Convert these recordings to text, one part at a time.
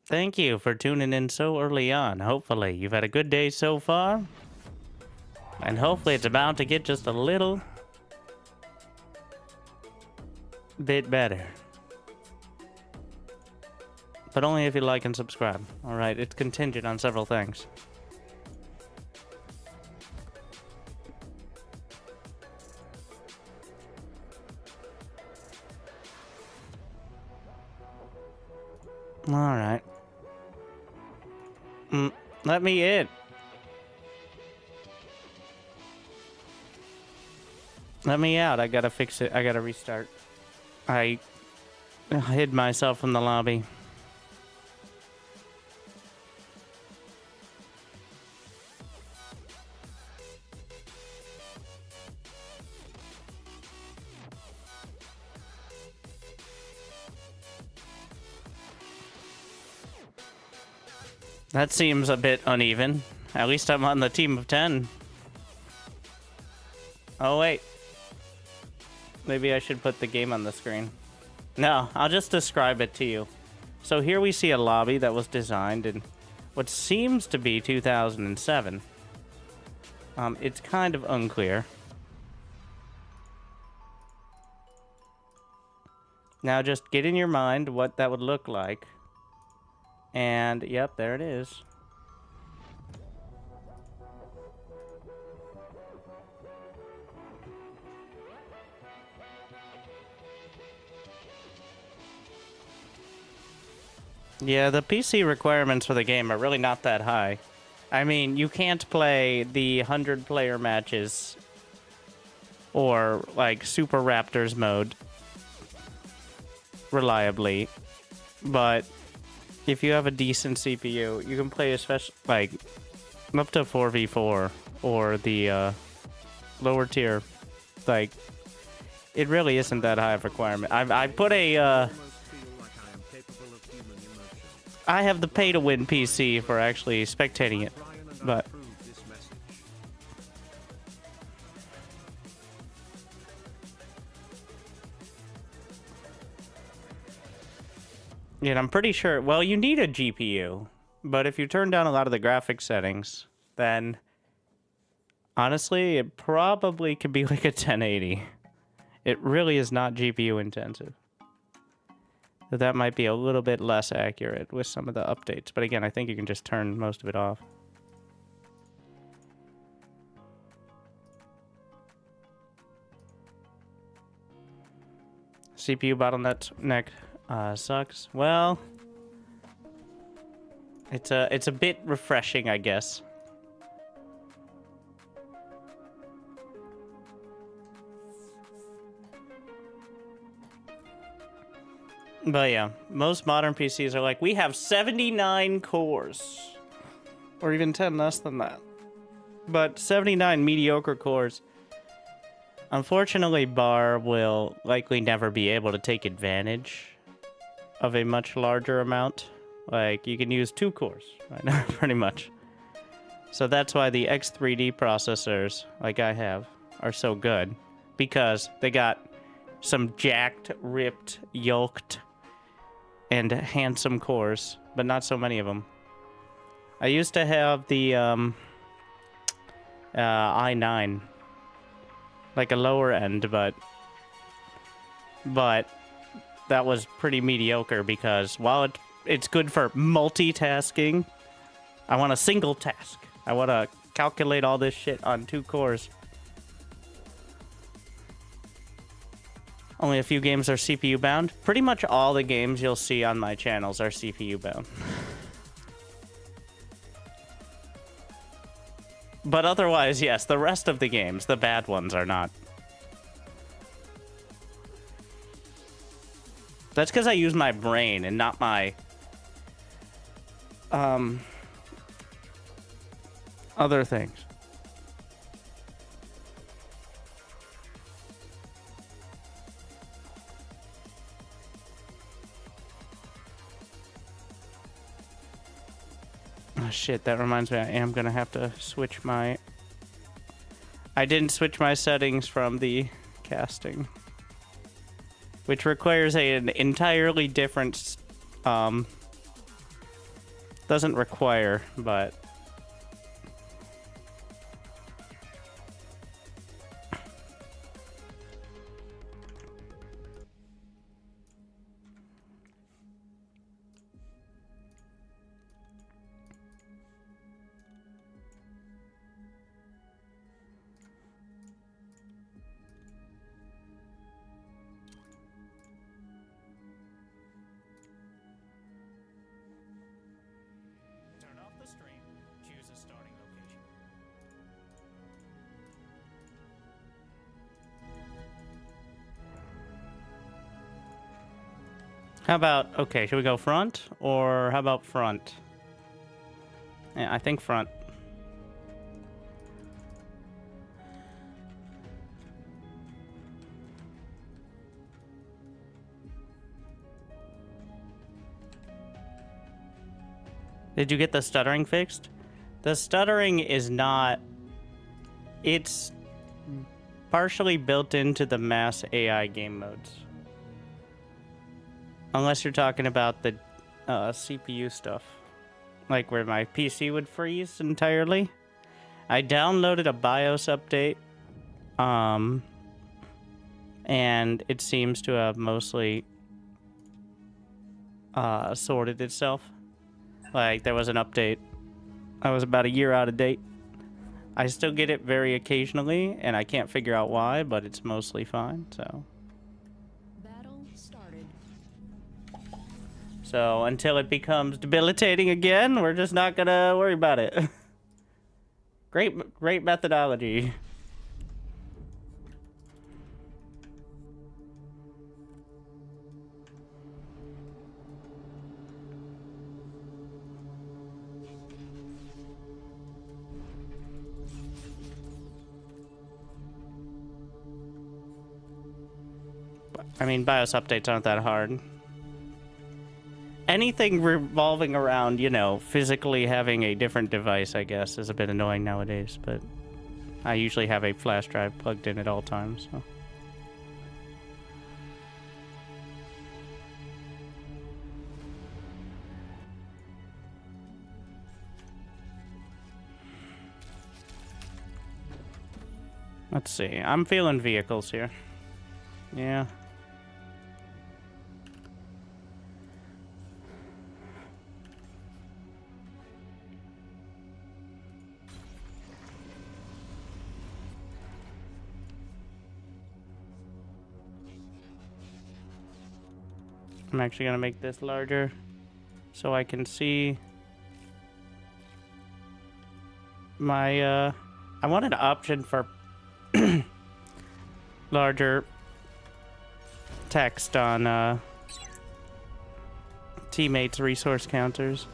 Thank you for tuning in so early on. Hopefully, you've had a good day so far. And hopefully it's about to get just a little bit better. But only if you like and subscribe. Alright, it's contingent on several things. Alright. Let me in. Let me out. I gotta fix it. I gotta restart. I hid myself from the lobby. That seems a bit uneven. At least I'm on the team of 10. Oh, wait. Maybe I should put the game on the screen. No, I'll just describe it to you. So here we see a lobby that was designed in what seems to be 2007. It's kind of unclear. Now just get in your mind what that would look like. And, yep, there it is. Yeah, the PC requirements for the game are really not that high. I mean, you can't play the 100-player matches or, like, Super Raptors mode reliably, but if you have a decent CPU, you can play especially, like, up to 4v4 or the lower tier. Like, it really isn't that high of a requirement. I put a I have the pay-to-win PC for actually spectating it, but yeah, I'm pretty sure. Well, you need a GPU, but if you turn down a lot of the graphics settings, then honestly, it probably could be like a 1080. It really is not GPU intensive. That might be a little bit less accurate with some of the updates. But again, I think you can just turn most of it off. CPU bottleneck sucks. Well, it's a bit refreshing, I guess. But yeah, most modern PCs are like, we have 79 cores. Or even 10 less than that. But 79 mediocre cores. Unfortunately, Bar will likely never be able to take advantage of a much larger amount. Like, you can use 2 cores right now, pretty much. So that's why the X3D processors, like I have, are so good. Because they got some jacked, ripped, yoked, and handsome cores, but not so many of them. I used to have the i9, like a lower end, but that was pretty mediocre because while it's good for multitasking, I want a single task. I want to calculate all this shit on 2 cores. Only a few games are CPU bound. Pretty much all the games you'll see on my channels are CPU bound. But otherwise, yes, the rest of the games, the bad ones, are not. That's because I use my brain and not my other things. Oh shit, that reminds me, I am gonna have to switch my... I didn't switch my settings from the casting, which requires an entirely different Doesn't require, but... How about, okay, should we go front, or how about front? Yeah, I think front. Did you get the stuttering fixed? The stuttering is not... It's partially built into the mass AI game modes. Unless you're talking about the CPU stuff. Like where my PC would freeze entirely. I downloaded a BIOS update. And it seems to have mostly sorted itself. Like there was an update. I was about a year out of date. I still get it very occasionally, and I can't figure out why, but it's mostly fine, so... So until it becomes debilitating again, we're just not gonna worry about it. Great methodology. I mean, BIOS updates aren't that hard. Anything revolving around, you know, physically having a different device, I guess, is a bit annoying nowadays, but I usually have a flash drive plugged in at all times, so. Let's see. I'm feeling vehicles here. Yeah. I'm actually gonna make this larger so I can see my I want an option for larger text on teammates' resource counters.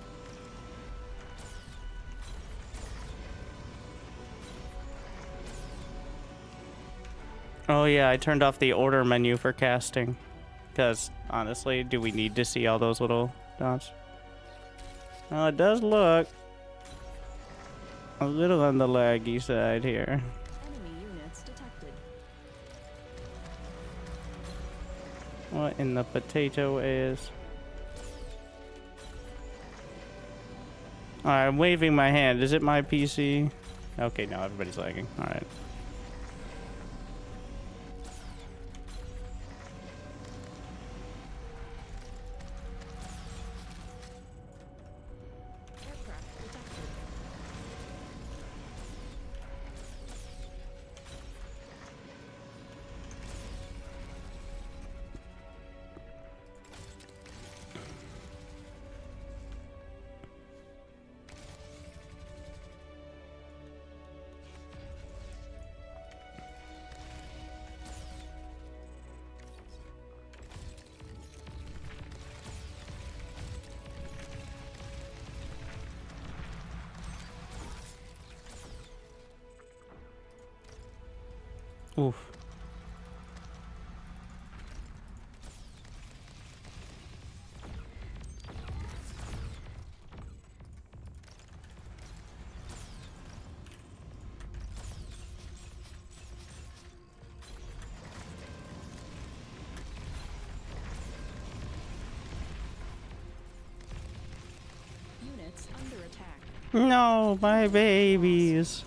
Oh yeah, I turned off the order menu for casting. Because, honestly, do we need to see all those little dots? Well, it does look a little on the laggy side here. Enemy units detected. What in the potato is? Alright, I'm waving my hand. Is it my PC? Okay, no, everybody's lagging. Alright. Oof. Unit units under attack. No, my babies.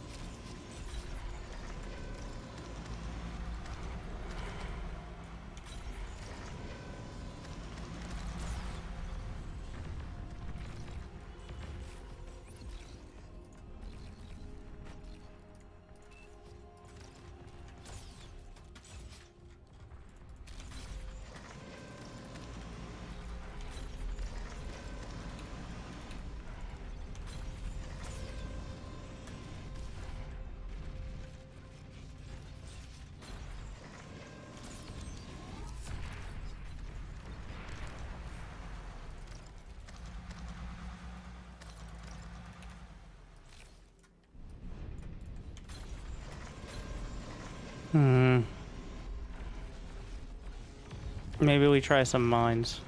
Maybe we try some mines.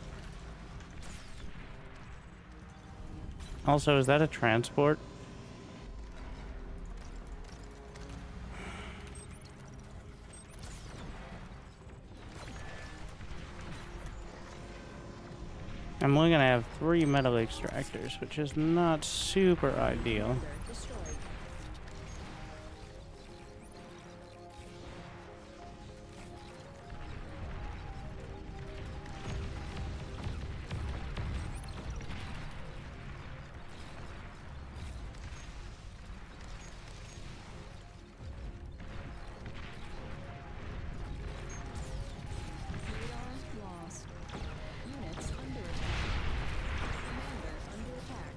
Also, is that a transport? I'm only gonna have 3 metal extractors, which is not super ideal. Commander destroyed. Radar lost. Units under attack. Commander under attack.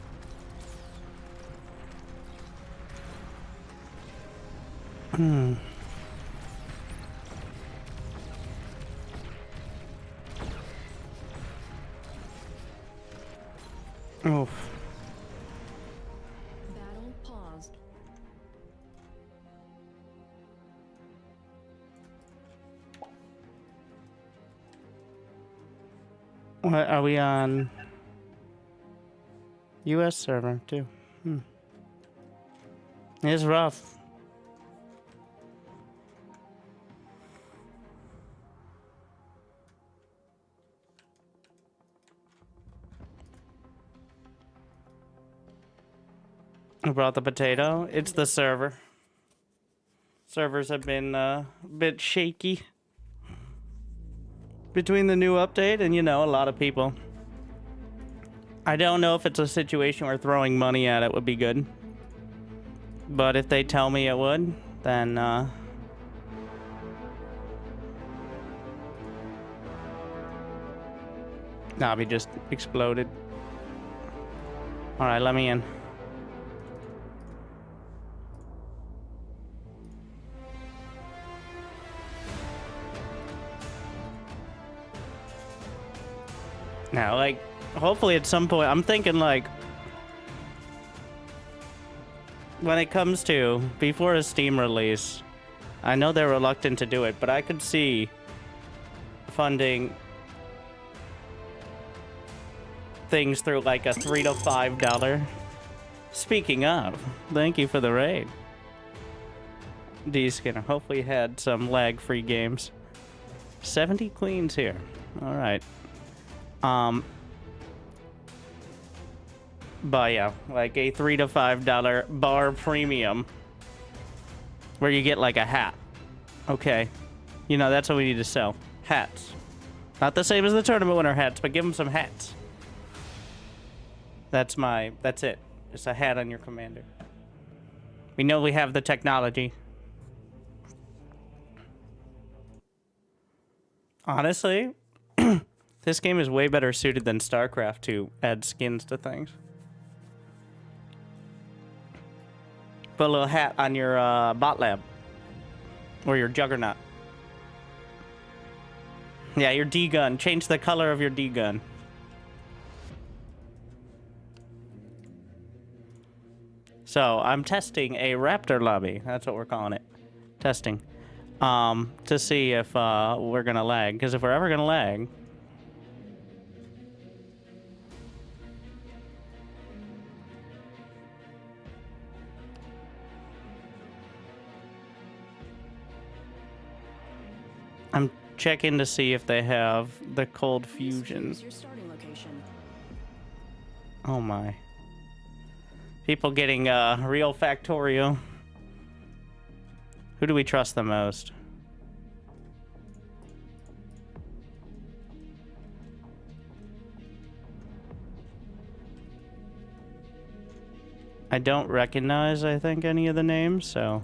Oof. Battle paused. What are we on? US server too. It's rough. I brought the potato. It's the server. Servers have been a bit shaky between the new update and, you know, a lot of people. I don't know if it's a situation where throwing money at it would be good. But if they tell me it would, then, nah, we just exploded. Alright, let me in. Now, like, hopefully at some point, I'm thinking, like, when it comes to, before a Steam release, I know they're reluctant to do it, but I could see funding things through, like, a $3 to $5. Speaking of, thank you for the raid. D-Skinner, hopefully you had some lag-free games. 70 queens here. Alright. But yeah, like a $3 to $5 bar premium where you get like a hat. Okay. You know, that's what we need to sell. Hats. Not the same as the tournament winner hats, but give them some hats. That's it. It's a hat on your commander. We know we have the technology. Honestly, this game is way better suited than StarCraft to add skins to things. Put a little hat on your bot lab. Or your juggernaut. Yeah, your D-gun. Change the color of your D-gun. So, I'm testing a Raptor lobby. That's what we're calling it. Testing. To see if we're gonna lag. Because if we're ever gonna lag... I'm checking to see if they have the cold fusion. Choose your starting location. Oh my. People getting real Factorio. Who do we trust the most? I don't recognize, I think, any of the names, so...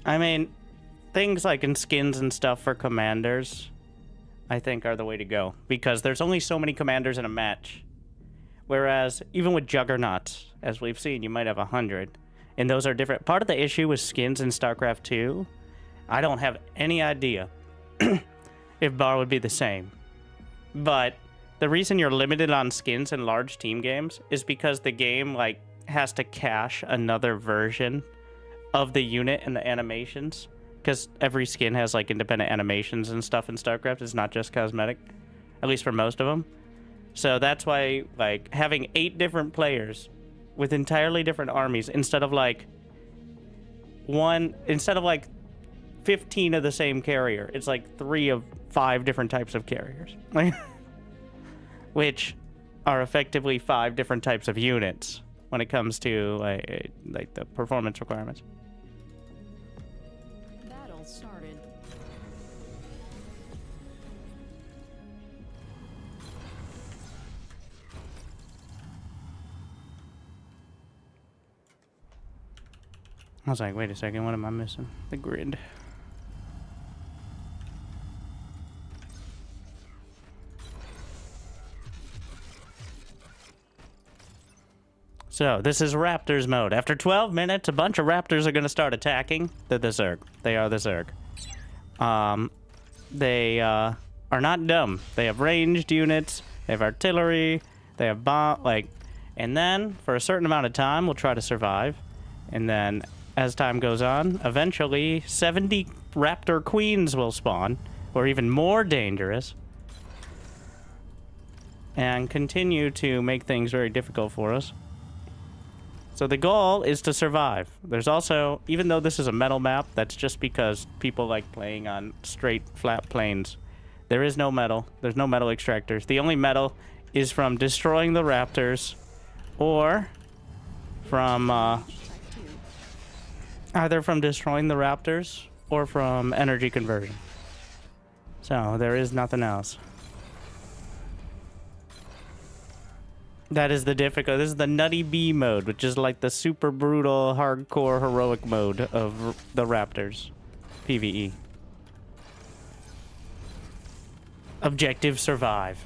I mean, things like in skins and stuff for commanders, I think are the way to go. Because there's only so many commanders in a match. Whereas, even with juggernauts, as we've seen, you might have 100. And those are different. Part of the issue with skins in StarCraft 2, I don't have any idea if bar would be the same. But the reason you're limited on skins in large team games is because the game, like, has to cache another version of the unit and the animations, because every skin has like independent animations and stuff in StarCraft. It's not just cosmetic, at least for most of them. So that's why like having 8 different players with entirely different armies instead of like 15 of the same carrier, it's like 3 of 5 different types of carriers, which are effectively 5 different types of units when it comes to like the performance requirements. Battle started. I was like, wait a second, what am I missing? The grid. So, this is Raptors mode. After 12 minutes, a bunch of Raptors are going to start attacking the Zerg. They are the Zerg. They are not dumb. They have ranged units, they have artillery, they have bomb, like... And then, for a certain amount of time, we'll try to survive. And then, as time goes on, eventually, 70 Raptor Queens will spawn, or even more dangerous. And continue to make things very difficult for us. So the goal is to survive. There's also, even though this is a metal map, that's just because people like playing on straight, flat plains. There is no metal. There's no metal extractors. The only metal is from destroying the Raptors, or from, either from destroying the Raptors, or from energy conversion. So, there is nothing else. That is the difficult. This is the Nutty B mode, which is like the super brutal, hardcore, heroic mode of the Raptors. PvE. Objective survive.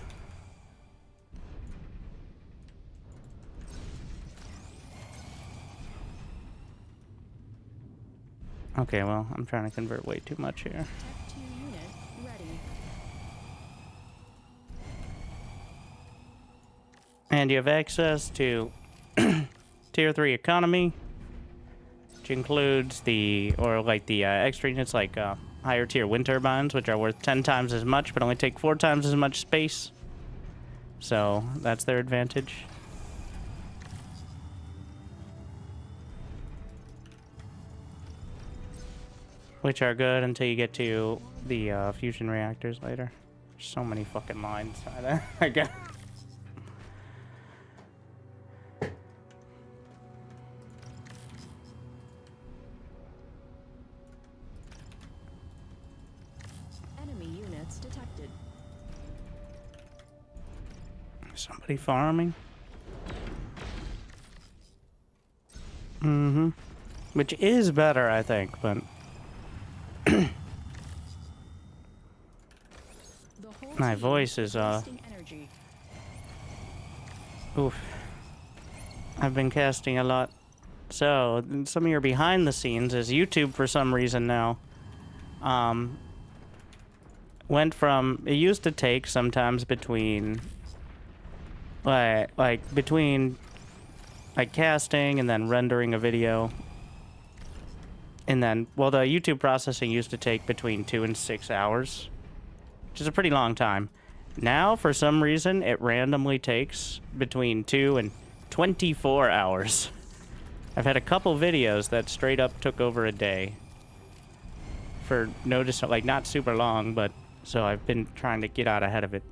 Okay, well, I'm trying to convert way too much here. Tech 2 unit ready. And you have access to Tier 3 economy, which includes the, extra units like higher tier wind turbines, which are worth 10 times as much, but only take 4 times as much space. So, that's their advantage. Which are good until you get to the fusion reactors later. There's so many fucking lines. I guess. Enemy units detected. Somebody farming? Mm-hmm. Which is better, I think, but... My voice is, oof. I've been casting a lot. So, some of your behind the scenes is YouTube, for some reason now, went from... It used to take sometimes between... between casting and then rendering a video. And then, well, the YouTube processing used to take between 2 and 6 hours, which is a pretty long time. Now, for some reason, it randomly takes between 2 and 24 hours. I've had a couple videos that straight up took over a day. For notice, like not super long, but so I've been trying to get out ahead of it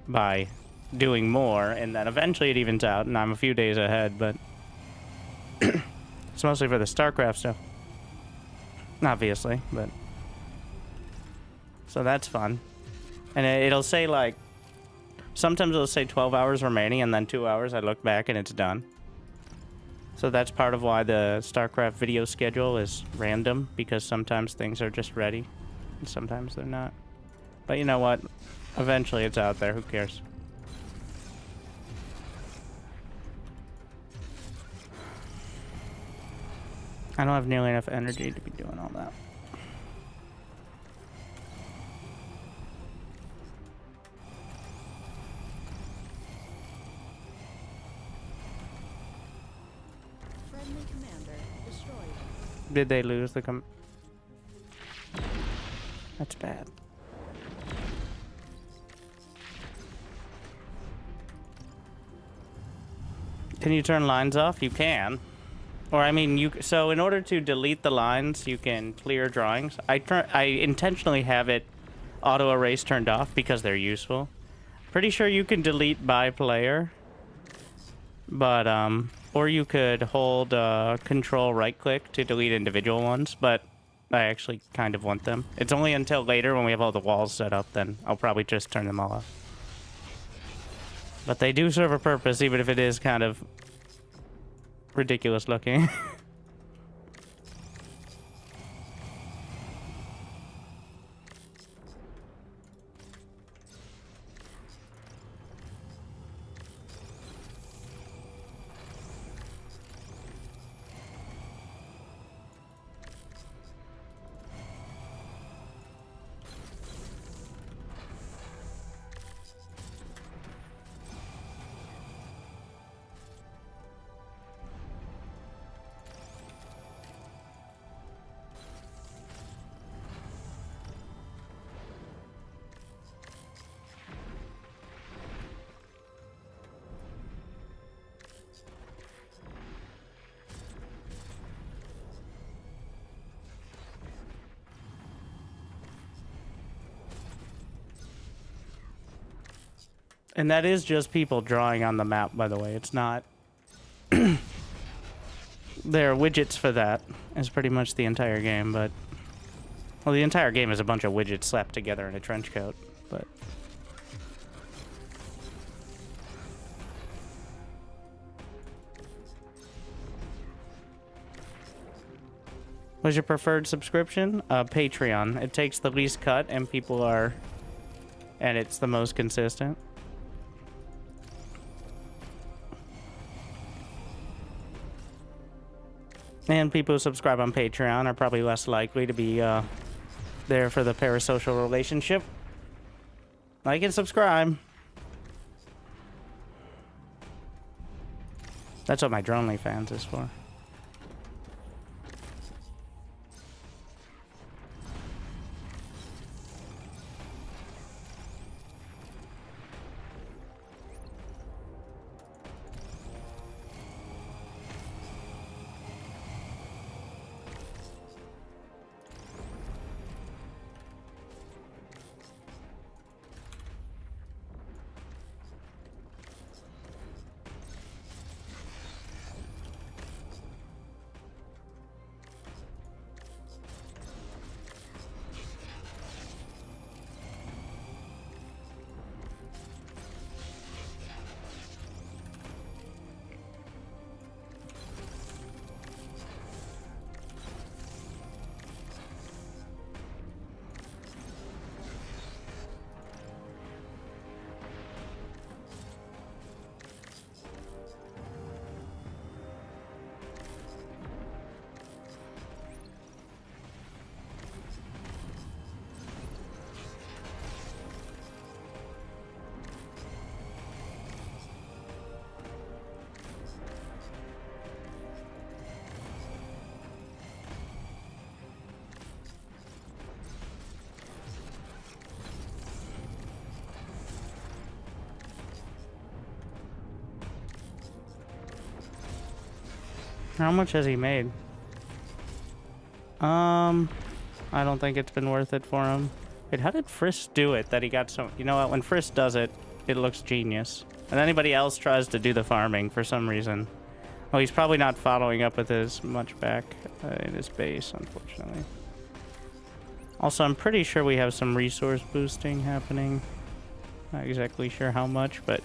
by doing more, and then eventually it evens out, and I'm a few days ahead, but it's mostly for the StarCraft stuff. Obviously, but... So that's fun. And it'll say, like... Sometimes it'll say 12 hours remaining, and then 2 hours, I look back and it's done. So that's part of why the StarCraft video schedule is random, because sometimes things are just ready, and sometimes they're not. But you know what? Eventually it's out there, who cares? I don't have nearly enough energy to be doing all that. Friendly commander destroyed. Did they lose the That's bad. Can you turn lines off? You can. Or I mean, so in order to delete the lines, you can clear drawings. I intentionally have it auto erase turned off because they're useful. Pretty sure you can delete by player. But or you could hold control right click to delete individual ones, but I actually kind of want them. It's only until later when we have all the walls set up, then I'll probably just turn them all off. But they do serve a purpose, even if it is kind of ridiculous looking. And that is just people drawing on the map, by the way. It's not... There are widgets for that. It's pretty much the entire game, but... Well, the entire game is a bunch of widgets slapped together in a trench coat, but... What's your preferred subscription? Patreon. It takes the least cut, and people are... And it's the most consistent. And people who subscribe on Patreon are probably less likely to be there for the parasocial relationship. Like and subscribe. That's what my Dronely fans is for. How much has he made? I don't think it's been worth it for him. Wait, how did Frisk do it that he got so... You know what? When Frisk does it, it looks genius. And anybody else tries to do the farming for some reason. Oh, he's probably not following up with as much back in his base, unfortunately. Also, I'm pretty sure we have some resource boosting happening. Not exactly sure how much, but...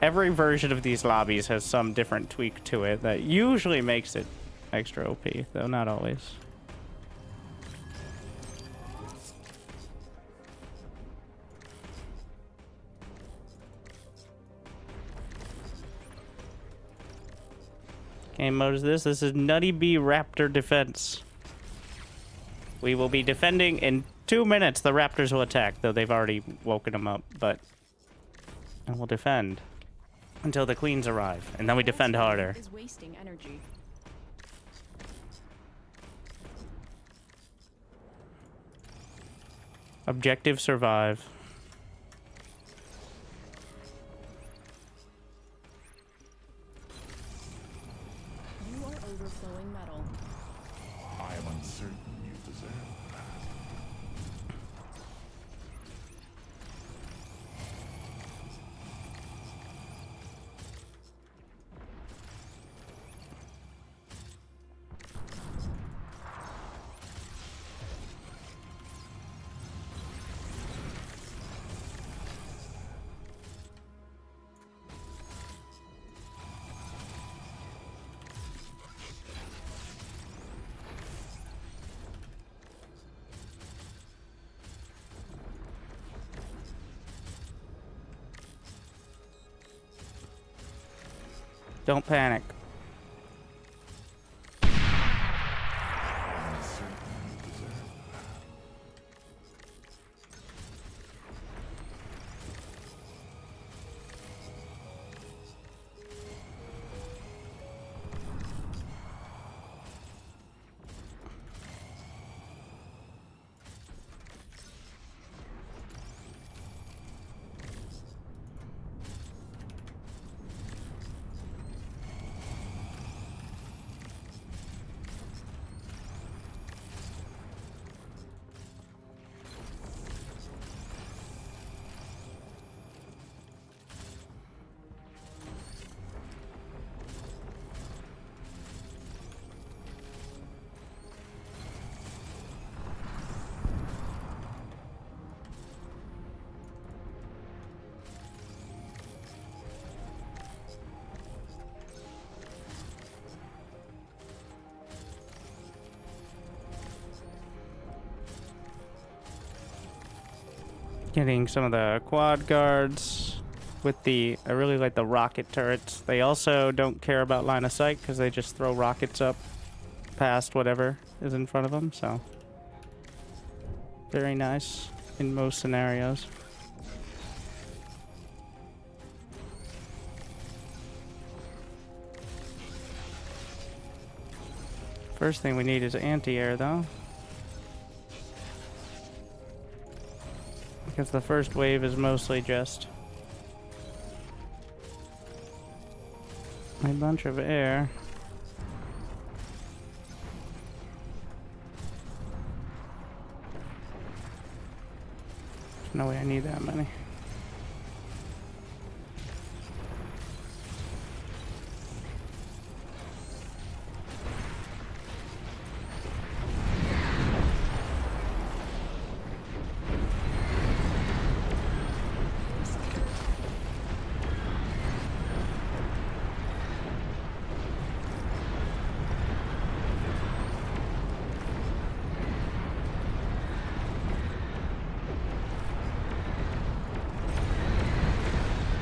Every version of these lobbies has some different tweak to it that usually makes it extra OP, though not always. Game mode is this. This is Nutty B Raptor Defense. We will be defending in 2 minutes. The Raptors will attack, though they've already woken them up, but... And we'll defend until the queens arrive, and then we defend harder. Is wasting energy. Objective survive. You are overflowing metal. I am uncertain you deserve that. Don't panic. I am uncertain you deserve that. Getting some of the quad guards with the... I really like the rocket turrets. They also don't care about line of sight because they just throw rockets up past whatever is in front of them, so... Very nice in most scenarios. First thing we need is anti-air, though. Because the first wave is mostly just a bunch of air. There's no way I need that many.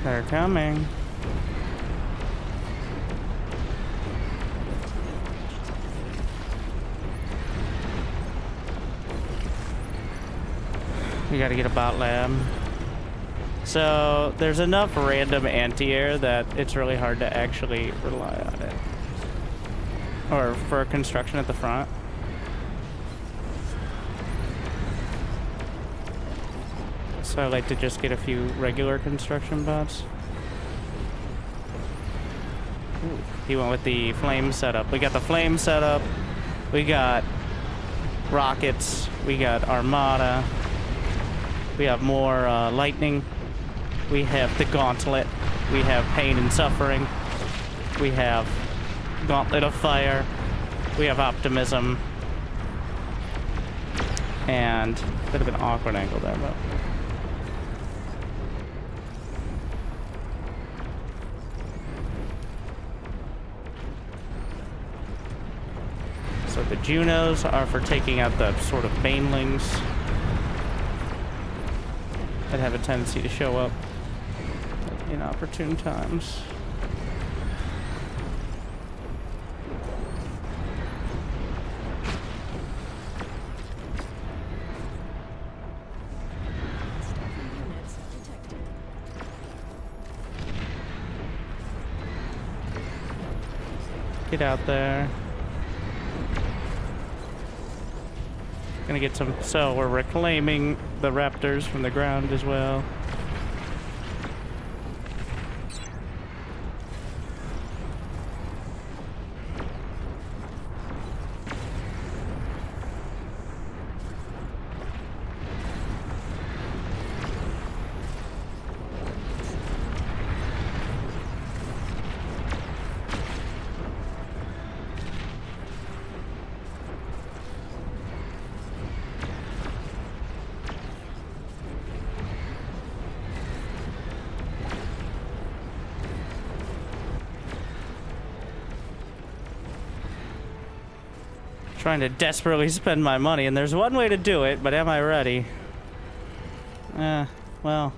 They're coming. We gotta get a bot lab. So there's enough random anti-air that it's really hard to actually rely on it. Or for construction at the front. So I like to just get a few regular construction bots. He went with the flame setup. We got the flame setup. We got rockets. We got armada. We have more lightning. We have the gauntlet. We have pain and suffering. We have gauntlet of fire. We have optimism. And a bit of an awkward angle there, but... So the Junos are for taking out the sort of banelings that have a tendency to show up at inopportune times. Units detected. Get out there. Gonna get some. So we're reclaiming the Raptors from the ground as well. Trying to desperately spend my money, and there's one way to do it, but am I ready? Well.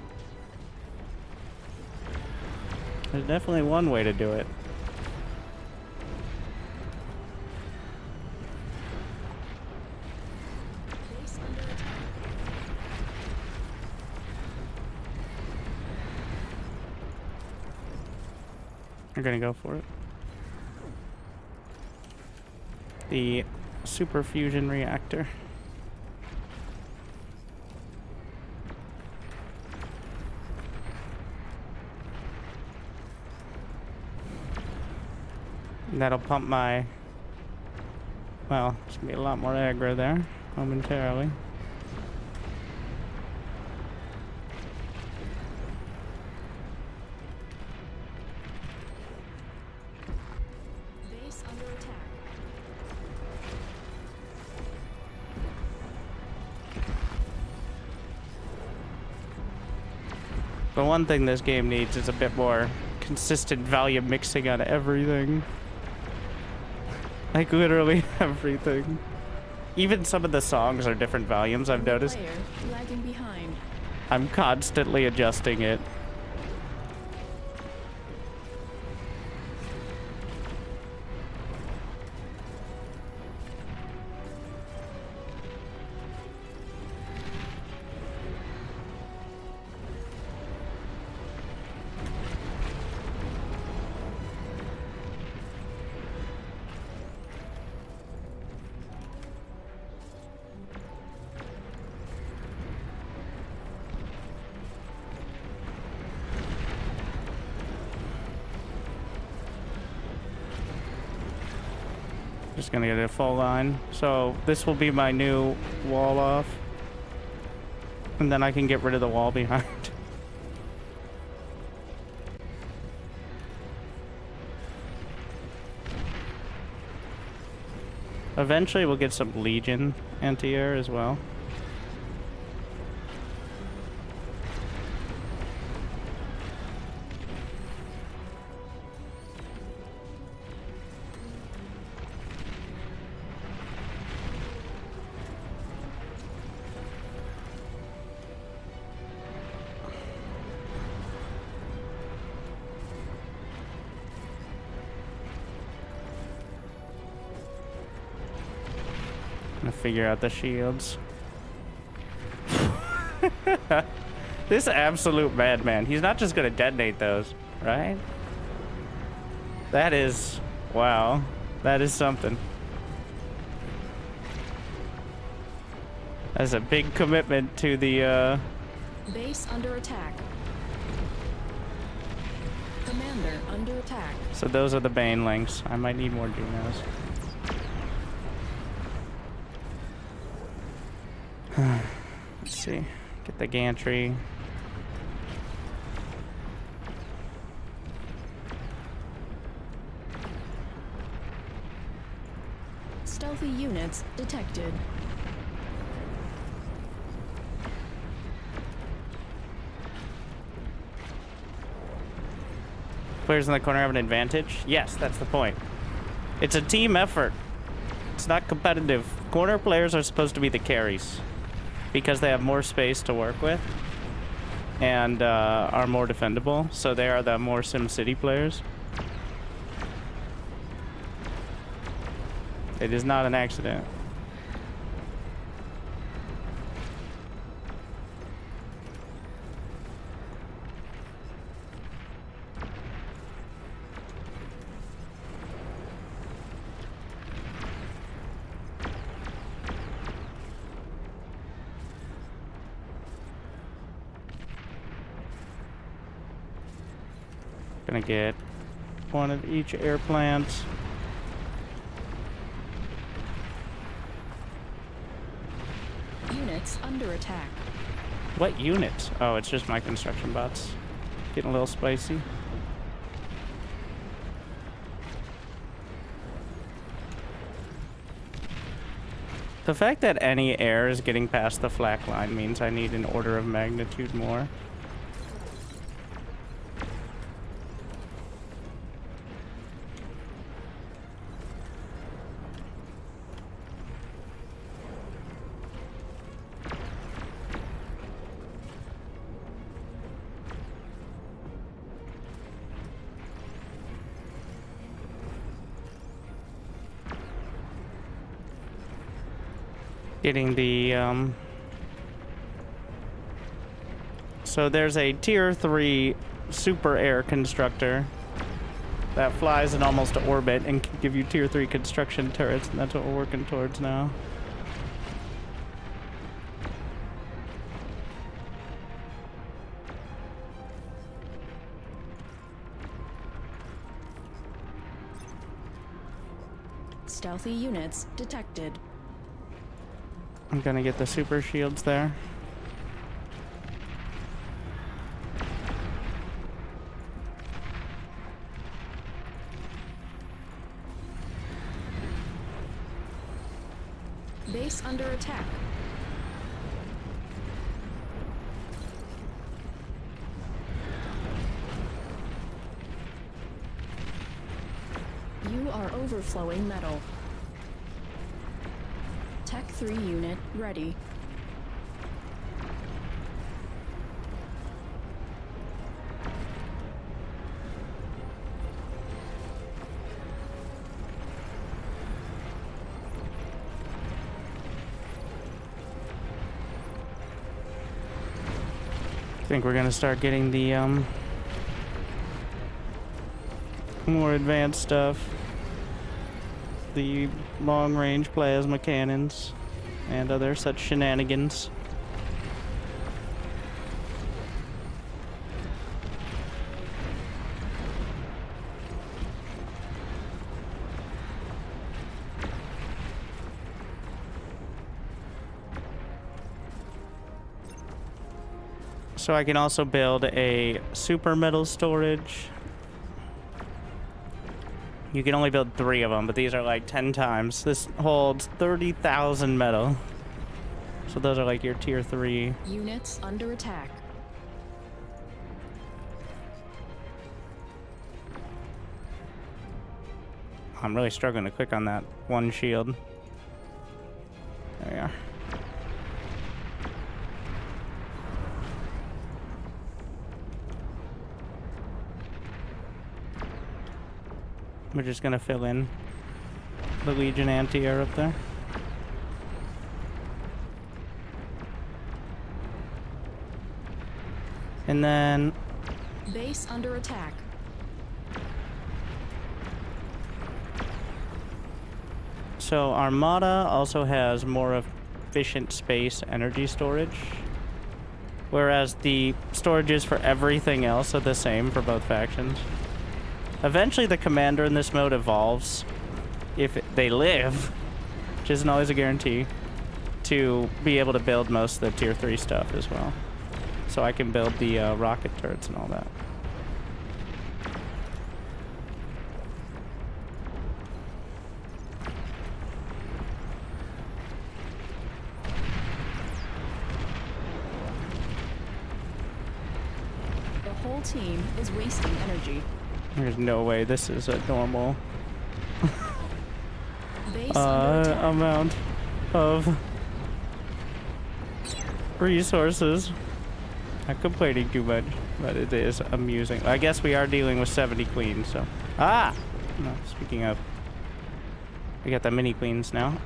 There's definitely one way to do it. Base under attack. We're gonna go for it. The super fusion reactor. And that'll pump my... Well, there's gonna be a lot more aggro there momentarily. Base under attack. The one thing this game needs is a bit more consistent value mixing on everything. Like literally everything. Even some of the songs are different volumes, I've noticed. Player lagging behind. I'm constantly adjusting it. Just gonna get a full line. So this will be my new wall off. And then I can get rid of the wall behind. Eventually we'll get some Legion anti-air as well. Figure out the shields. This absolute madman. He's not just gonna detonate those, right? That is... wow. That is something. That's a big commitment to the, Base under attack. Commander under attack. So those are the banelings. I might need more Junos. Let's see. Get the gantry. Stealthy units detected. Players in the corner have an advantage? Yes, that's the point. It's a team effort. It's not competitive. Corner players are supposed to be the carries because they have more space to work with and are more defendable. So they are the more SimCity players. It is not an accident. Gonna get one of each air plant. Units under attack. What units? Oh, it's just my construction bots. Getting a little spicy. The fact that any air is getting past the flak line means I need an order of magnitude more. Getting the, so there's a tier 3 super air constructor that flies in almost orbit and can give you tier 3 construction turrets, and that's what we're working towards now. Stealthy units detected. I'm gonna get the super shields there. Base under attack. You are overflowing metal. Tech 3 unit ready. I think we're gonna start getting the more advanced stuff. The long-range plasma cannons and other such shenanigans. So I can also build a super metal storage. You can only build 3 of them, but these are like 10 times. This holds 30,000 metal. So those are like your tier 3. Units under attack. I'm really struggling to click on that one shield. There we are. We're just gonna fill in the Legion anti-air up there. And then Base under attack. so Armada also has more efficient space energy storage, whereas the storages for everything else are the same for both factions. Eventually the commander in this mode evolves, if they live, which isn't always a guarantee, to be able to build most of the tier 3 stuff as well. So I can build the rocket turrets and all that. The whole team is wasting energy. There's no way this is a normal Base under attack. amount of resources. Not complaining too much, but it is amusing. I guess we are dealing with 70 queens, so. Ah! No, speaking of, we got the mini queens now.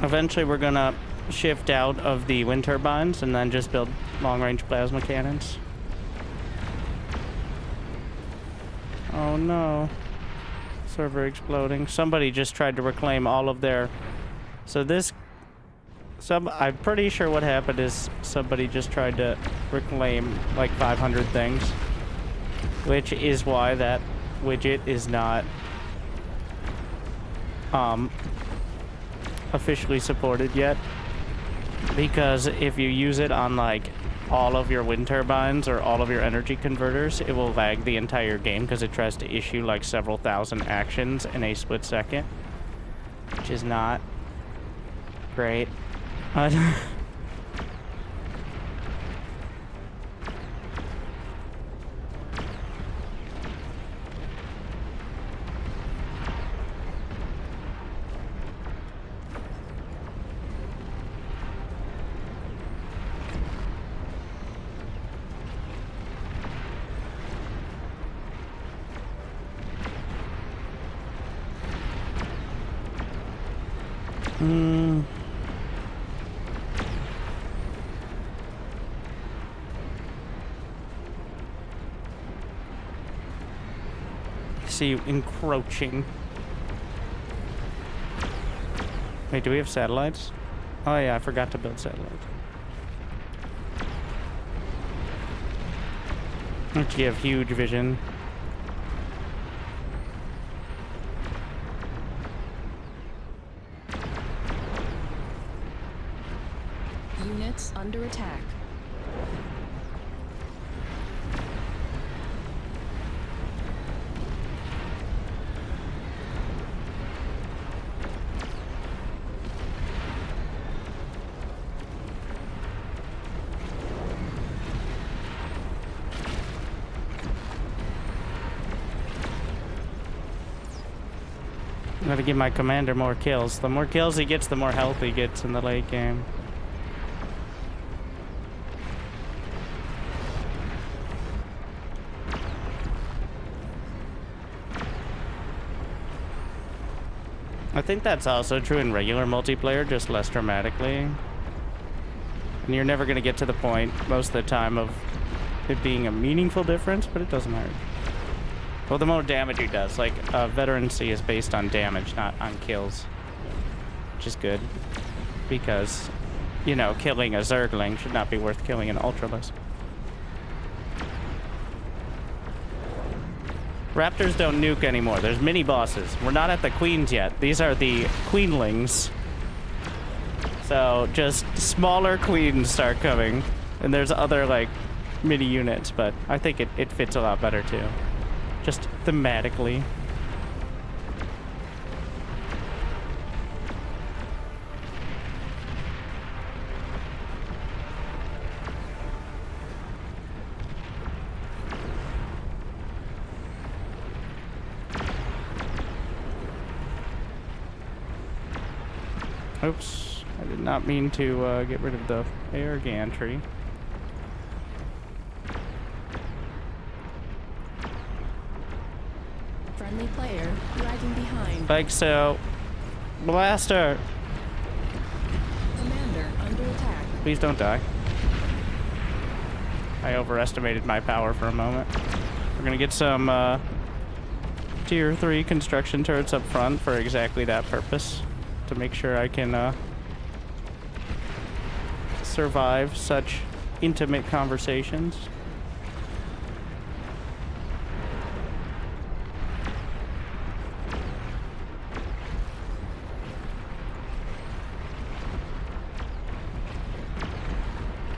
Eventually we're gonna shift out of the wind turbines and then just build long-range plasma cannons. Oh no. Server exploding. Somebody just tried to reclaim all of their... So this... I'm pretty sure what happened is somebody just tried to reclaim like 500 things. Which is why that widget is not... officially supported yet, because if you use it on like all of your wind turbines or all of your energy converters, it will lag the entire game because it tries to issue like several thousand actions in a split second, which is not great. See you encroaching. Wait, do we have satellites? Oh yeah, I forgot to build satellites. Which give huge vision. Units under attack. Gotta give my commander more kills. The more kills he gets, the more health he gets in the late game. I think that's also true in regular multiplayer, just less dramatically. And you're never gonna get to the point, most of the time, of it being a meaningful difference, but it doesn't hurt. Well, the more damage he does, like, veterancy is based on damage, not on kills. Which is good. Because, you know, killing a Zergling should not be worth killing an Ultralisk. Raptors don't nuke anymore. There's mini-bosses. We're not at the queens yet. These are the queenlings. So, just smaller queens start coming. And there's other, like, mini-units, but I think it fits a lot better, too. Just thematically. Oops, I did not mean to get rid of the air gantry. Friendly player lagging behind. Like so. Blaster! Please don't die. I overestimated my power for a moment. We're gonna get some tier 3 construction turrets up front for exactly that purpose. To make sure I can survive such intimate conversations.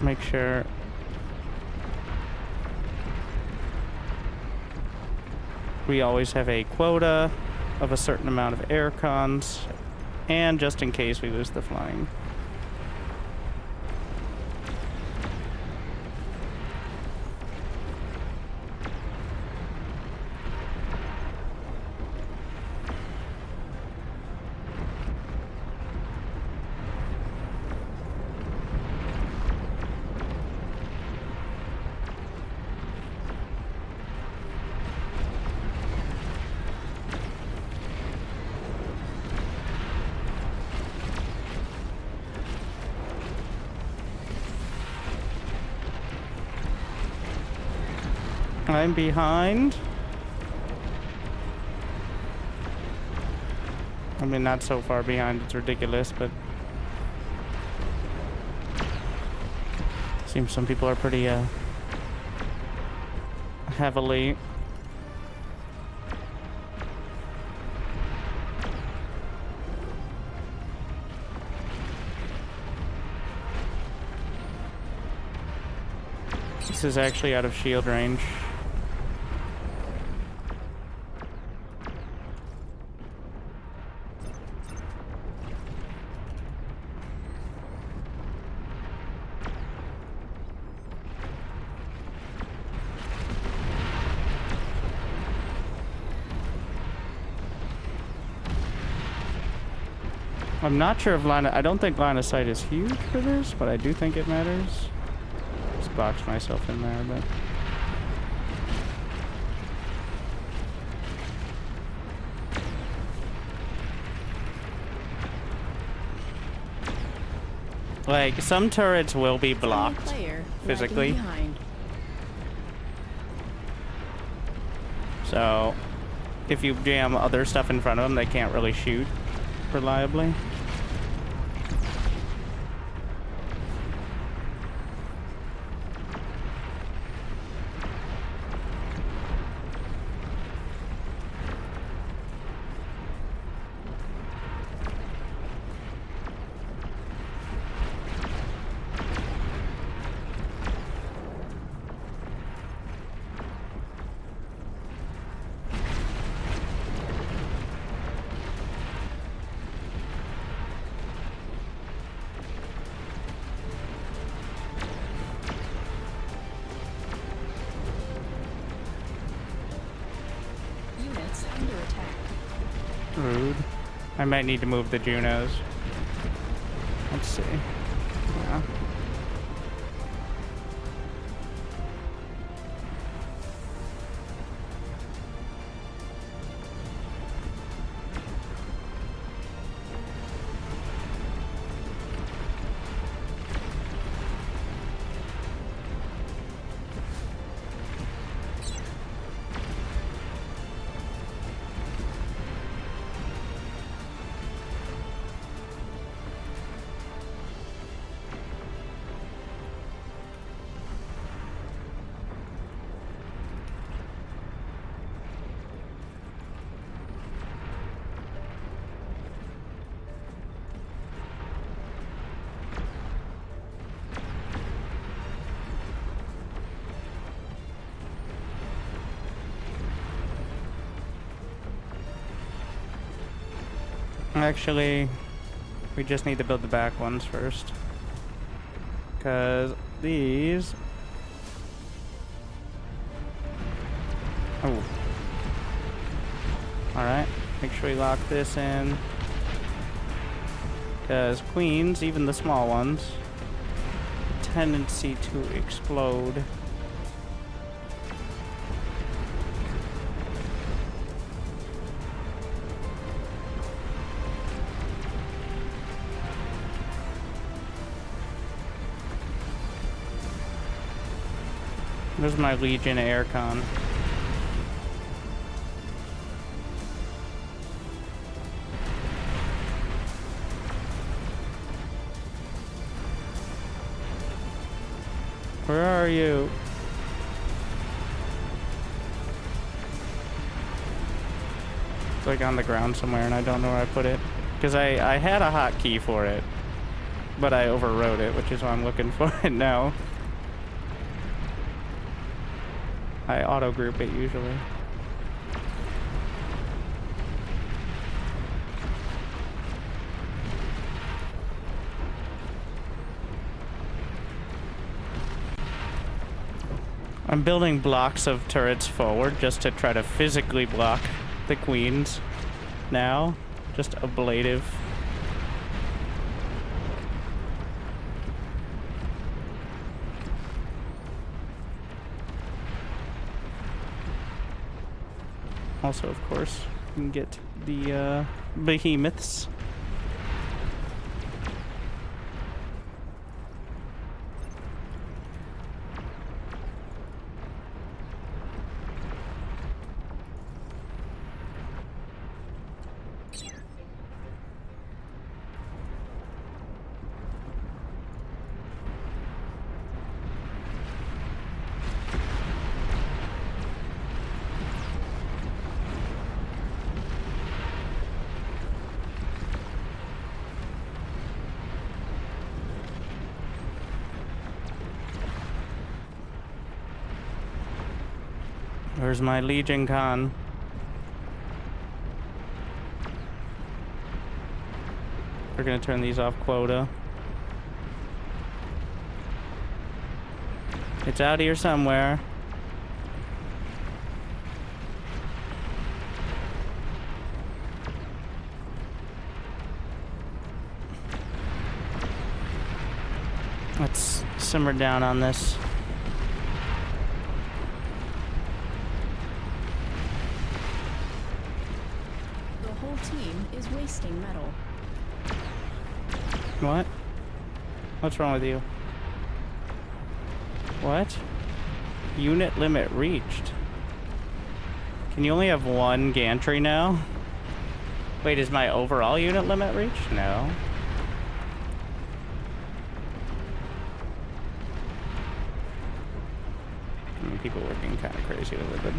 Make sure we always have a quota of a certain amount of air cons, and just in case we lose the flying. I'm behind. I mean, not so far behind, it's ridiculous, but seems some people are pretty heavily This is actually out of shield range. I'm not sure if I don't think line of sight is huge for this, but I do think it matters. Just box myself in there, but like some turrets will be blocked physically. So if you jam other stuff in front of them, they can't really shoot reliably. Rude. I might need to move the Junos. Let's see. Yeah. Actually, we just need to build the back ones first. Because these... Oh. Alright, make sure we lock this in. Because queens, even the small ones, tendency to explode. There's my Legion aircon. Where are you? It's like on the ground somewhere and I don't know where I put it. Because I had a hotkey for it, but I overrode it, which is why I'm looking for it now. I auto group it usually. I'm building blocks of turrets forward just to try to physically block the queens now. Just ablative. Also, of course, you can get the behemoths. Where's my Legion Con? We're gonna turn these off quota. It's out here somewhere. Let's simmer down on this. Is wasting metal. What? What's wrong with you? What? Unit limit reached. Can you only have one gantry now? Wait, is my overall unit limit reached? No. I mean, people working kind of crazy with it.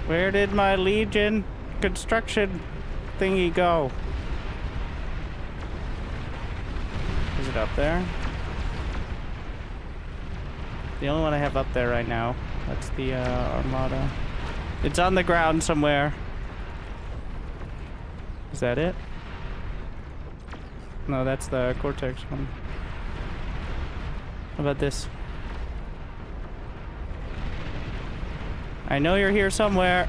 Where did my Legion construction thingy go? Is it up there? The only one I have up there right now. That's the Armada. It's on the ground somewhere. Is that it? No, that's the Cortex one. How about this? I know you're here somewhere.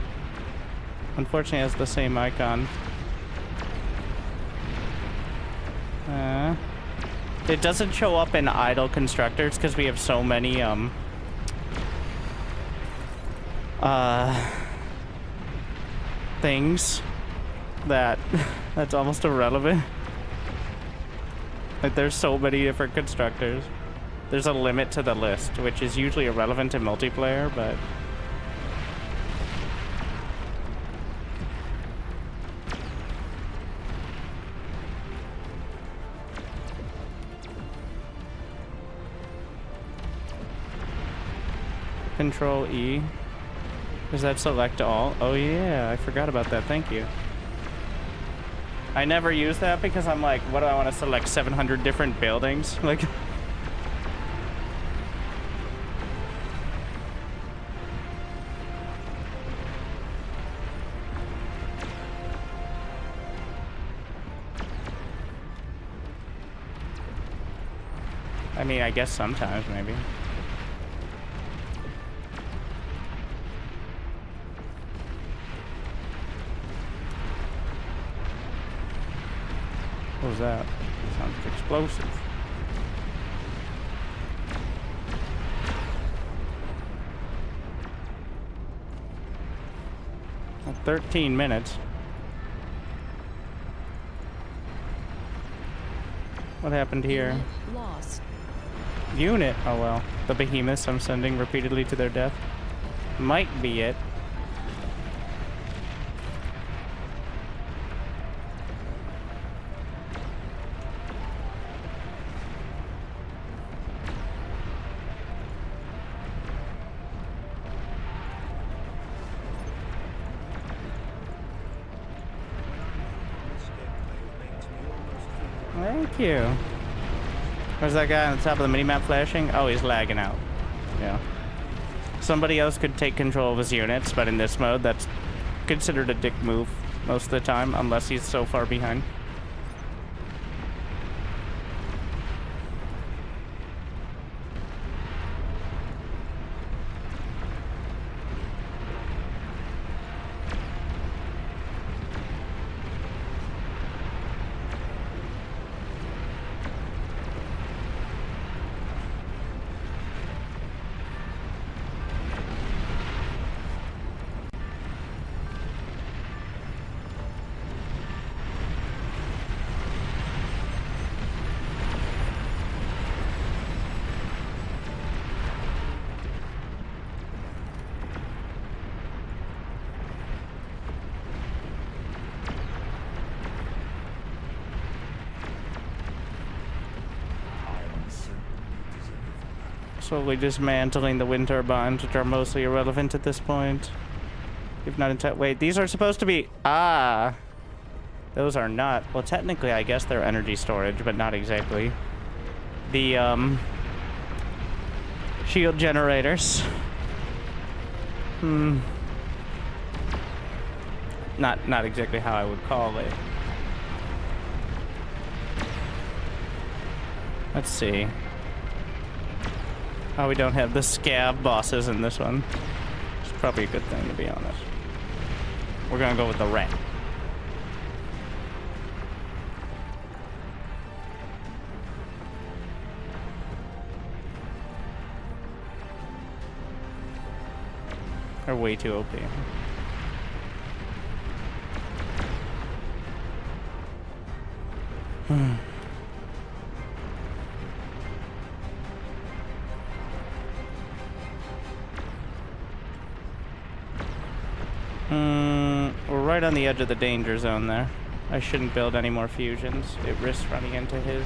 Unfortunately, it has the same icon. It doesn't show up in idle constructors because we have so many things that that's almost irrelevant. Like, there's so many different constructors. There's a limit to the list, which is usually irrelevant in multiplayer, but Control E. Does that select all? Oh yeah, I forgot about that. Thank you. I never use that because I'm like, what do I want to select 700 different buildings? Like, I mean, I guess sometimes, maybe. What was that? Sounds explosive. Well, 13 minutes. What happened here? Unit lost. Unit? Oh well. The behemoths I'm sending repeatedly to their death. Might be it. Thank you. Where's that guy on the top of the minimap flashing? Oh, he's lagging out. Yeah. Somebody else could take control of his units, but in this mode, that's considered a dick move most of the time, unless he's so far behind. Slowly dismantling the wind turbines, which are mostly irrelevant at this point. If not intact. Wait, these are supposed to be... Ah! Those are not... Well, technically, I guess they're energy storage, but not exactly. The, shield generators. Not exactly how I would call it. Let's see. Oh, we don't have the scab bosses in this one. It's probably a good thing, to be honest. We're gonna go with the rat. They're way too OP. We're right on the edge of the danger zone there. I shouldn't build any more fusions. It risks running into his.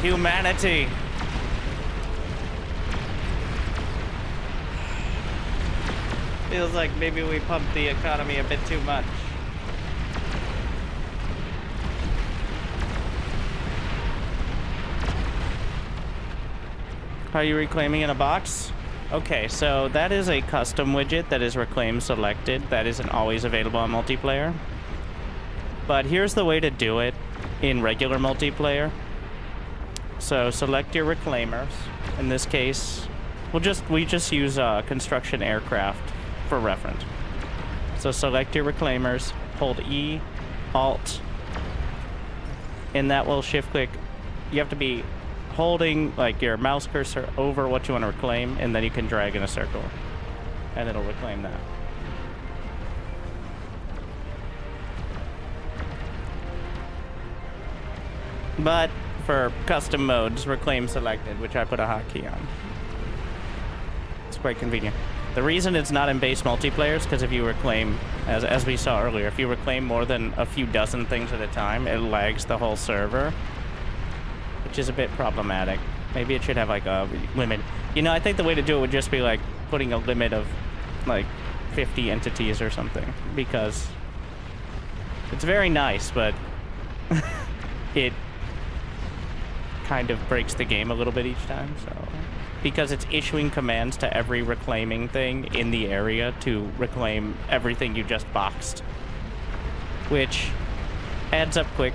Humanity! Feels like maybe we pumped the economy a bit too much. Are you reclaiming in a box? Okay, so that is a custom widget that is reclaim selected. That isn't always available on multiplayer. But here's the way to do it in regular multiplayer. So select your reclaimers. In this case, we just use construction aircraft for reference. So select your reclaimers, hold E, Alt, and that will shift click. You have to be holding like your mouse cursor over what you want to reclaim, and then you can drag in a circle and it'll reclaim that. But for custom modes, reclaim selected, which I put a hotkey on. It's quite convenient. The reason it's not in base multiplayer is because if you reclaim, as we saw earlier, if you reclaim more than a few dozen things at a time, it lags the whole server, which is a bit problematic. Maybe it should have like a limit. You know, I think the way to do it would just be like putting a limit of like 50 entities or something, because it's very nice, but it kind of breaks the game a little bit each time. So because it's issuing commands to every reclaiming thing in the area to reclaim everything you just boxed. which adds up quick.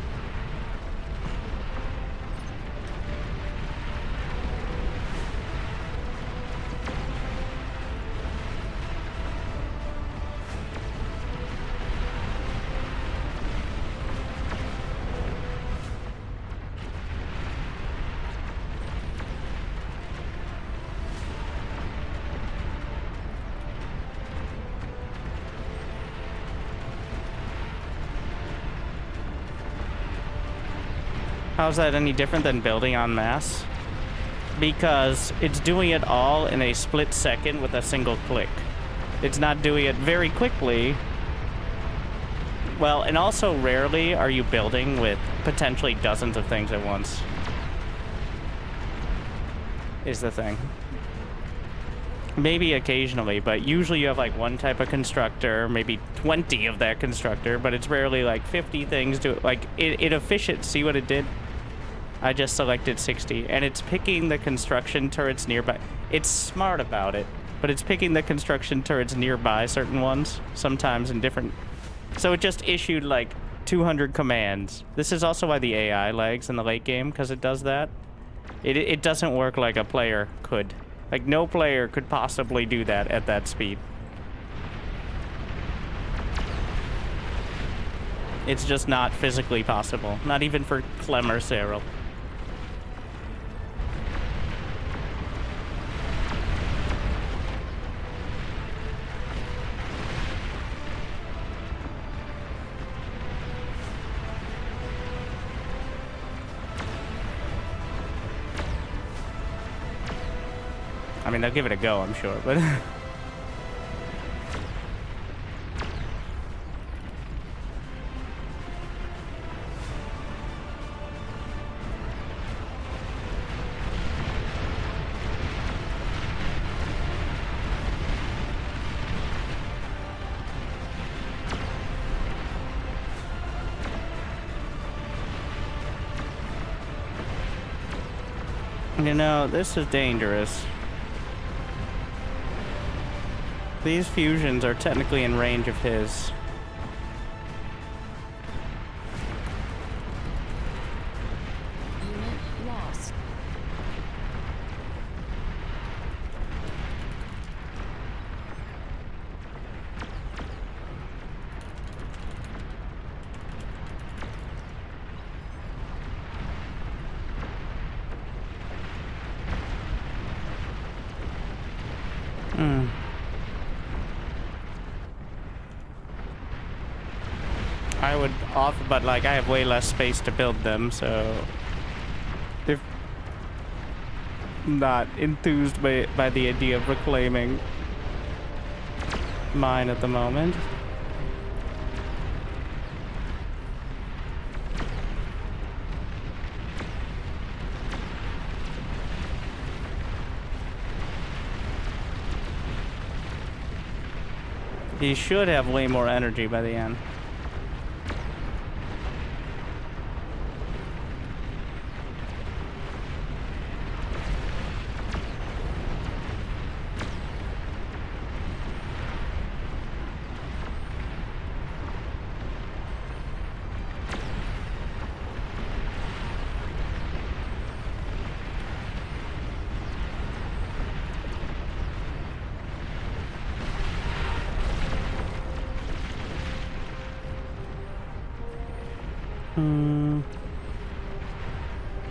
How's that any different than building en masse? Because it's doing it all in a split second with a single click. It's not doing it very quickly. Well, and also rarely are you building with potentially dozens of things at once. Is the thing. Maybe occasionally, but usually you have like one type of constructor, maybe 20 of that constructor, but it's rarely like 50 things to like it efficient. See what it did? I just selected 60, and it's picking the construction turrets nearby. It's smart about it, but it's picking the construction turrets nearby certain ones, sometimes in different. So it just issued like 200 commands. This is also why the AI lags in the late game, because it does that. It doesn't work like a player could. Like, no player could possibly do that at that speed. It's just not physically possible. Not even for Clem or Cyril. I mean, they'll give it a go, I'm sure, but... You know, this is dangerous. These fusions are technically in range of his. Unit lost. I would offer, but like I have way less space to build them, so if not enthused by the idea of reclaiming mine at the moment. He should have way more energy by the end.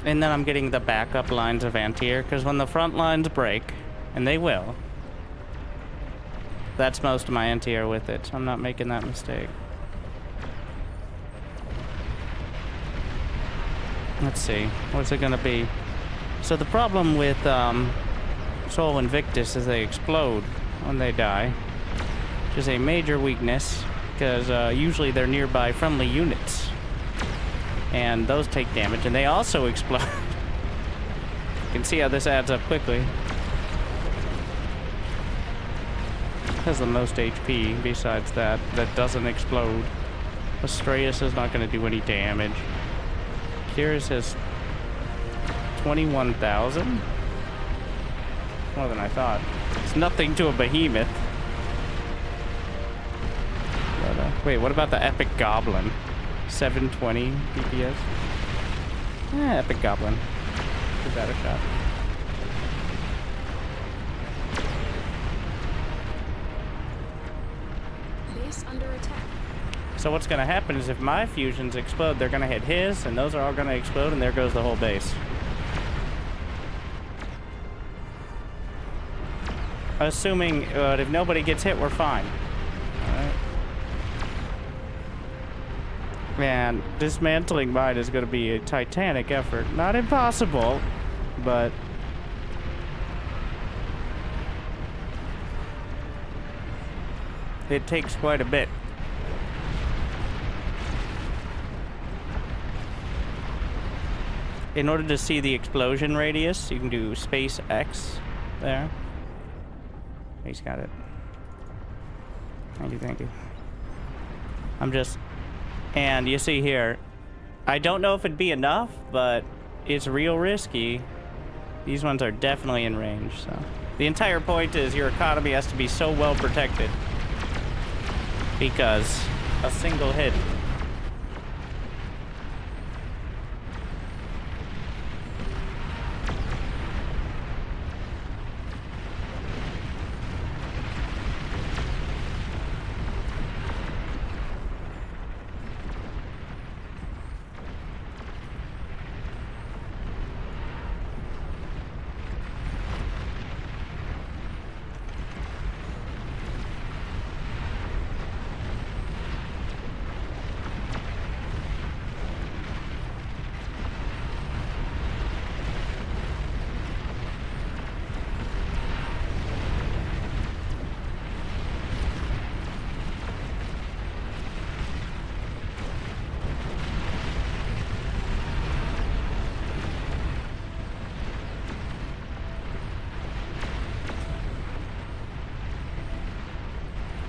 And then I'm getting the backup lines of anti-air, because when the front lines break, and they will, that's most of my anti-air with it, so I'm not making that mistake. Let's see, what's it gonna be? So the problem with Sol Invictus is they explode when they die, which is a major weakness, because usually they're nearby friendly units. And those take damage, and they also explode. You can see how this adds up quickly. Has the most HP besides that doesn't explode. Astraeus is not going to do any damage. Curious has 21,000? More than I thought. It's nothing to a behemoth. But Wait, what about the Epic Goblin? 720 DPS? Epic Goblin. Give that a shot. Base under attack. So what's gonna happen is if my fusions explode, they're gonna hit his, and those are all gonna explode, and there goes the whole base. Assuming if nobody gets hit, we're fine. Alright. Man, dismantling mine is gonna be a titanic effort. Not impossible, but... it takes quite a bit. In order to see the explosion radius, you can do space X there. He's got it. Thank you, thank you. I'm just... and you see here, I don't know if it'd be enough, but it's real risky. These ones are definitely in range, so... the entire point is your economy has to be so well protected. Because a single hit...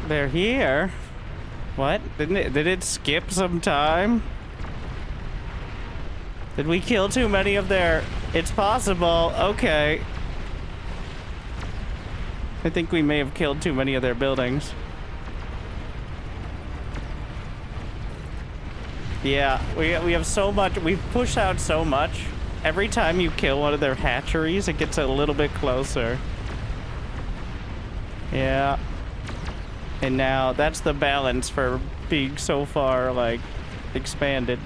They're here. What? Did it skip some time? Did we kill too many of their... it's possible. Okay. I think we may have killed too many of their buildings. Yeah, we have so much. We've pushed out so much. Every time you kill one of their hatcheries, it gets a little bit closer. Yeah. And now that's the balance for being so far, like, expanded.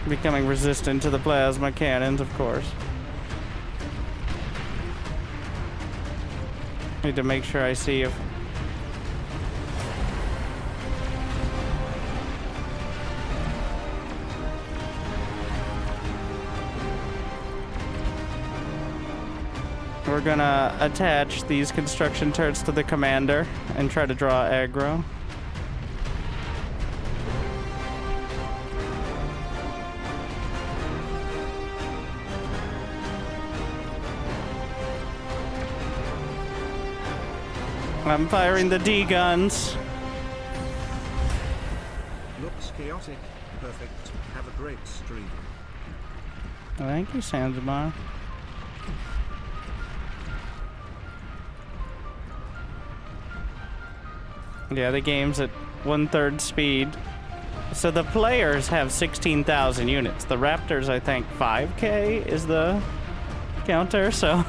Becoming resistant to the plasma cannons, of course. Need to make sure I see if... we're gonna attach these construction turrets to the commander and try to draw aggro. I'm firing the D guns. Looks chaotic. Perfect. Have a great stream. Thank you, Sansamar. Yeah, the game's at 1/3 speed. So the players have 16,000 units. The Raptors, I think, 5K is the counter, so...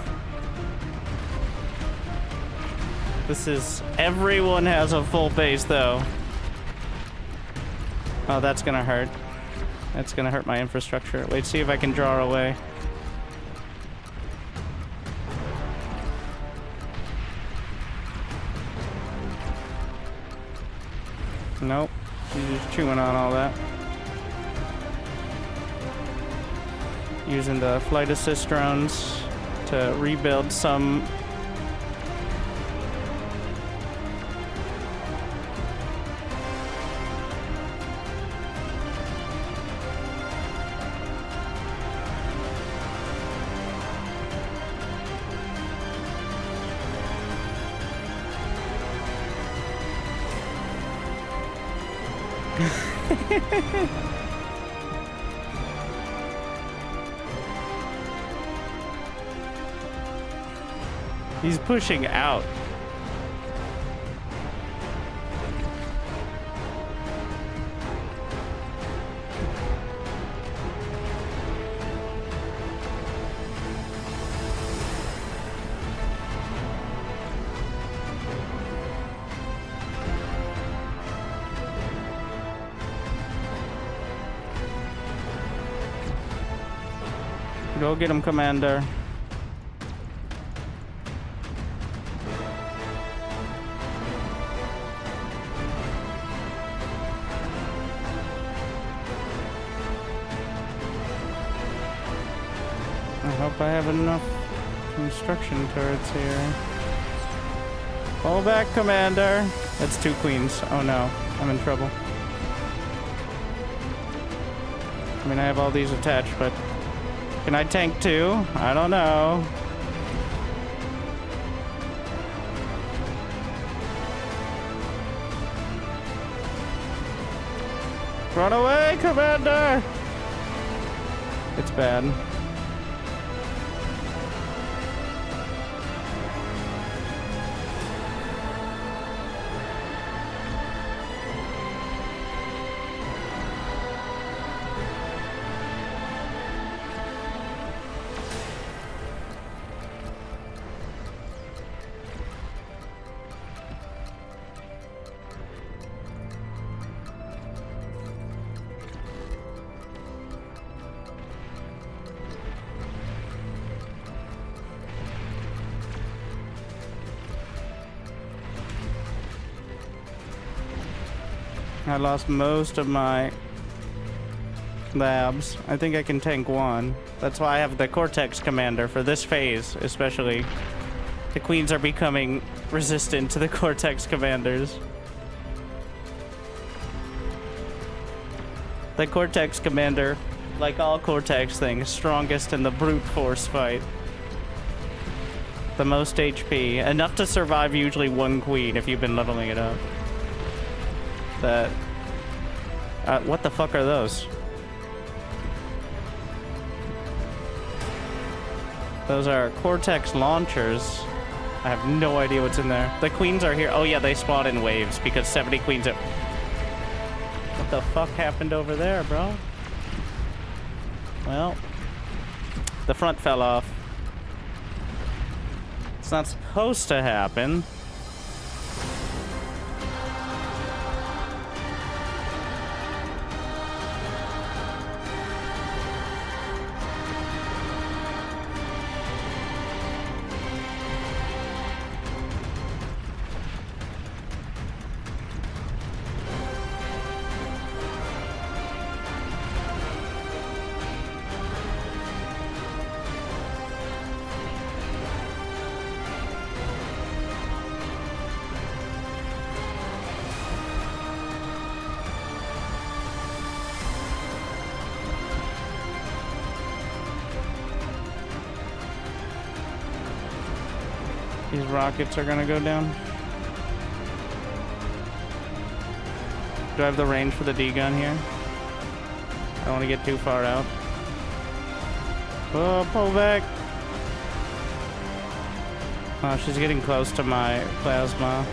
this is... everyone has a full base, though. Oh, that's gonna hurt. That's gonna hurt my infrastructure. Wait, see if I can draw away. Nope. She's just chewing on all that. Using the flight assist drones to rebuild some. He's pushing out. Go get him, Commander. I hope I have enough construction turrets here. Pull back, Commander. That's 2 queens. Oh no, I'm in trouble. I mean, I have all these attached, but can I tank 2? I don't know. Run away, Commander! It's bad. I lost most of my labs. I think I can tank 1. That's why I have the Cortex Commander for this phase, especially. The queens are becoming resistant to the Cortex Commanders. The Cortex Commander, like all Cortex things, strongest in the brute force fight. The most HP. Enough to survive usually 1 queen if you've been leveling it up. That what the fuck are those? Those are Cortex launchers. I have no idea what's in there. The queens are here. Oh yeah, they spawn in waves because 70 queens are... What the fuck happened over there, bro? Well, the front fell off. It's not supposed to happen. These rockets are gonna go down. Do I have the range for the D gun here? I don't want to get too far out. Oh, pull back. Oh, she's getting close to my plasma.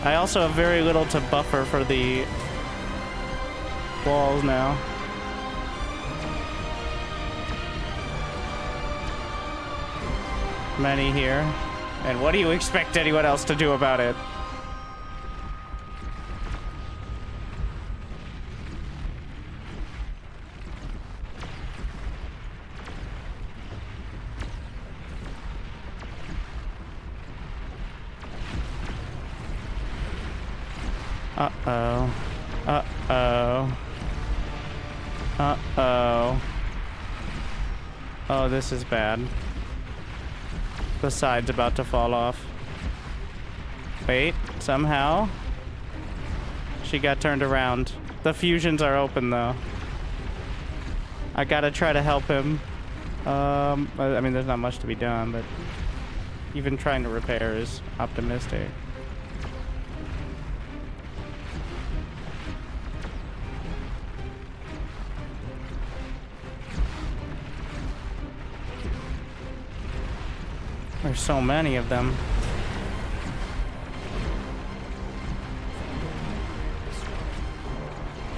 I also have very little to buffer for the walls now. Many here. And what do you expect anyone else to do about it? Uh-oh. Uh-oh. Uh-oh. Oh, this is bad. The side's about to fall off. Wait, somehow. She got turned around. The fusions are open, though. I gotta try to help him. I mean, there's not much to be done, but even trying to repair is optimistic. There's so many of them.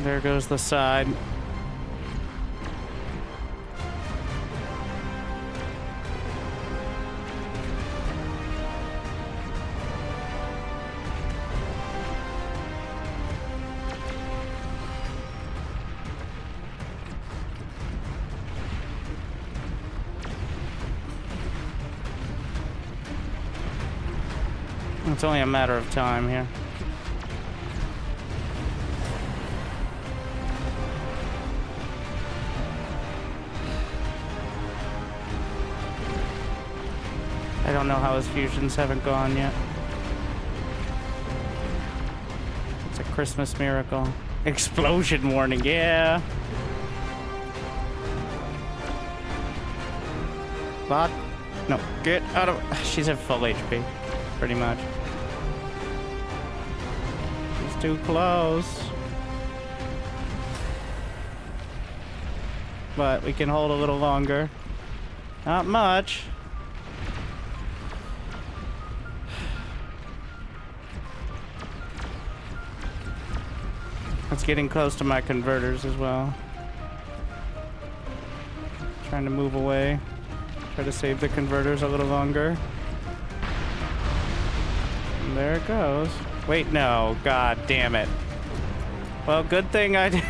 There goes the side. It's only a matter of time here. I don't know how his fusions haven't gone yet. It's a Christmas miracle. Explosion warning, yeah. What? No, get out of... She's at full HP, pretty much. She's too close. But we can hold a little longer. Not much. It's getting close to my converters as well. Trying to move away. Try to save the converters a little longer. And there it goes. Wait, no. God damn it. Well, good thing I did.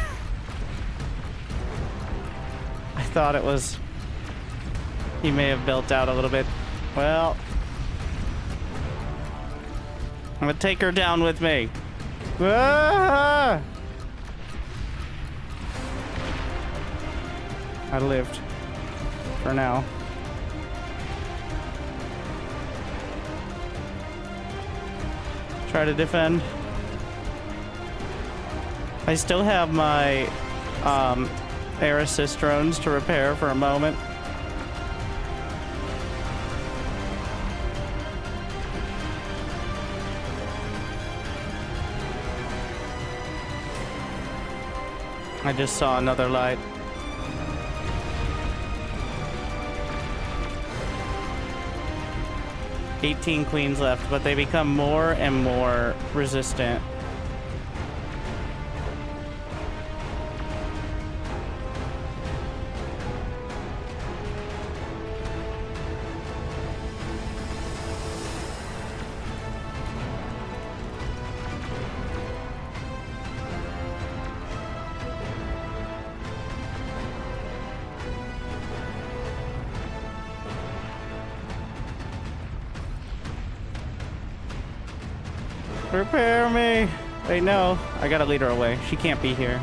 I thought it was... He may have built out a little bit. Well... I'm gonna take her down with me. Ah! I lived. For now. Try to defend. I still have my air assist drones to repair for a moment. I just saw another light. $18 queens left, but they become more and more resistant. Prepare me! Wait, no. I gotta lead her away. She can't be here.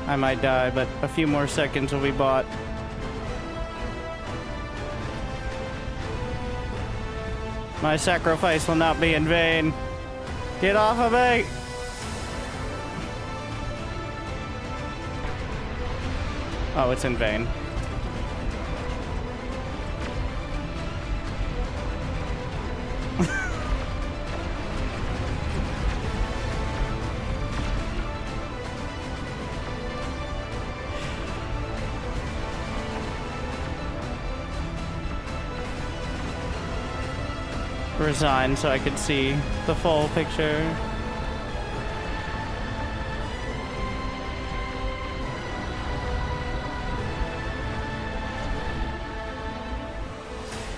I might die, but a few more seconds will be bought. My sacrifice will not be in vain. Get off of me! Oh, it's in vain. Resign so I could see the full picture.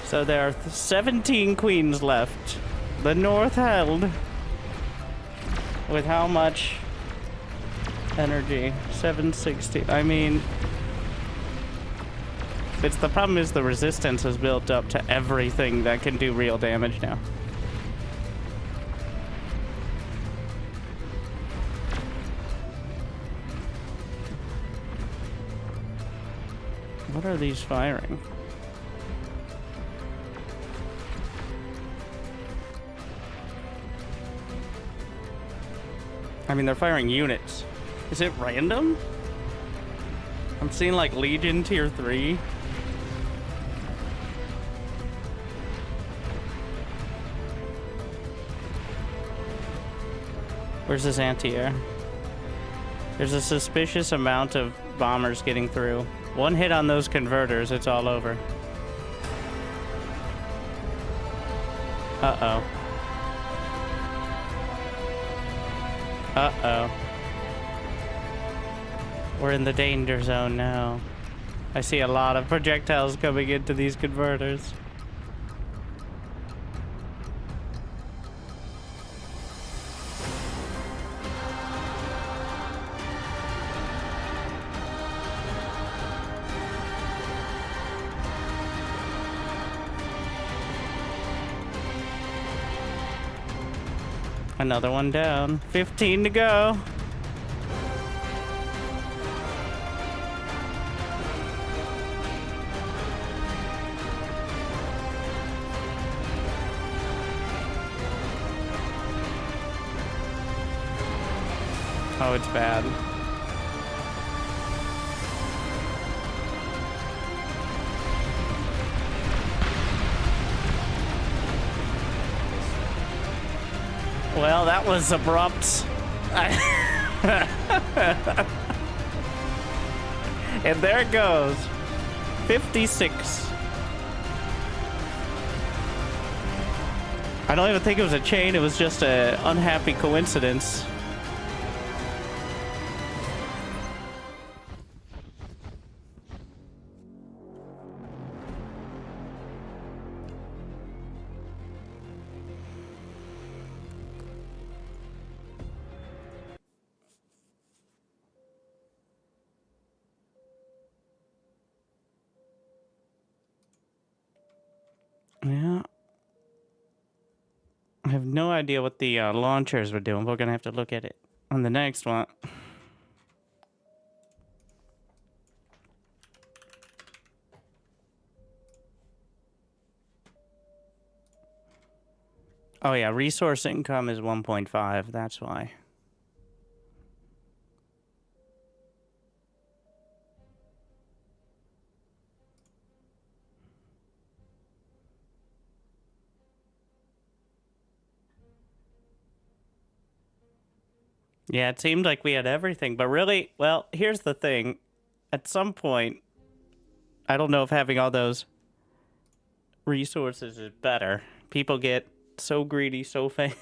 So there are 17 queens left. The North held. With how much energy? 760. I mean, it's the problem is the resistance has built up to everything that can do real damage now. What are these firing? I mean, they're firing units. Is it random? I'm seeing like Legion Tier 3. Where's this anti-air? There's a suspicious amount of bombers getting through. One hit on those converters, it's all over. Uh-oh. Uh-oh. We're in the danger zone now. I see a lot of projectiles coming into these converters. Another one down. 15 to go. Oh, it's bad. Well, that was abrupt. And there it goes. 56. I don't even think it was a chain, it was just an unhappy coincidence. Yeah. I have no idea what the launchers were doing. We're going to have to look at it on the next one. Oh yeah, resource income is 1.5. That's why. Yeah, it seemed like we had everything, but really, well, here's the thing. At some point, I don't know if having all those resources is better. People get so greedy so fast.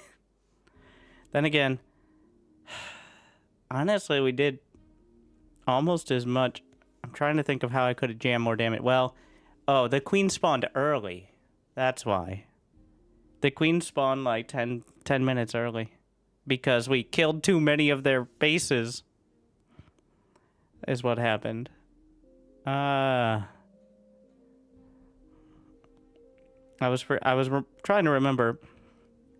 Then again, honestly, we did almost as much. I'm trying to think of how I could have jammed more damage. Well, oh, the queen spawned early. That's why. The queen spawned like 10 minutes early. Because we killed too many of their bases. Is what happened. I was trying to remember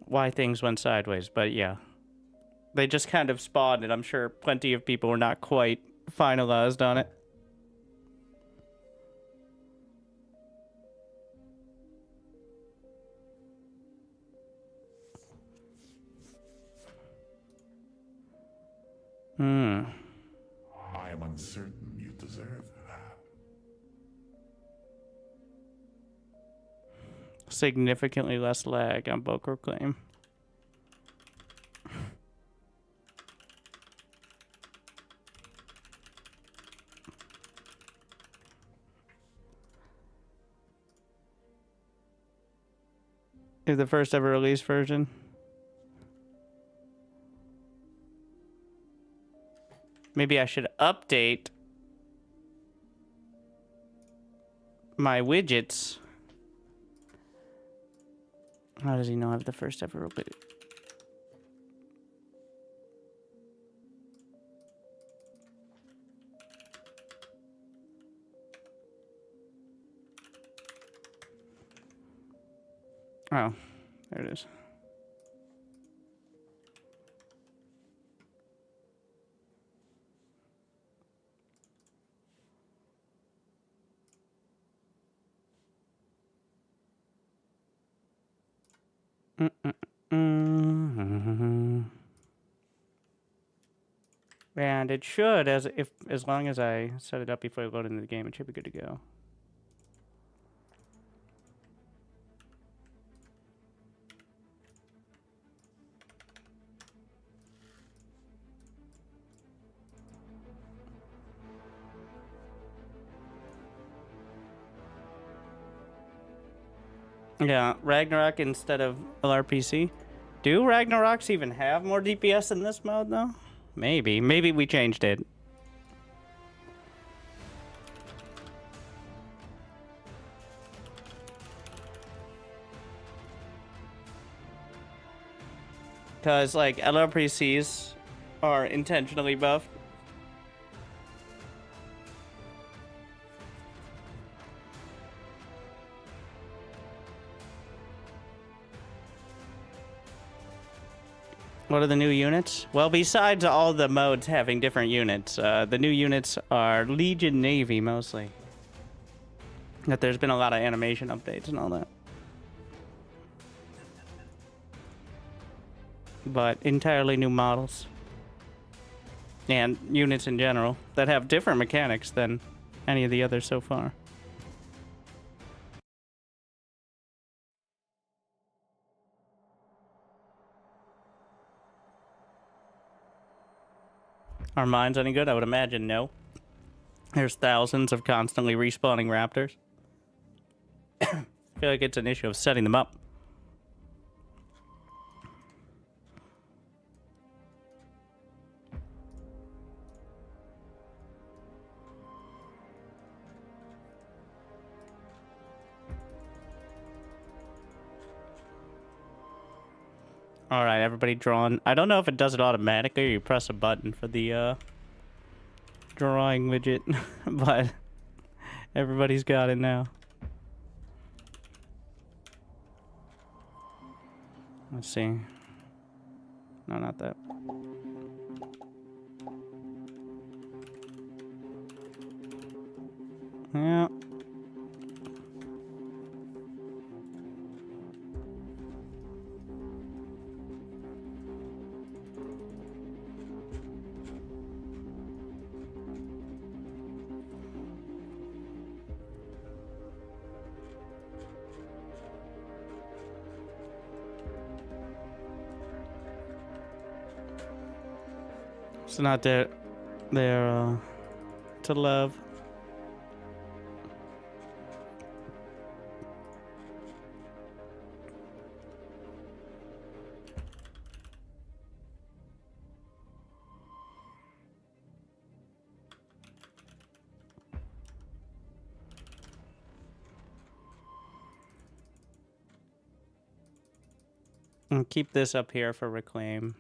why things went sideways, but yeah. They just kind of spawned, and I'm sure plenty of people were not quite finalized on it. I am uncertain you deserve that. Significantly less lag on Boker Claim. Is the first ever release version? Maybe I should update my widgets. How does he know I have the first ever release? Oh, there it is. And it should, as long as I set it up before I load into the game, it should be good to go. Yeah, Ragnarok instead of LRPC. Do Ragnaroks even have more DPS in this mode, though? Maybe. Maybe we changed it. Because, like, LRPCs are intentionally buffed. What are the new units? Well, besides all the modes having different units, the new units are Legion Navy, mostly. That there's been a lot of animation updates and all that. But entirely new models. And units in general that have different mechanics than any of the others so far. Are mines any good? I would imagine no. There's thousands of constantly respawning Raptors. I feel like it's an issue of setting them up. Alright, everybody drawn. I don't know if it does it automatically or you press a button for the drawing widget, but everybody's got it now. Let's see. No, not that. Yeah. It's not there to love. And keep this up here for reclaim.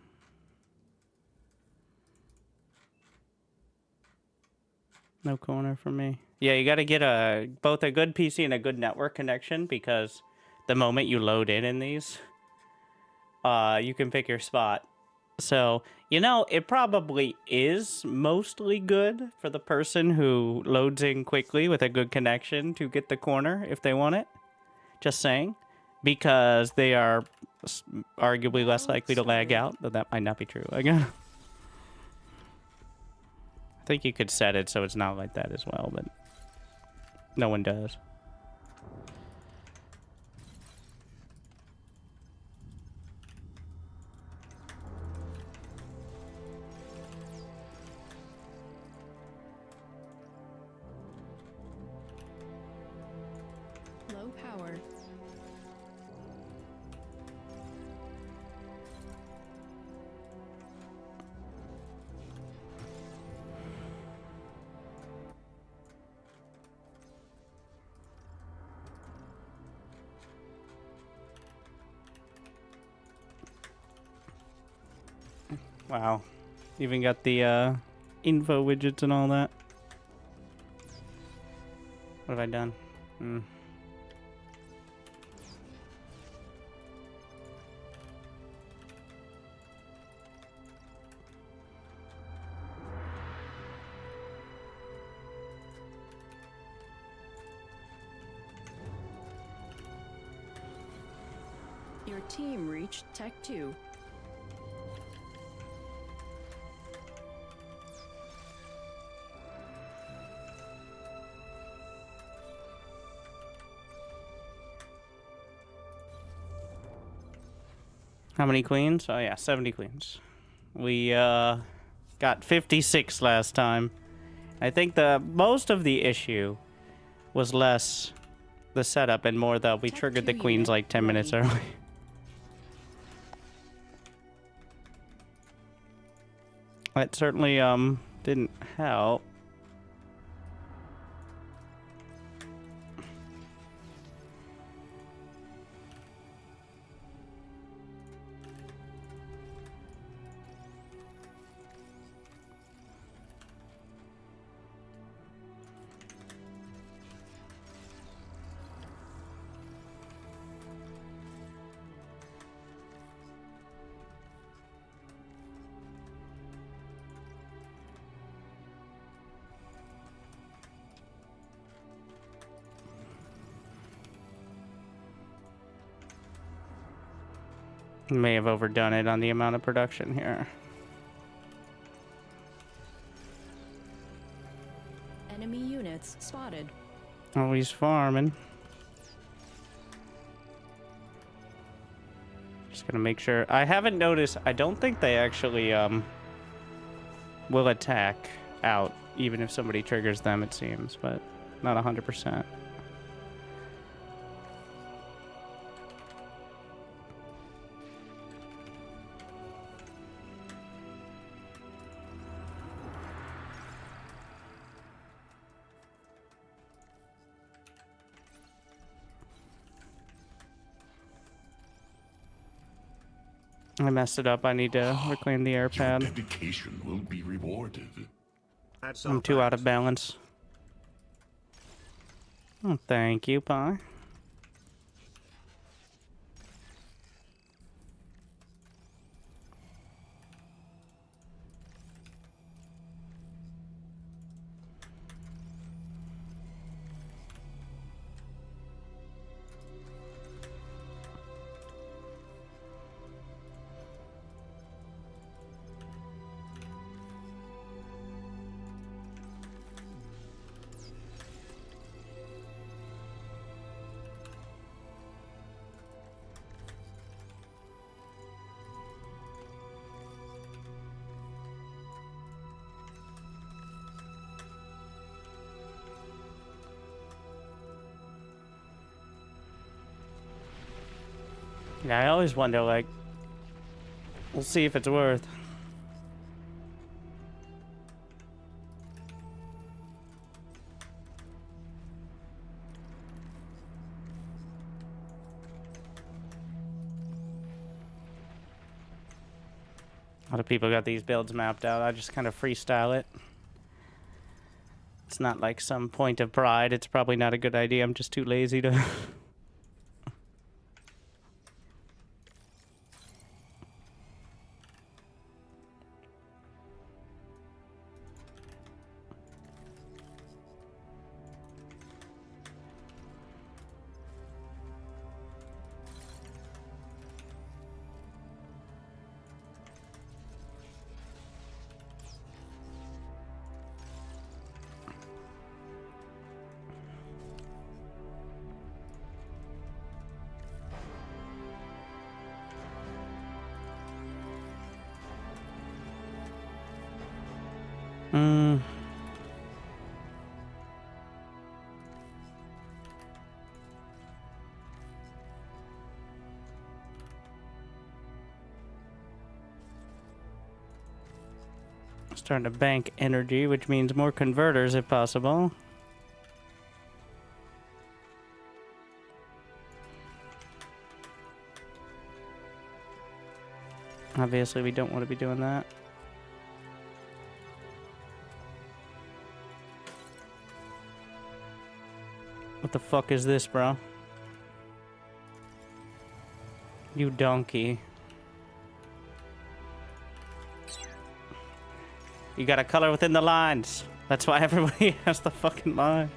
No corner for me. Yeah, you got to get both a good PC and a good network connection, because the moment you load in these, you can pick your spot. So, you know, it probably is mostly good for the person who loads in quickly with a good connection to get the corner if they want it. Just saying. Because they are arguably less likely to lag out, though that might not be true. Again. I think you could set it so it's not like that as well, but no one does. Low power. Wow. Even got the info widgets and all that. What have I done? Your team reached Tech 2. How many queens? Oh yeah, 70 queens. We got 56 last time. I think the most of the issue was less the setup and more that we triggered the queens like 10 minutes early. That certainly didn't help. May have overdone it on the amount of production here. Enemy units spotted. Oh, he's farming. Just gonna make sure. I haven't noticed. I don't think they actually will attack out, even if somebody triggers them, it seems, but not 100%. I messed it up. I need to reclaim the air Your pad. dedication will be rewarded. Add I'm too out of facts. balance. Oh, thank you, Pi. Yeah, I always wonder, like, we'll see if it's worth. A lot of people got these builds mapped out. I just kind of freestyle it. It's not like some point of pride. It's probably not a good idea. I'm just too lazy to... Starting to bank energy, which means more converters if possible. Obviously, we don't want to be doing that. What the fuck is this, bro? You donkey. You gotta color within the lines. That's why everybody has the fucking line.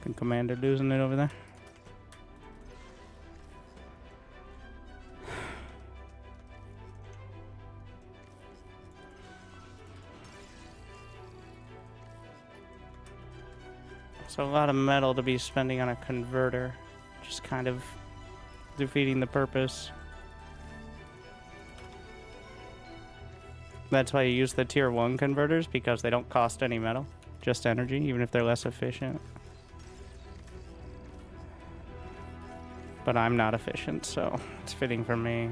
Fucking commander losing it over there. So a lot of metal to be spending on a converter. Just kind of defeating the purpose. That's why you use the tier 1 converters, because they don't cost any metal. Just energy, even if they're less efficient. But I'm not efficient, so it's fitting for me.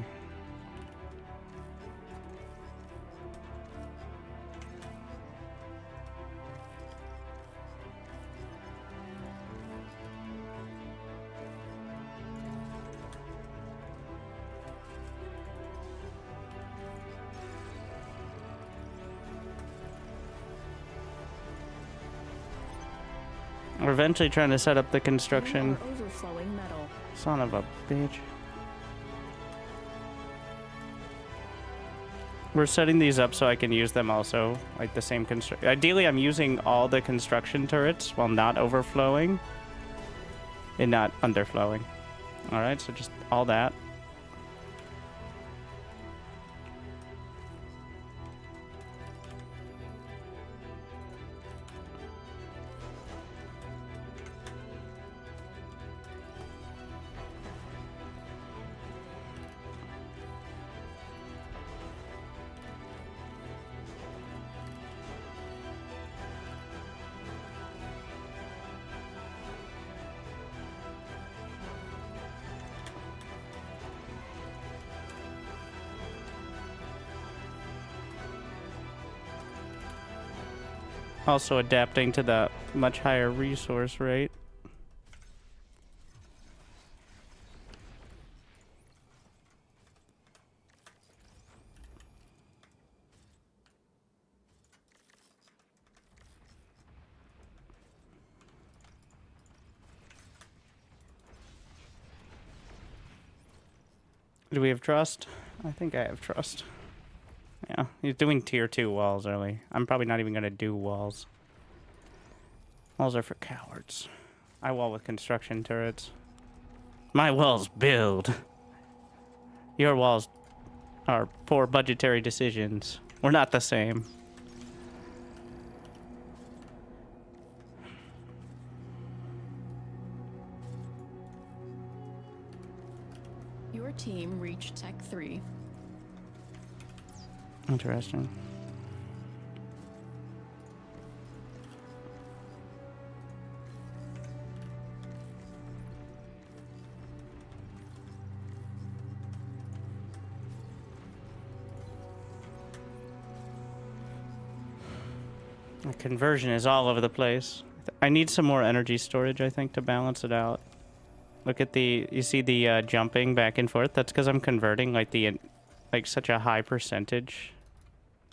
We're eventually trying to set up the construction. You are overflowing metal. Son of a bitch. We're setting these up so I can use them also, like the same construction. Ideally, I'm using all the construction turrets while not overflowing and not underflowing. Alright, so just all that. Also adapting to the much higher resource rate. Do we have trust? I think I have trust. Yeah, he's doing tier 2 walls early. I'm probably not even going to do walls. Walls are for cowards. I wall with construction turrets. My walls build. Your walls are poor budgetary decisions. We're not the same. Your team reached Tech 3. Interesting. The conversion is all over the place. I need some more energy storage, I think, to balance it out. Look at the, you see the jumping back and forth? That's because I'm converting like such a high percentage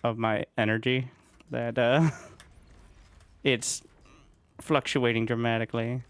of my energy that it's fluctuating dramatically.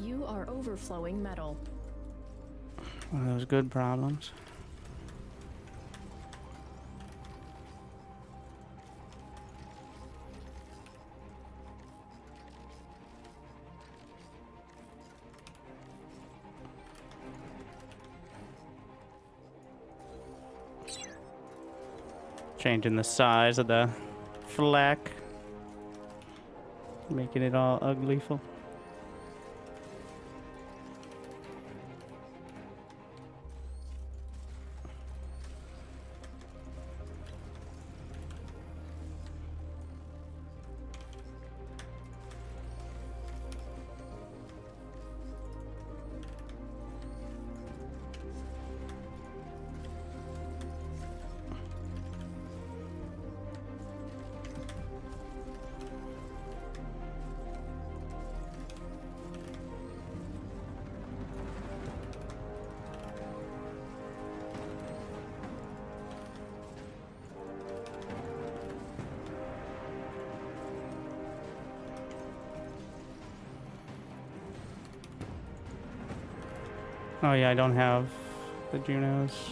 You are overflowing metal. One of those good problems. Changing the size of the flak. Making it all uglyful. Oh yeah, I don't have the Junos.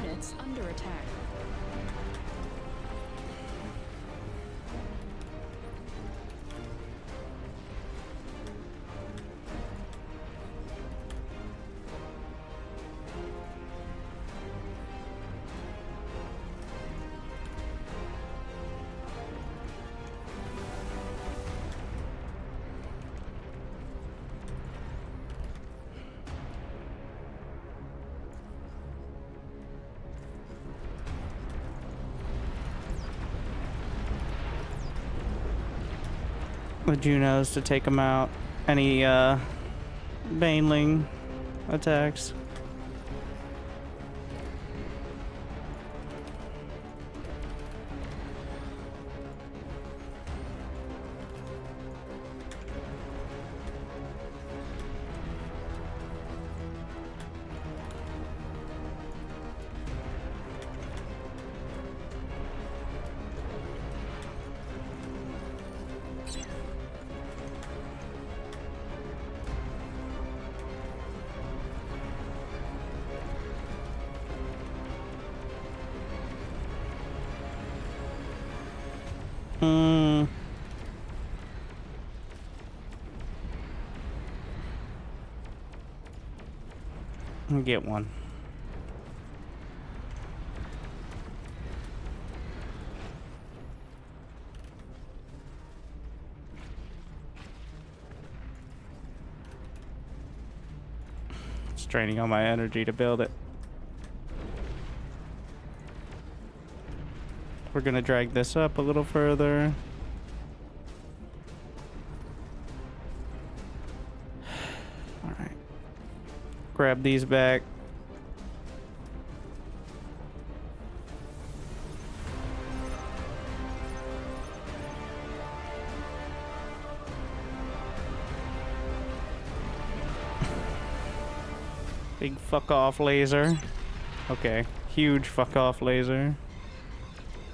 Units under attack. The Junos to take them out. Any Baneling attacks. I'll get one. It's draining all my energy to build it. We're gonna drag this up a little further. All right. Grab these back. Big fuck off laser. Okay, huge fuck off laser.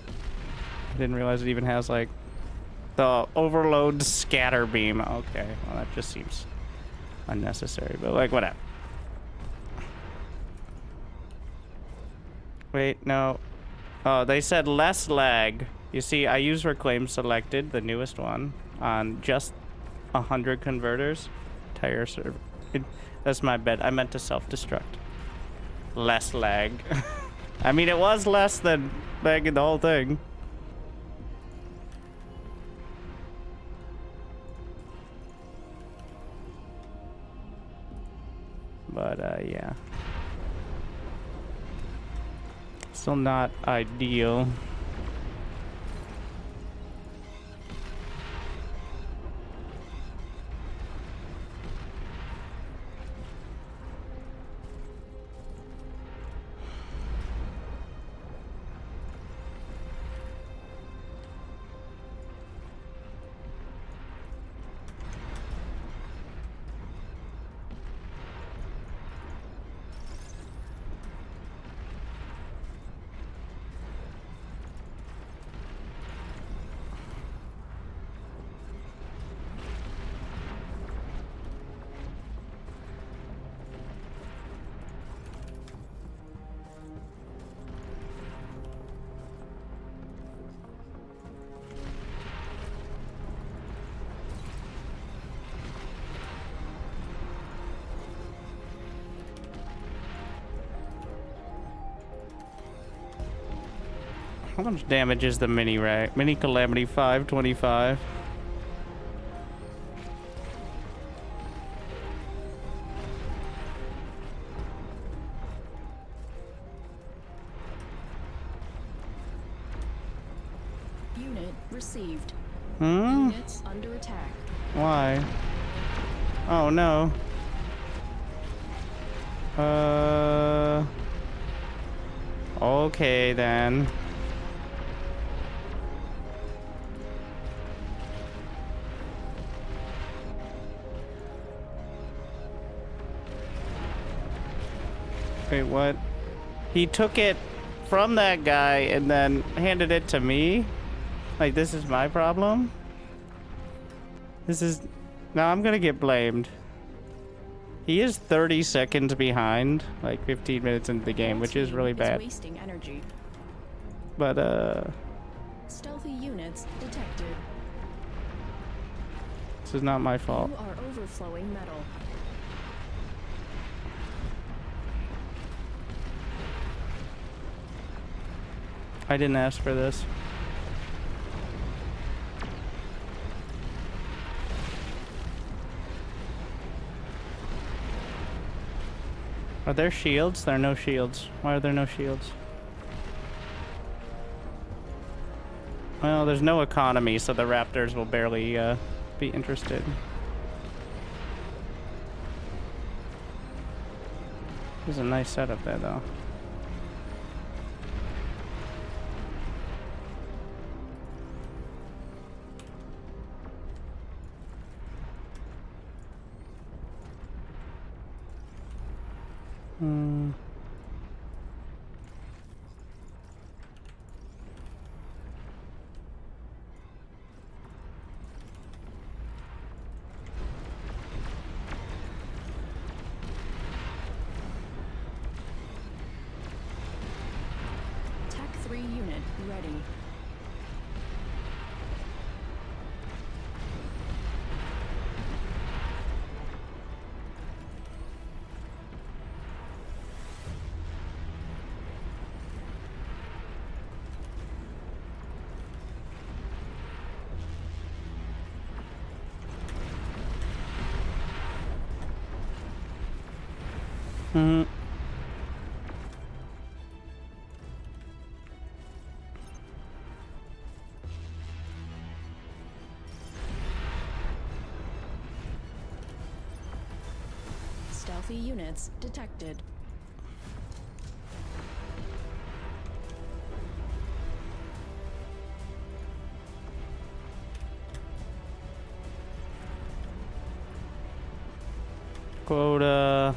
I didn't realize it even has like the overload scatter beam. Okay, well that just seems unnecessary, but like whatever. Wait, no. Oh, they said less lag. You see, I use Reclaim Selected, the newest one, on just 100 converters. Entire server. That's my bad. I meant to self-destruct. Less lag. I mean, it was less than lag in the whole thing. But, yeah. Still not ideal. How much damage is the mini rack? Mini Calamity 525. Unit received. Hmm? Units under attack. Why? Oh no. Okay then. Wait, what? He took it from that guy and then handed it to me? Like, this is my problem? This is... Now I'm gonna get blamed. He is 30 seconds behind, like 15 minutes into the game, which is really bad. Wasting energy. But, Stealthy units detected. this is not my fault. You are overflowing metal. I didn't ask for this. Are there shields? There are no shields. Why are there no shields? Well, there's no economy, so the Raptors will barely be interested. There's a nice setup there, though. Hmm. Tech 3 unit ready. Hmm. Stealthy units detected. Quota.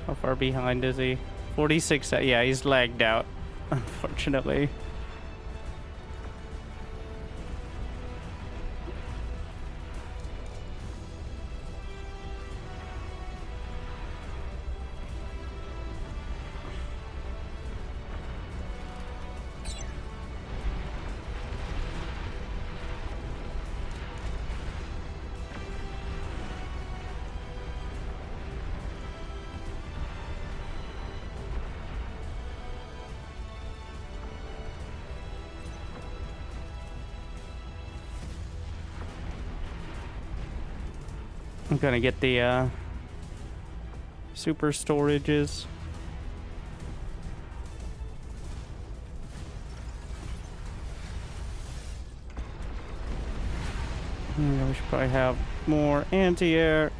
How far behind is he? 46. Yeah, he's lagged out, unfortunately. I'm gonna get the super storages. We should probably have more anti-air.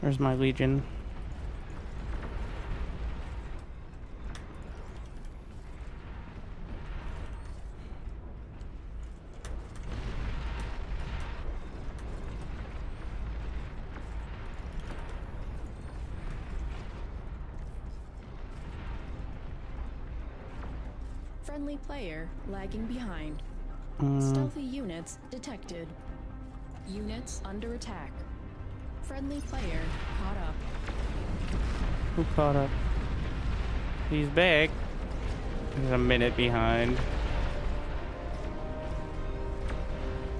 There's my Legion. Friendly player lagging behind. Stealthy units detected. Units under attack. Friendly player caught up. Who caught up? He's back. He's a minute behind.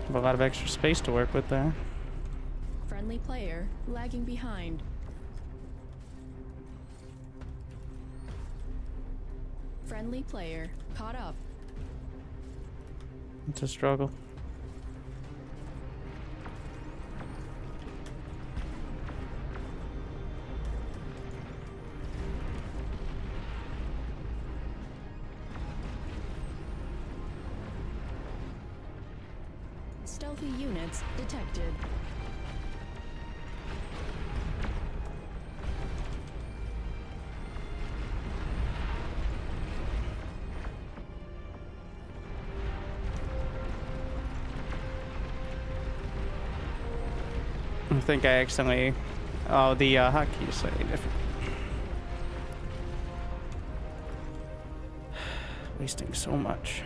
Have a lot of extra space to work with there. Friendly player lagging behind. Friendly player caught up. It's a struggle. Stealthy units detected. I think I accidentally... Oh, the hotkey is slightly different. Wasting so much.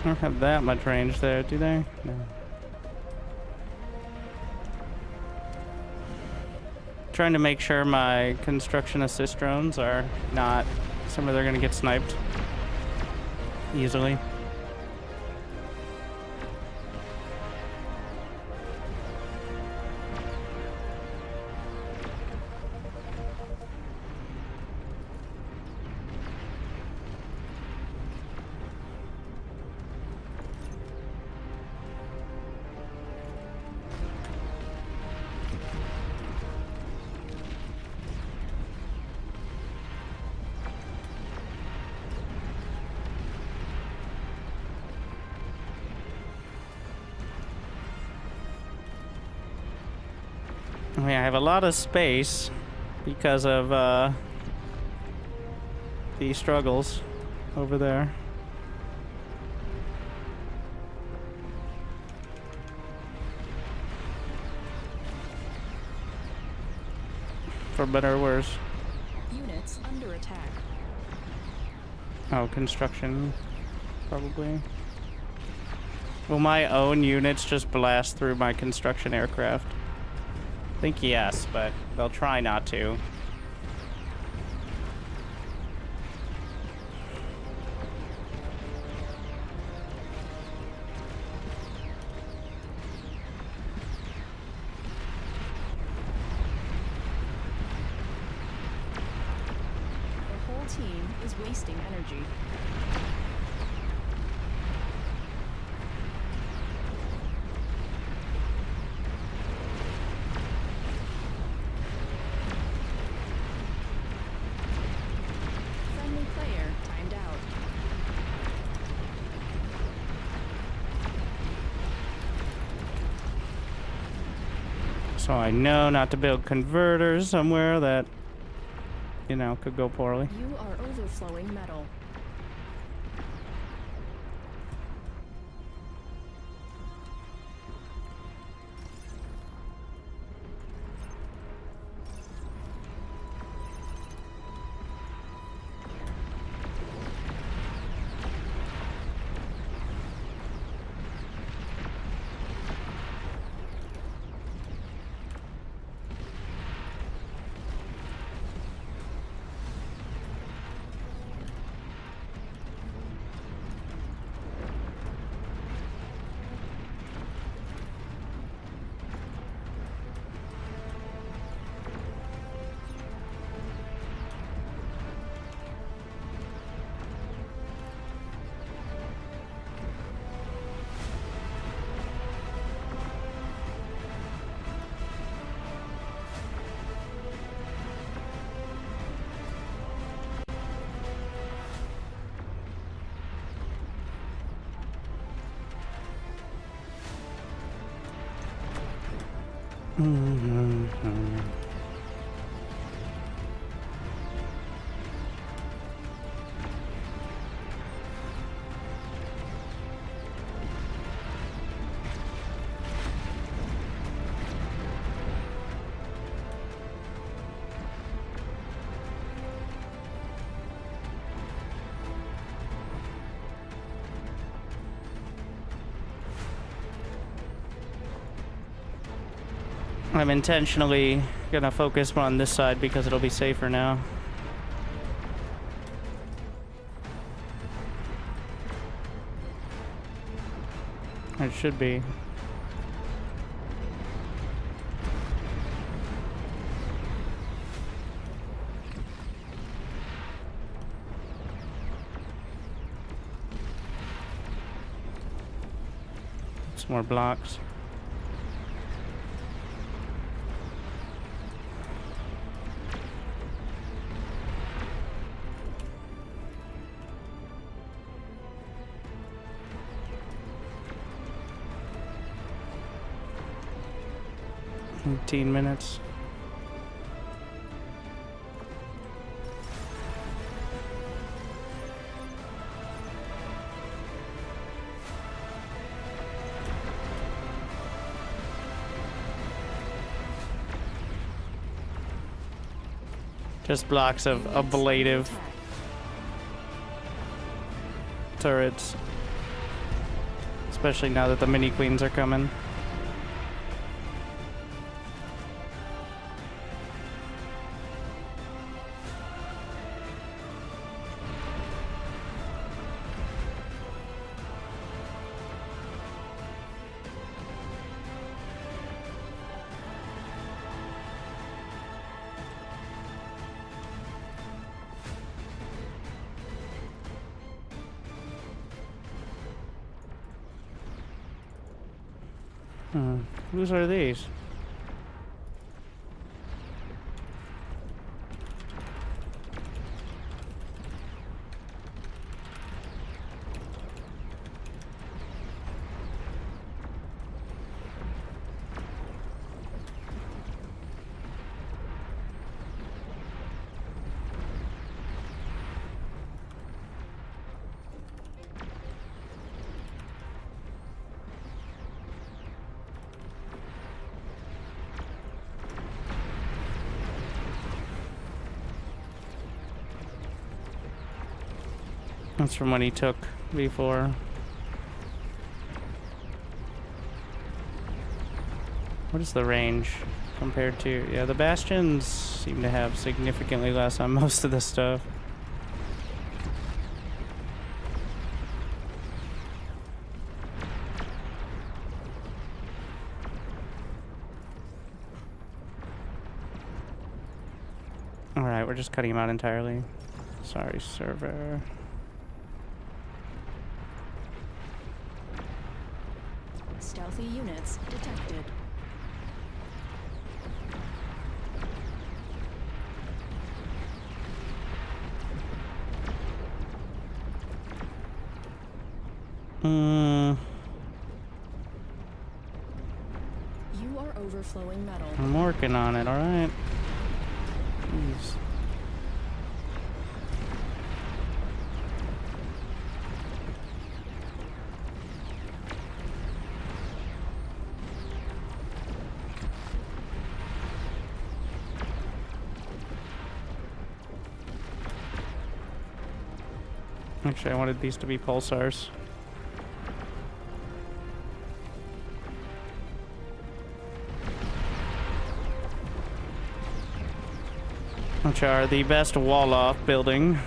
Don't have that much range there, do they? No. Trying to make sure my construction assist drones are not somewhere they're gonna get sniped easily. I mean, I have a lot of space because of the struggles over there. For better or worse. Units under attack. Oh, construction, probably. Will my own units just blast through my construction aircraft? I think yes, but they'll try not to. The whole team is wasting energy. Friendly player timed out. So I know not to build converters somewhere that, you know, could go poorly. You are overflowing metal. I'm intentionally gonna focus more on this side because it'll be safer now. It should be. Some more blocks. Minutes. Just blocks of ablative turrets. Especially now that the mini queens are coming. Whose are these? That's from when he took before. What is the range compared to? Yeah, the bastions seem to have significantly less on most of the stuff. Alright, we're just cutting him out entirely. Sorry, server. Stealthy units detected. You are overflowing metal. I'm working on it, alright. Jeez. Actually, I wanted these to be pulsars. Which are the best wall-off building.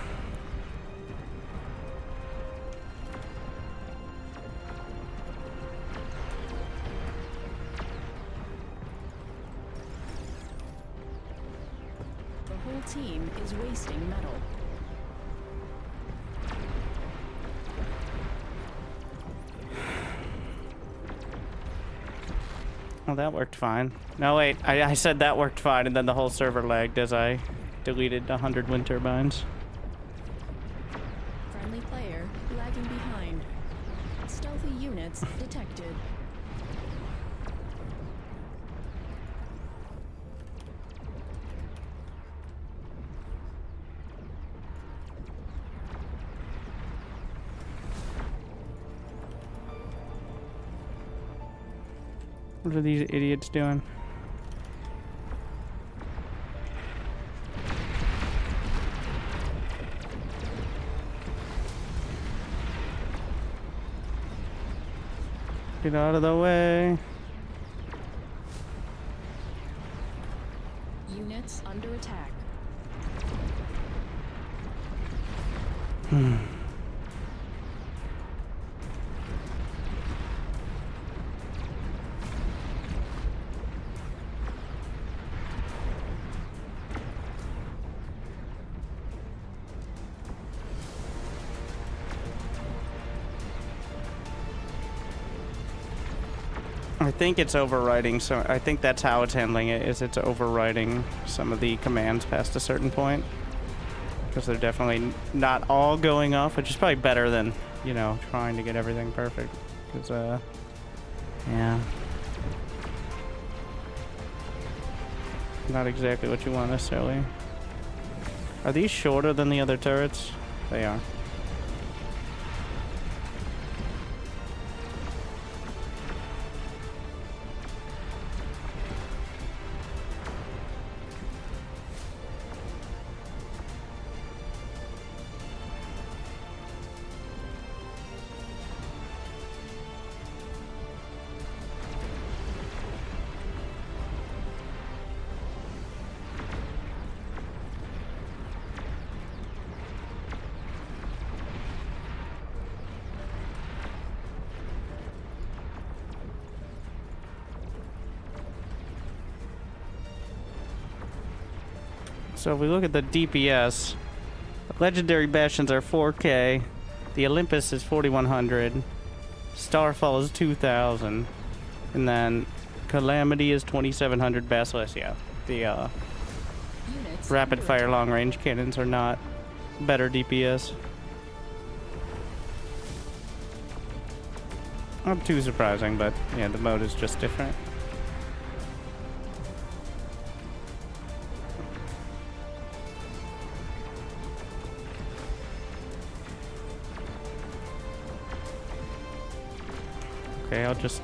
The whole team is wasting metal. Oh, that worked fine. No, wait. I said that worked fine, and then the whole server lagged as I deleted 100 wind turbines. Friendly player lagging behind. Stealthy units detected. What are these idiots doing? Get out of the way. Units under attack. I think it's overriding, so I think that's how it's handling it, is it's overriding some of the commands past a certain point. Because they're definitely not all going off, which is probably better than, you know, trying to get everything perfect. Because, yeah. Not exactly what you want necessarily. Are these shorter than the other turrets? They are. So if we look at the DPS, legendary bastions are 4K, the Olympus is 4100, Starfall is 2000, and then Calamity is 2700. Basilisk, yeah. The rapid fire long range cannons are not better DPS. Not too surprising, but yeah, the mode is just different. Okay, I'll just...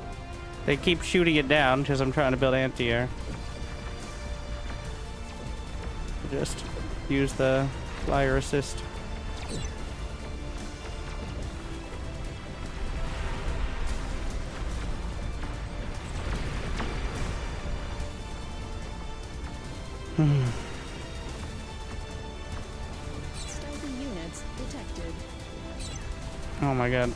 They keep shooting it down because I'm trying to build anti-air. Just use the flyer assist. Stealthy units detected. Oh my god.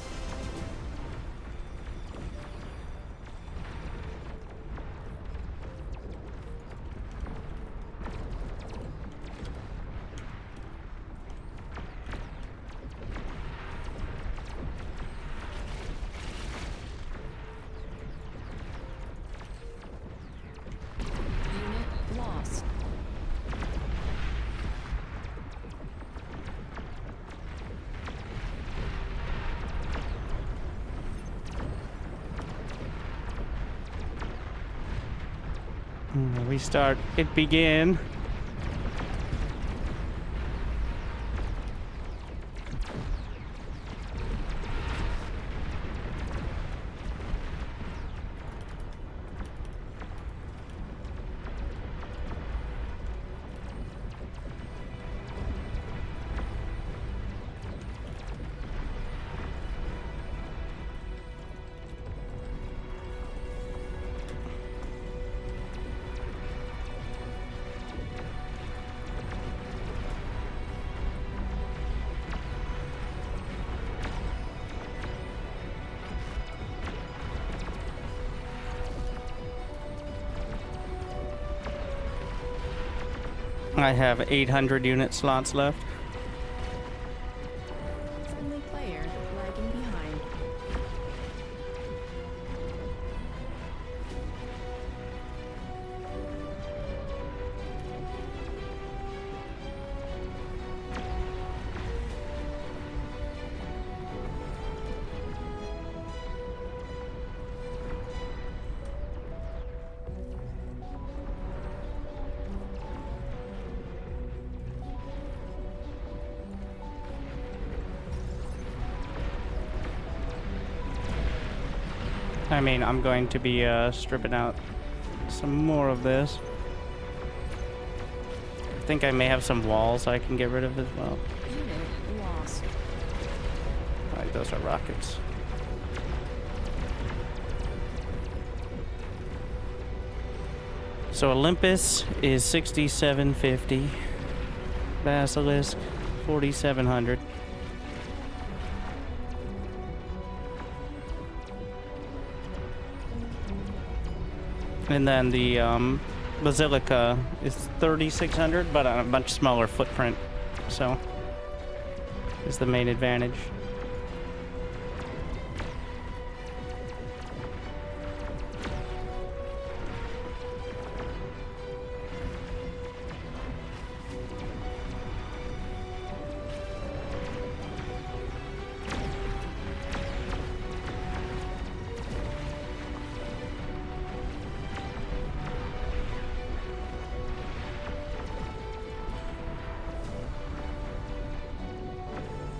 Unit lost. Restart. It began. I have 800 unit slots left. Friendly player lagging behind. I mean, I'm going to be stripping out some more of this. I think I may have some walls I can get rid of as well. Unit lost. Right, those are rockets. So Olympus is 6750. Basilisk 4700. And then the Basilica is 3600, but on a much smaller footprint. So is the main advantage.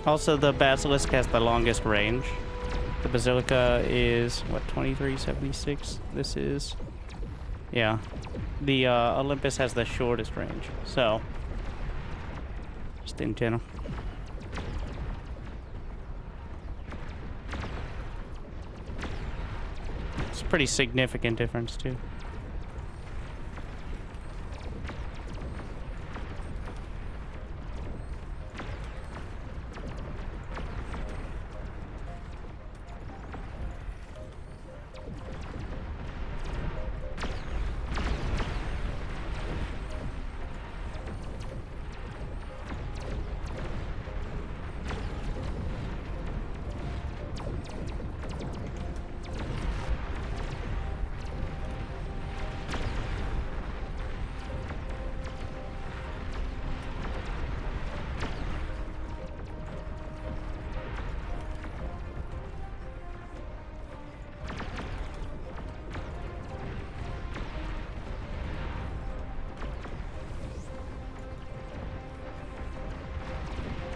Also, the Basilisk has the longest range. The Basilica is, what, 2376? This is... Yeah. The Olympus has the shortest range. So, just in general. It's a pretty significant difference, too.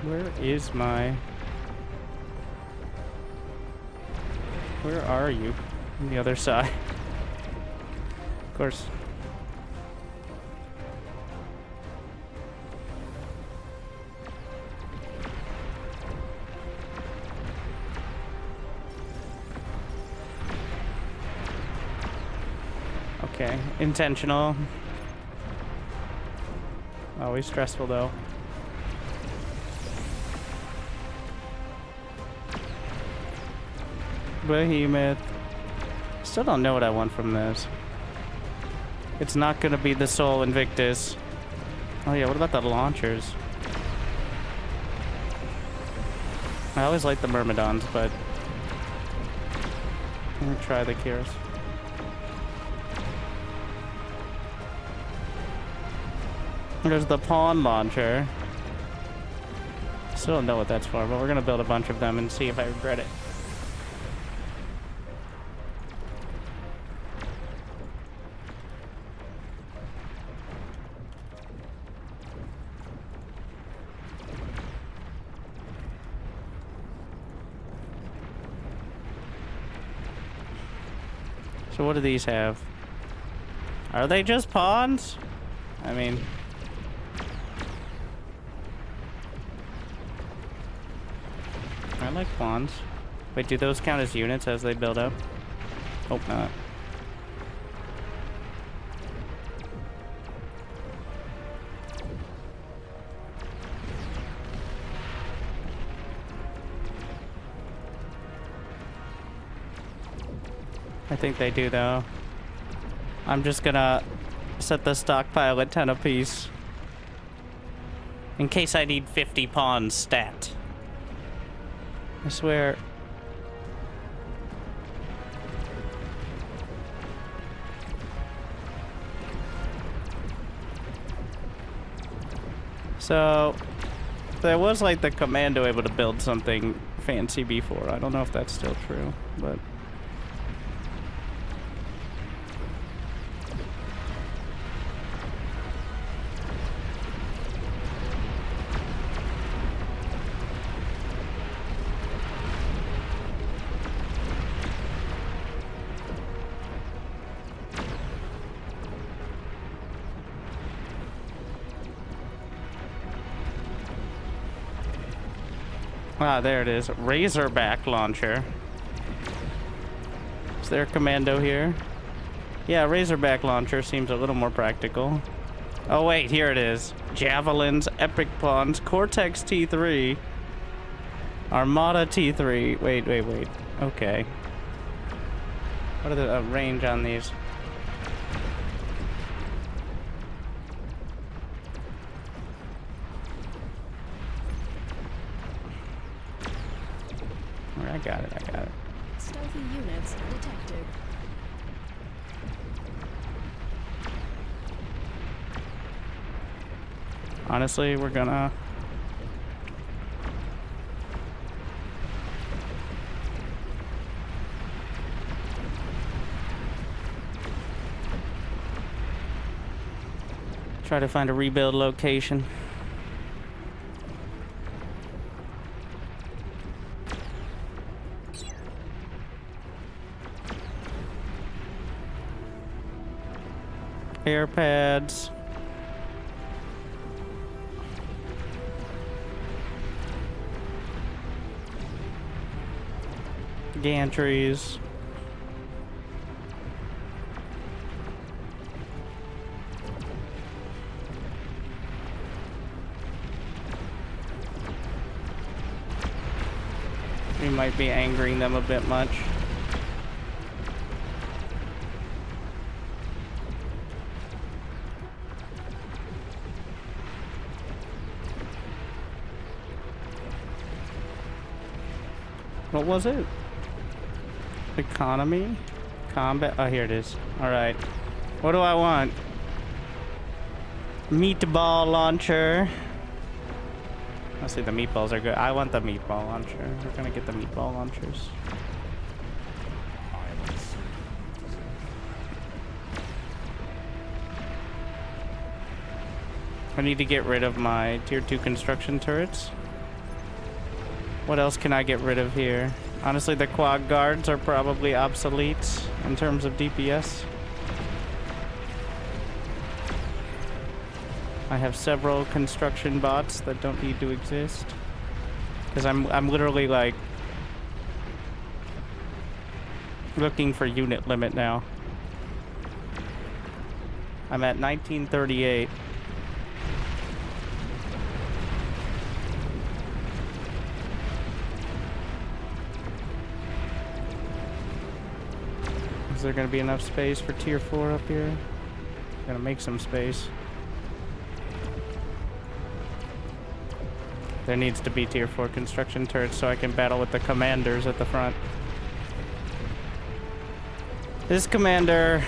Where is my... Where are you? On the other side. Of course. Okay, intentional. Always stressful though. Behemoth. Still don't know what I want from this. It's not gonna be the Soul Invictus. Oh yeah, what about the launchers? I always like the Myrmidons, but I'm gonna try the Kiros. There's the Pawn Launcher. Still don't know what that's for, but we're gonna build a bunch of them and see if I regret it. So what do these have? Are they just pawns? I mean... I like pawns. Wait, do those count as units as they build up? Hope not. I think they do, though. I'm just gonna set the stockpile at 10 apiece. In case I need 50 pawns stat. I swear. So, there was like the commando able to build something fancy before. I don't know if that's still true, but... Ah, there it is. Razorback launcher. Is there a commando here? Yeah, Razorback launcher seems a little more practical. Oh wait, here it is. Javelins, Epic Pawns, Cortex T3, Armada T3. Wait. Okay. What are the range on these? I got it. Stealthy units detected. Honestly, we're gonna... try to find a rebuild location. Air pads. Gantries. We might be angering them a bit much. What was it? Economy? Combat? Oh, here it is. Alright. What do I want? Meatball launcher. I see the meatballs are good. I want the meatball launcher. We're gonna get the meatball launchers. I am uncertain you deserve that. I need to get rid of my tier 2 construction turrets. What else can I get rid of here? Honestly, the quad guards are probably obsolete in terms of DPS. I have several construction bots that don't need to exist. Because I'm literally like looking for unit limit now. I'm at 1938. Is there gonna be enough space for tier 4 up here? Gonna make some space. There needs to be tier 4 construction turrets so I can battle with the commanders at the front. This commander...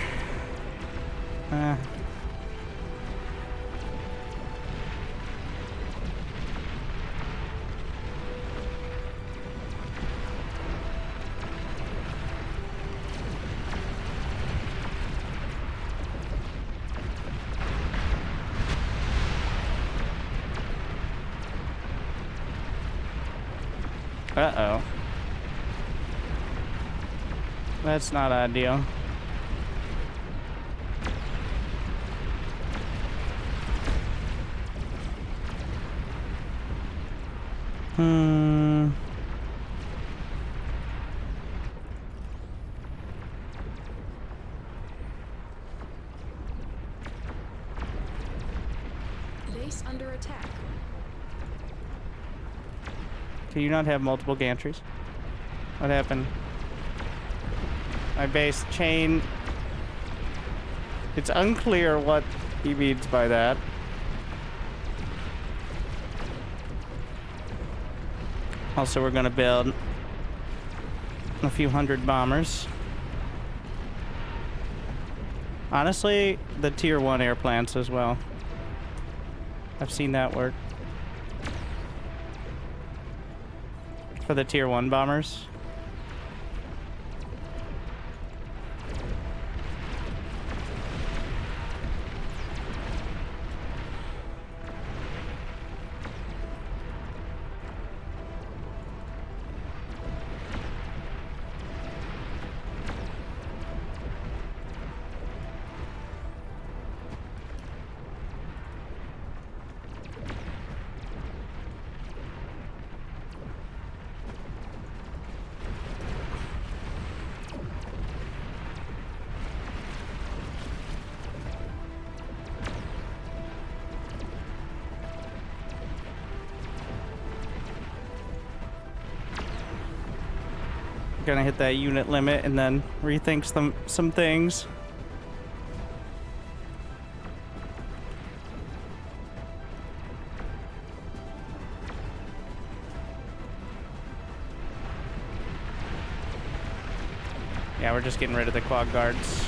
Uh-oh. That's not ideal. Base under attack. Can you not have multiple gantries? What happened? My base chain... It's unclear what he means by that. Also, we're gonna build a few hundred bombers. Honestly, the tier 1 air plants as well. I've seen that work. For the tier 1 bombers. gonna hit that unit limit and then rethink some things. Yeah, we're just getting rid of the quad guards.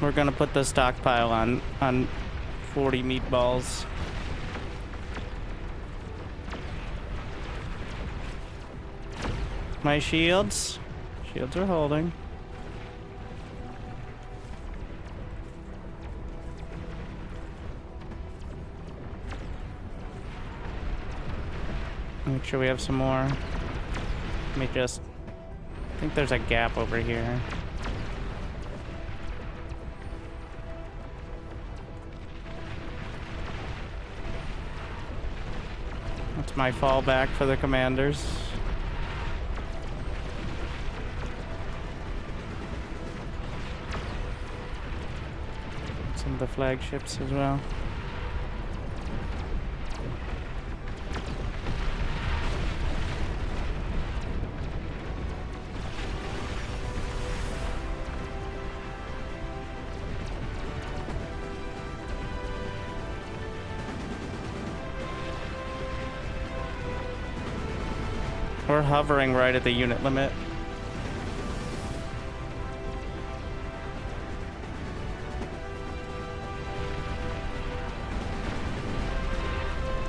We're gonna put the stockpile on 40 meatballs. My shields are holding. Make sure we have some more. Let me just... I think there's a gap over here. That's my fallback for the commanders. Some of the flagships as well. We're hovering right at the unit limit.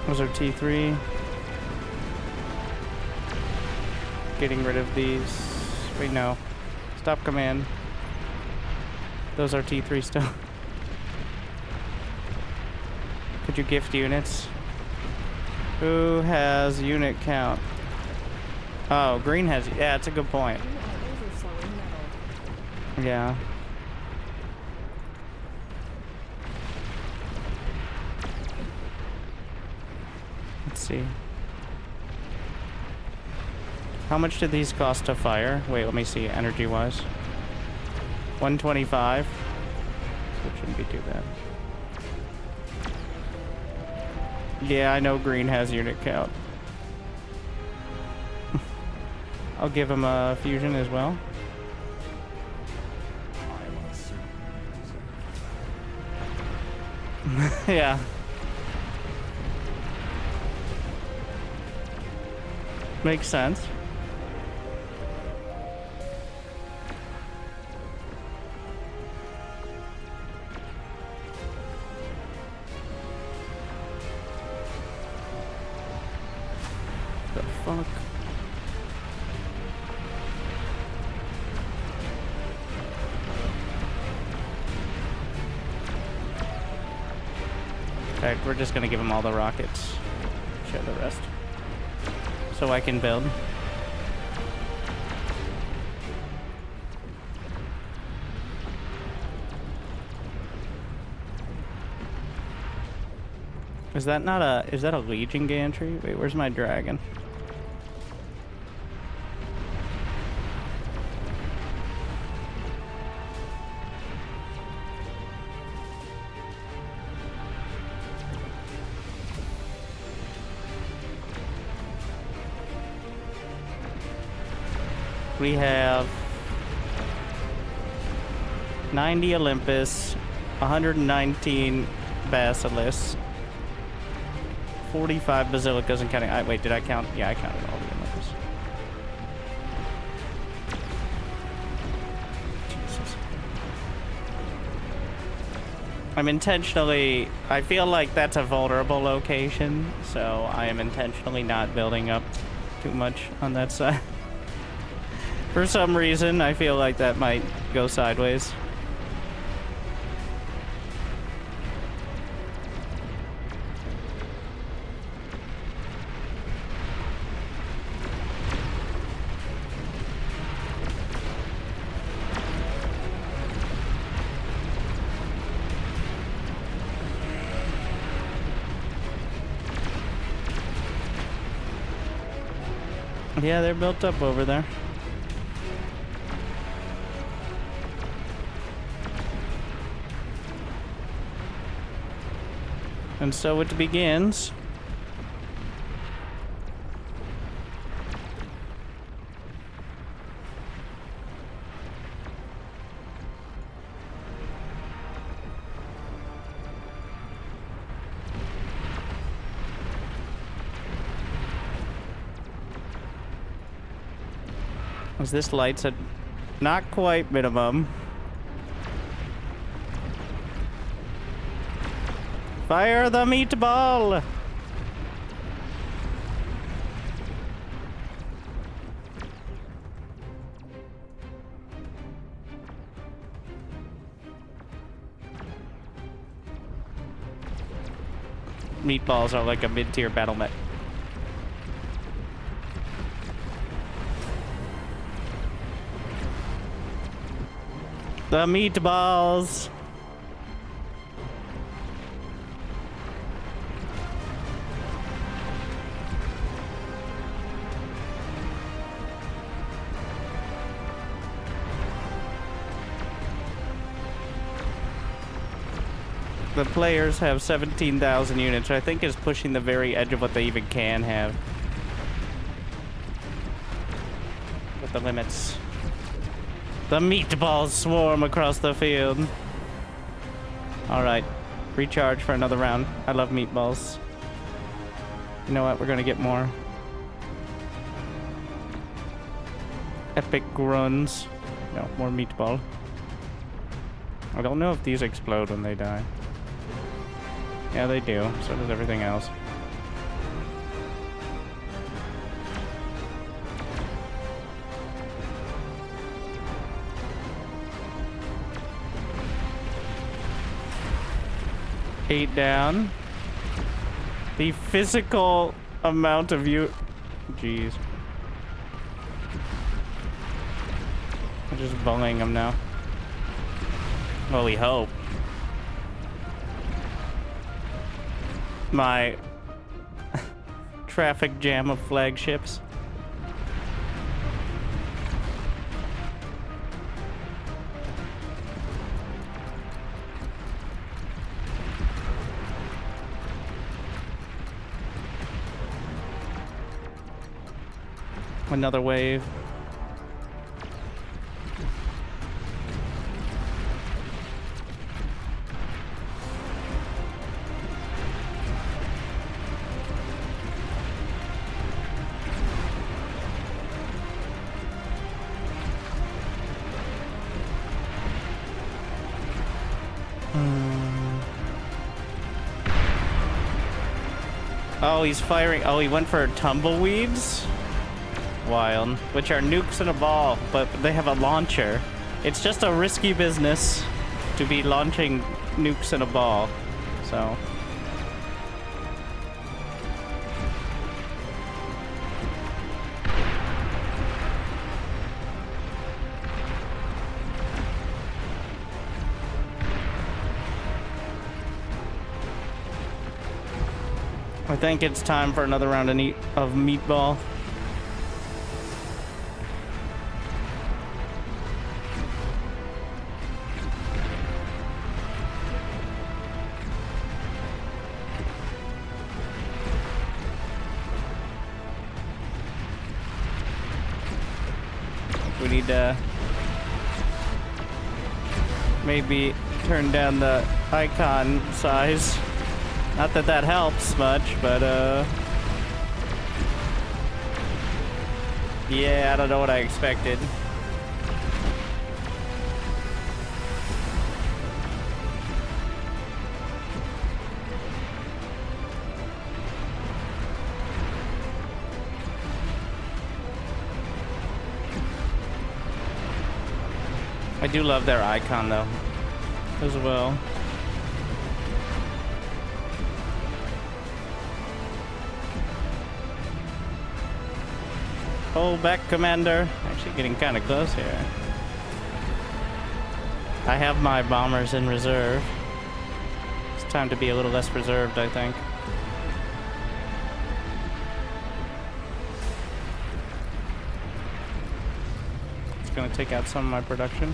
Those are T3. Getting rid of these. Wait, no. Stop command. Those are T3 still. Could you gift units? Who has unit count? Oh, green has... Yeah, it's a good point. You are overflowing metal. Yeah. Let's see. How much did these cost to fire? Wait, let me see, energy-wise. 125. That shouldn't be too bad. Yeah, I know green has unit count. I'll give him a fusion as well. I am uncertain you deserve that. Yeah. Makes sense. The fuck? Okay, we're just gonna give him all the rockets. Share the rest. So I can build. Is that not a... Is that a Legion gantry? Wait, where's my dragon? We have 90 Olympus, 119 Basilisks, 45 Basilicas and counting. Wait, did I count? Yeah, I counted all the Olympus. Jesus. I'm intentionally... I feel like that's a vulnerable location, so I am intentionally not building up too much on that side. For some reason, I feel like that might go sideways. Yeah, they're built up over there. And so it begins. As this light's at not quite minimum. Fire the meatball! Meatballs are like a mid-tier battle mech. The meatballs! The players have 17,000 units, which I think is pushing the very edge of what they even can have. With the limits. The meatballs swarm across the field. Alright. Recharge for another round. I love meatballs. You know what? We're gonna get more. Epic gruns. No, more meatball. I don't know if these explode when they die. Yeah, they do. So does everything else. Eight down. The physical amount of you... Jeez. I'm just bullying them now. Well, we hope. My traffic jam of flagships. Another wave. Oh, he's firing. Oh, he went for tumbleweeds? Wild. Which are nukes in a ball, but they have a launcher. It's just a risky business to be launching nukes in a ball. So. I think it's time for another round of meatball. We need to maybe turn down the icon size. Not that that helps much, but yeah, I don't know what I expected. I do love their icon though, as well. Hold back, Commander. Actually getting kind of close here. I have my bombers in reserve. It's time to be a little less reserved, I think. It's gonna take out some of my production.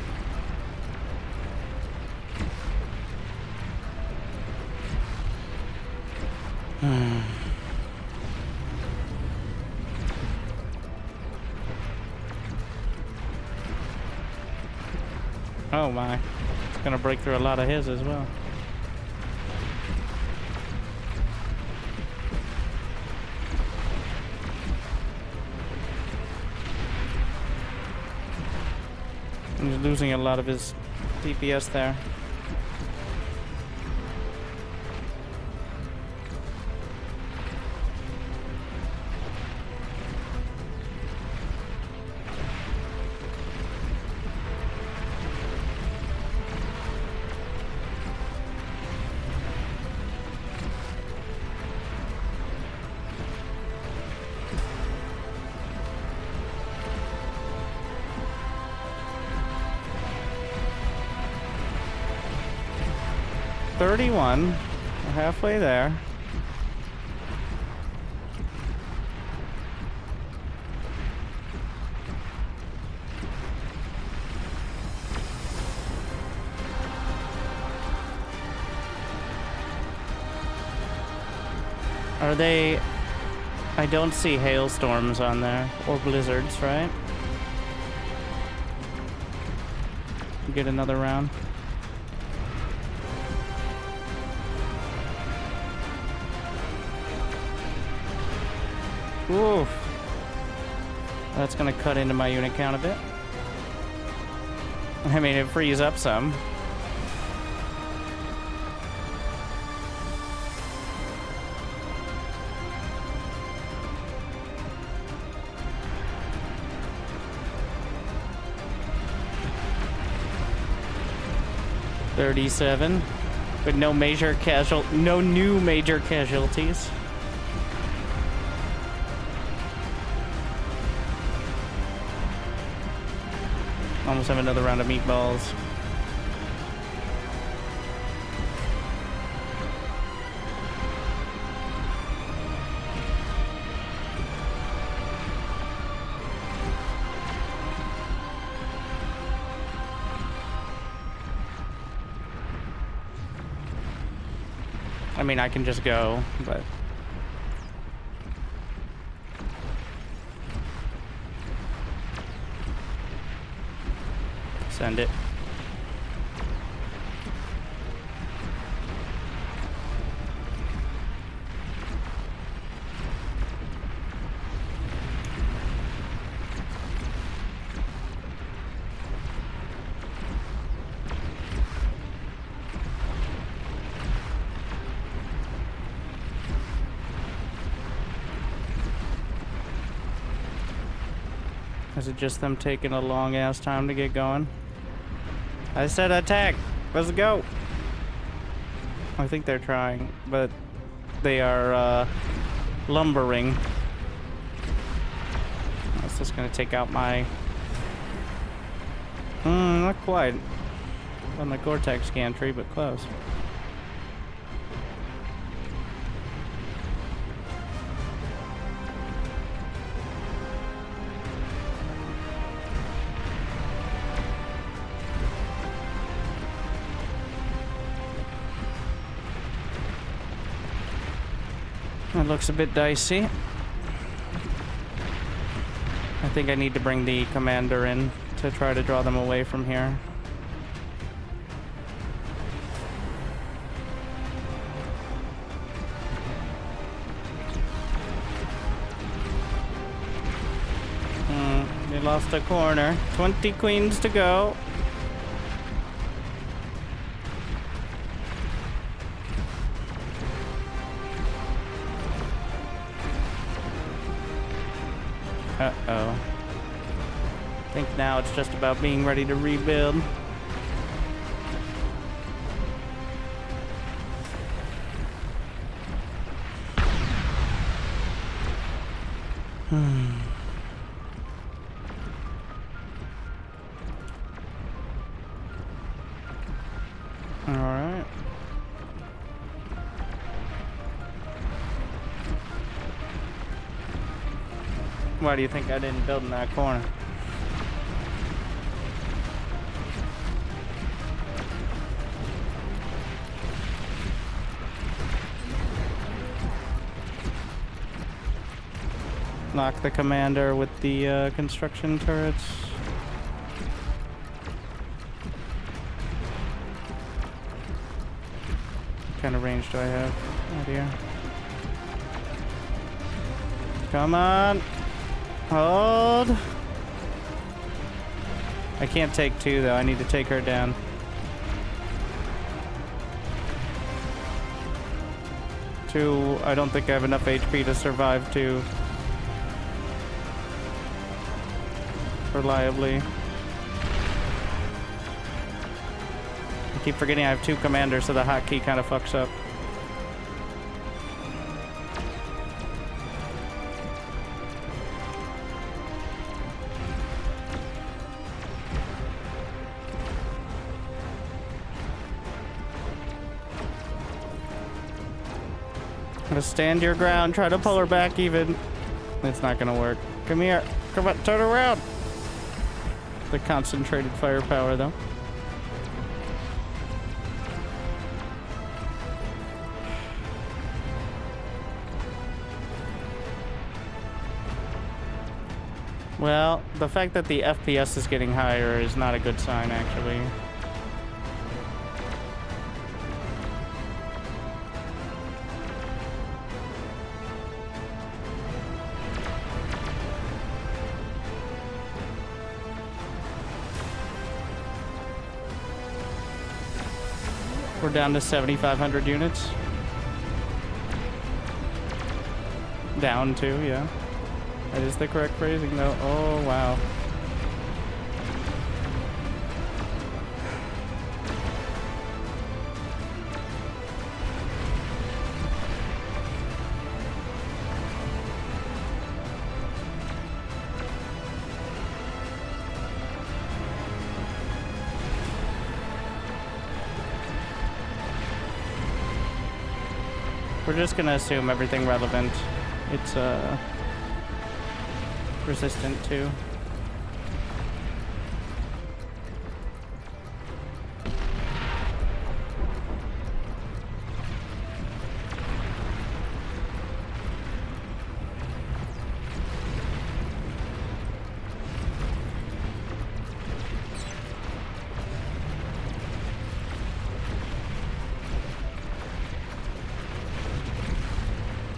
Oh my. It's gonna break through a lot of his as well. He's losing a lot of his DPS there. We're halfway there. Are they... I don't see hailstorms on there, or blizzards, right? Get another round. Oof. That's gonna cut into my unit count a bit. I mean, it frees up some. $37, but no new major casualties. Almost have another round of meatballs. I mean, I can just go, but... Send it. Is it just them taking a long ass time to get going? I said attack! Let's go! I think they're trying, but they are lumbering. That's just gonna take out my... not quite. On the Cortex gantry, but close. It looks a bit dicey. I think I need to bring the commander in to try to draw them away from here. They lost a corner. 20 queens to go. Uh-oh. I think now it's just about being ready to rebuild. Alright. Why do you think I didn't build in that corner? Knock the commander with the construction turrets. kind of range do I have? Oh dear. Come on. Hold. I can't take 2 though. I need to take her down. Two, I don't think I have enough HP to survive 2 reliably. I keep forgetting I have 2 commanders, so the hotkey kind of fucks up. Gonna stand your ground, try to pull her back even. It's not gonna work. Come here. Come on, turn around. The concentrated firepower though. Well, the fact that the FPS is getting higher is not a good sign actually. We're down to 7,500 units. Down to, yeah. That is the correct phrasing, though. Oh, wow. We're just gonna assume everything relevant. It's resistant to.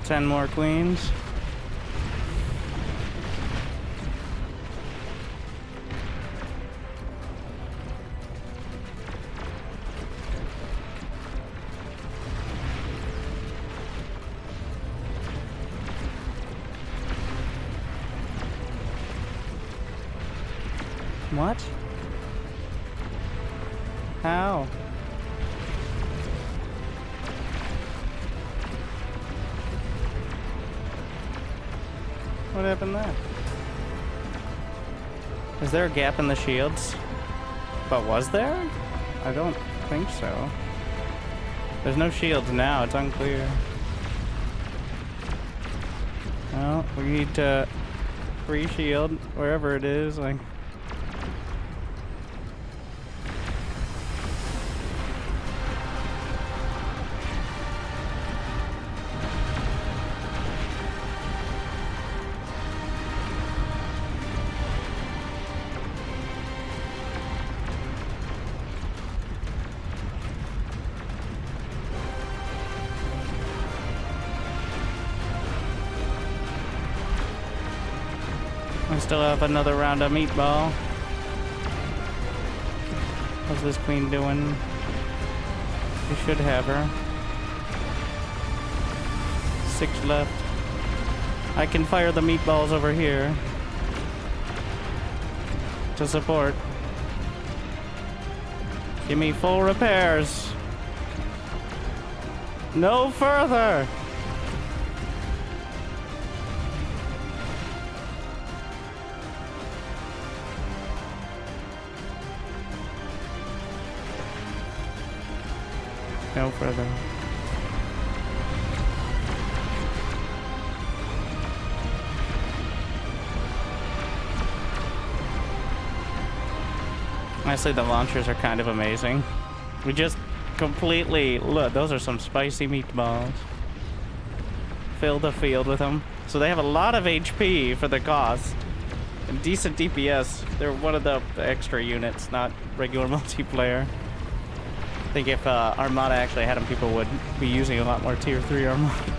Ten more queens. What? How? What happened there? Is there a gap in the shields? But was there? I don't think so. There's no shields now, it's unclear. Well, we need to re-shield wherever it is, like... I still have another round of meatball. How's this queen doing? We should have her. 6 left. I can fire the meatballs over here to support. Give me full repairs. No further. No further. Honestly, the launchers are kind of amazing. We just completely... Look, those are some spicy meatballs. Fill the field with them. So they have a lot of HP for the cost. And decent DPS. They're one of the extra units, not regular multiplayer. think if Armada actually had them, people would be using a lot more tier 3 Armada.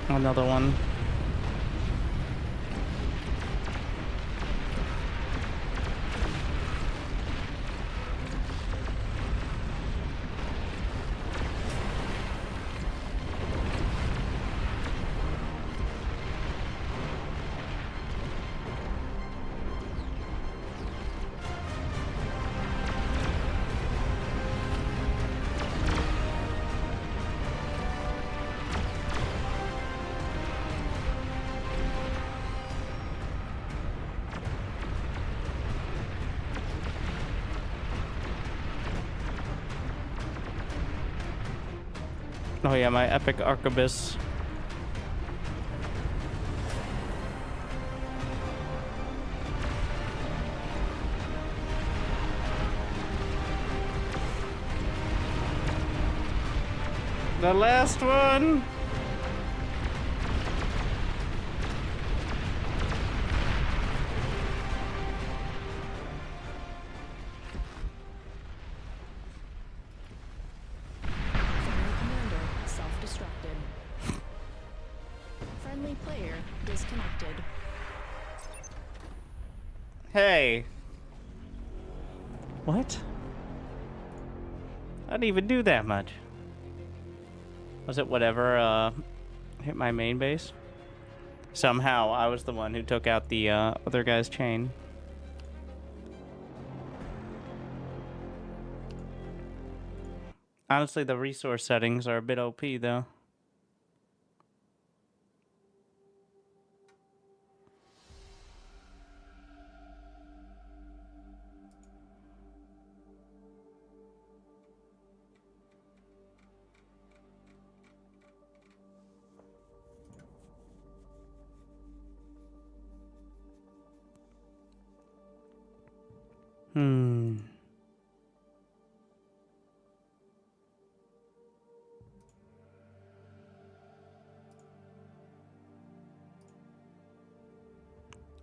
Another one. Oh yeah, my epic arquebus. The last one. Hey. What? I didn't even do that much. Was it whatever hit my main base? Somehow I was the one who took out the other guy's chain. Honestly, the resource settings are a bit OP though.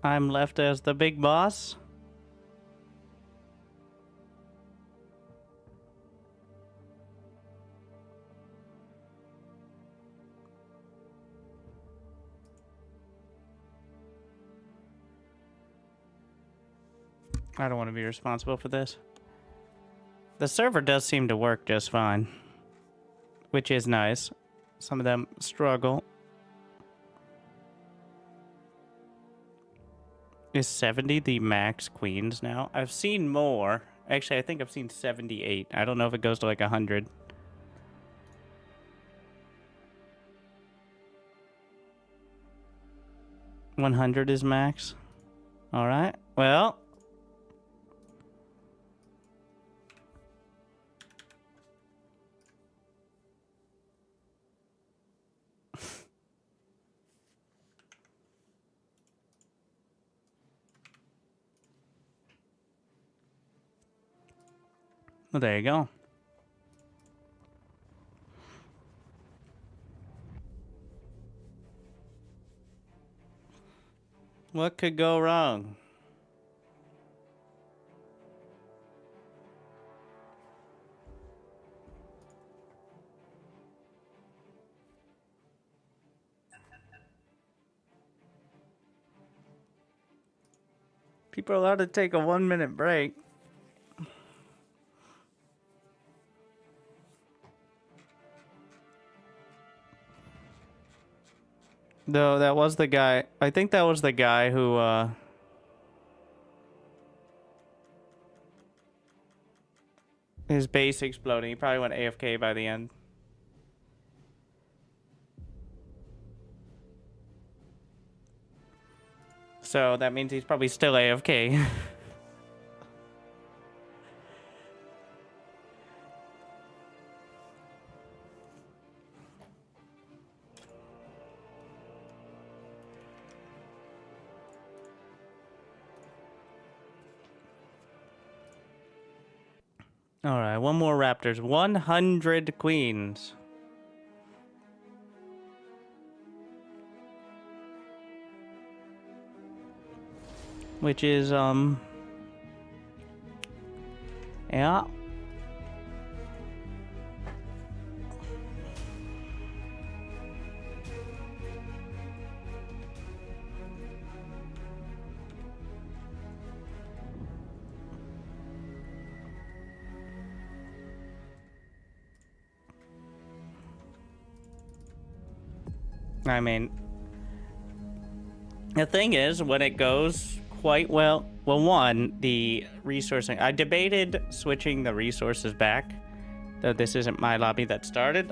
I'm left as the big boss. I don't want to be responsible for this. The server does seem to work just fine, which is nice. Some of them struggle. Is 70 the max queens now? I've seen more. Actually, I think I've seen 78. I don't know if it goes to like 100. $100 is max. All right. Well. Well, there you go. What could go wrong? People are allowed to take a 1-minute break. No, that was the guy. I think that was the guy who, his base exploding. He probably went AFK by the end. So that means he's probably still AFK. Alright, one more Raptors. 100 queens. Which is, yeah. I mean, the thing is, when it goes quite well, one, the resourcing. I debated switching the resources back, though this isn't my lobby that started.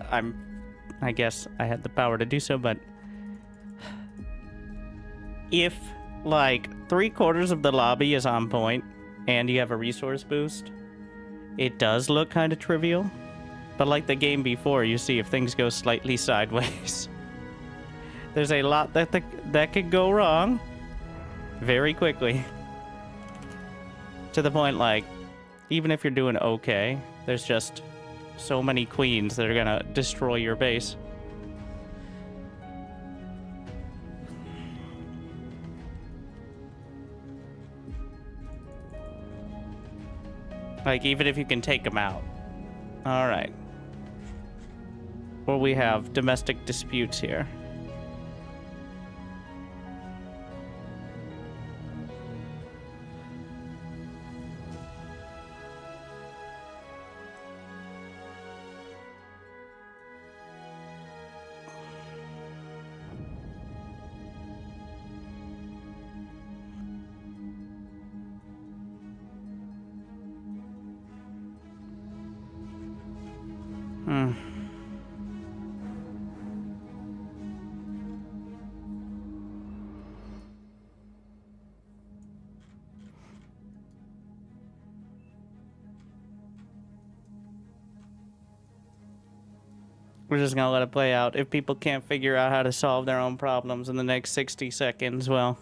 I guess I had the power to do so, but if like 3/4 of the lobby is on point and you have a resource boost, it does look kind of trivial. But like the game before, you see if things go slightly sideways. There's a lot that could go wrong very quickly. To the point, like, even if you're doing okay, there's just so many queens that are gonna destroy your base. Like, even if you can take them out. Alright. Or we have domestic disputes here. We're just gonna let it play out. If people can't figure out how to solve their own problems in the next 60 seconds, well...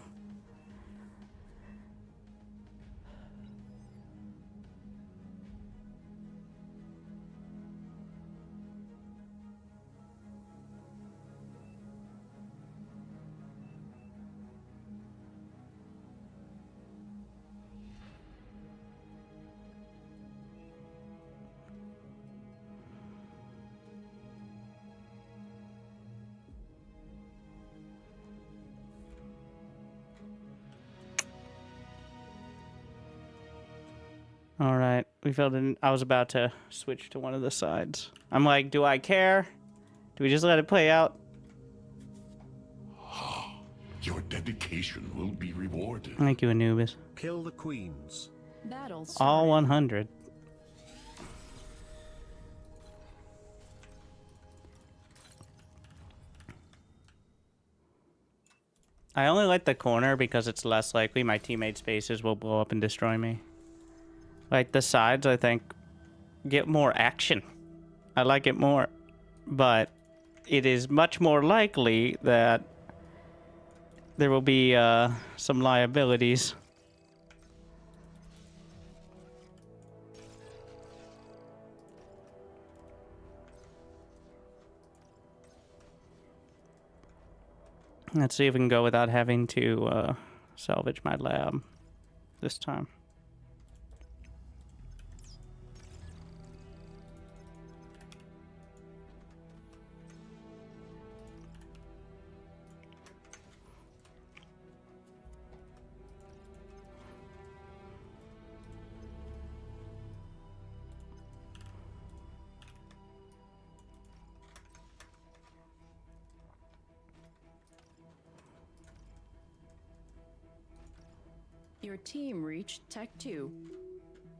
Alright, we filled in. I was about to switch to one of the sides. I'm like, do I care? Do we just let it play out? Your dedication will be rewarded. Thank you, Anubis. Kill the queens. Battle All started. 100. I only like the corner because it's less likely my teammates' bases will blow up and destroy me. Like, the sides, I think, get more action. I like it more. But it is much more likely that there will be some liabilities. Let's see if we can go without having to salvage my lab this time. Your team reached Tech 2.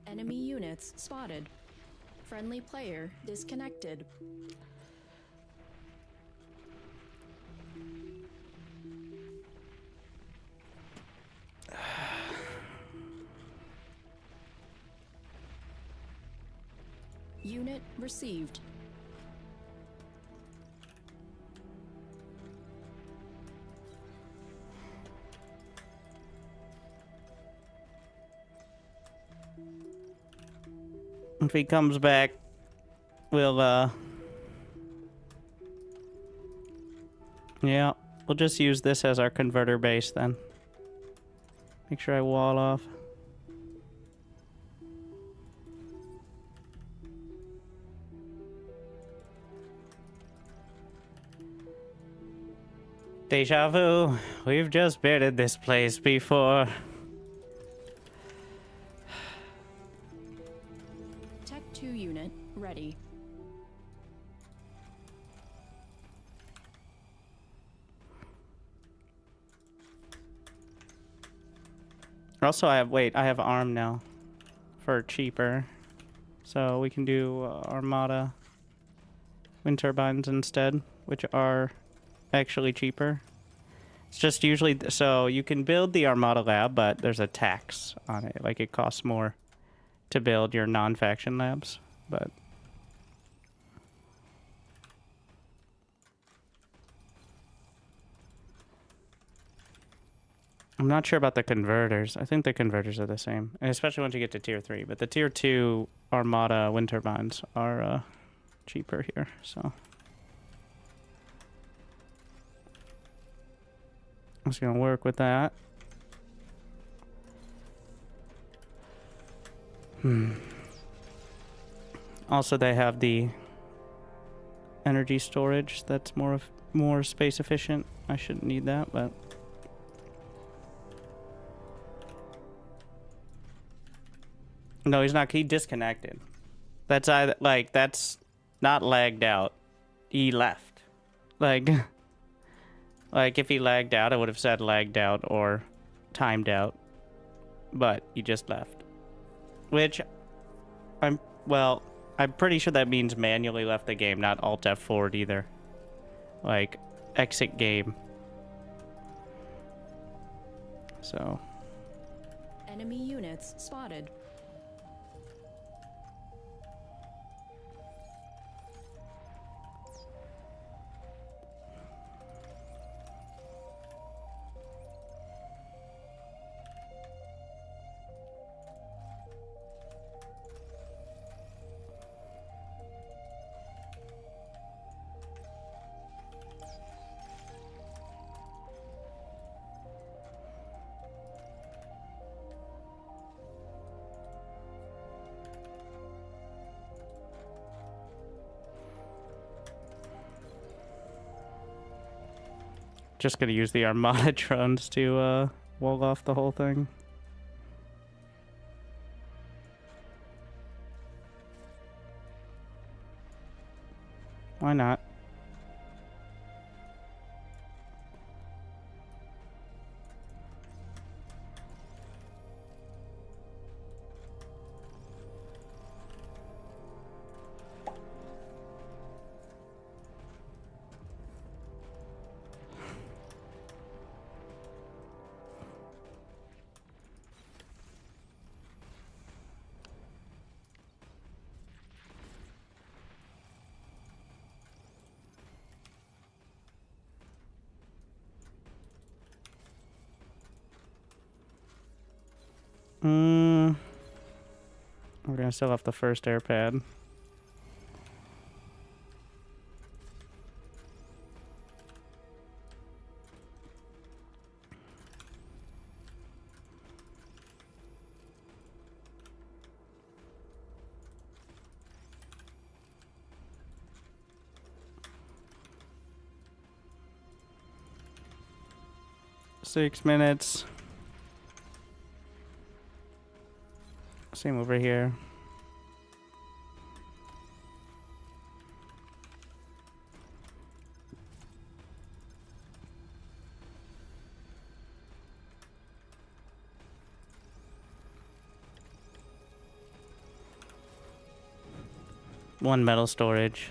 Enemy units spotted. Friendly player disconnected. Unit received. If he comes back, we'll, yeah, we'll just use this as our converter base then. Make sure I wall off. Deja vu. We've just been in this place before. Tech 2 unit ready. Also, I have arm now for cheaper. So we can do Armada wind turbines instead, which are actually cheaper. It's just usually, so you can build the Armada lab, but there's a tax on it. Like, it costs more to build your non-faction labs, but I'm not sure about the converters. I think the converters are the same, and especially once you get to tier 3. But the tier 2 Armada wind turbines are cheaper here, so I'm just gonna work with that. Also, they have the energy storage that's more space efficient. I shouldn't need that, but no, he's not. He disconnected. That's either like that's not lagged out. He left. Like if he lagged out, I would have said lagged out or timed out. But he just left. Which I'm pretty sure that means manually left the game, not Alt F4 either. Like exit game. So Enemy units spotted. just gonna use the Armada drones to wall off the whole thing. Why not? We're gonna sell off the first air pad. Six minutes. Same over here. One metal storage.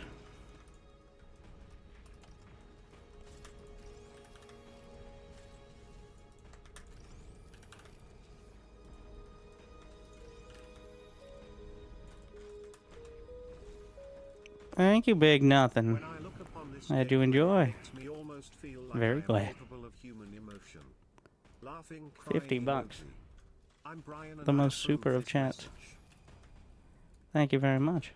Thank you, Big Nothing. When I look upon this I do day, enjoy. it makes me almost feel like Very I am glad. capable of human emotion. Laughing, 50 crying, bucks. emoji. I'm Brian and The I most approve super of this chat. message. Thank you very much.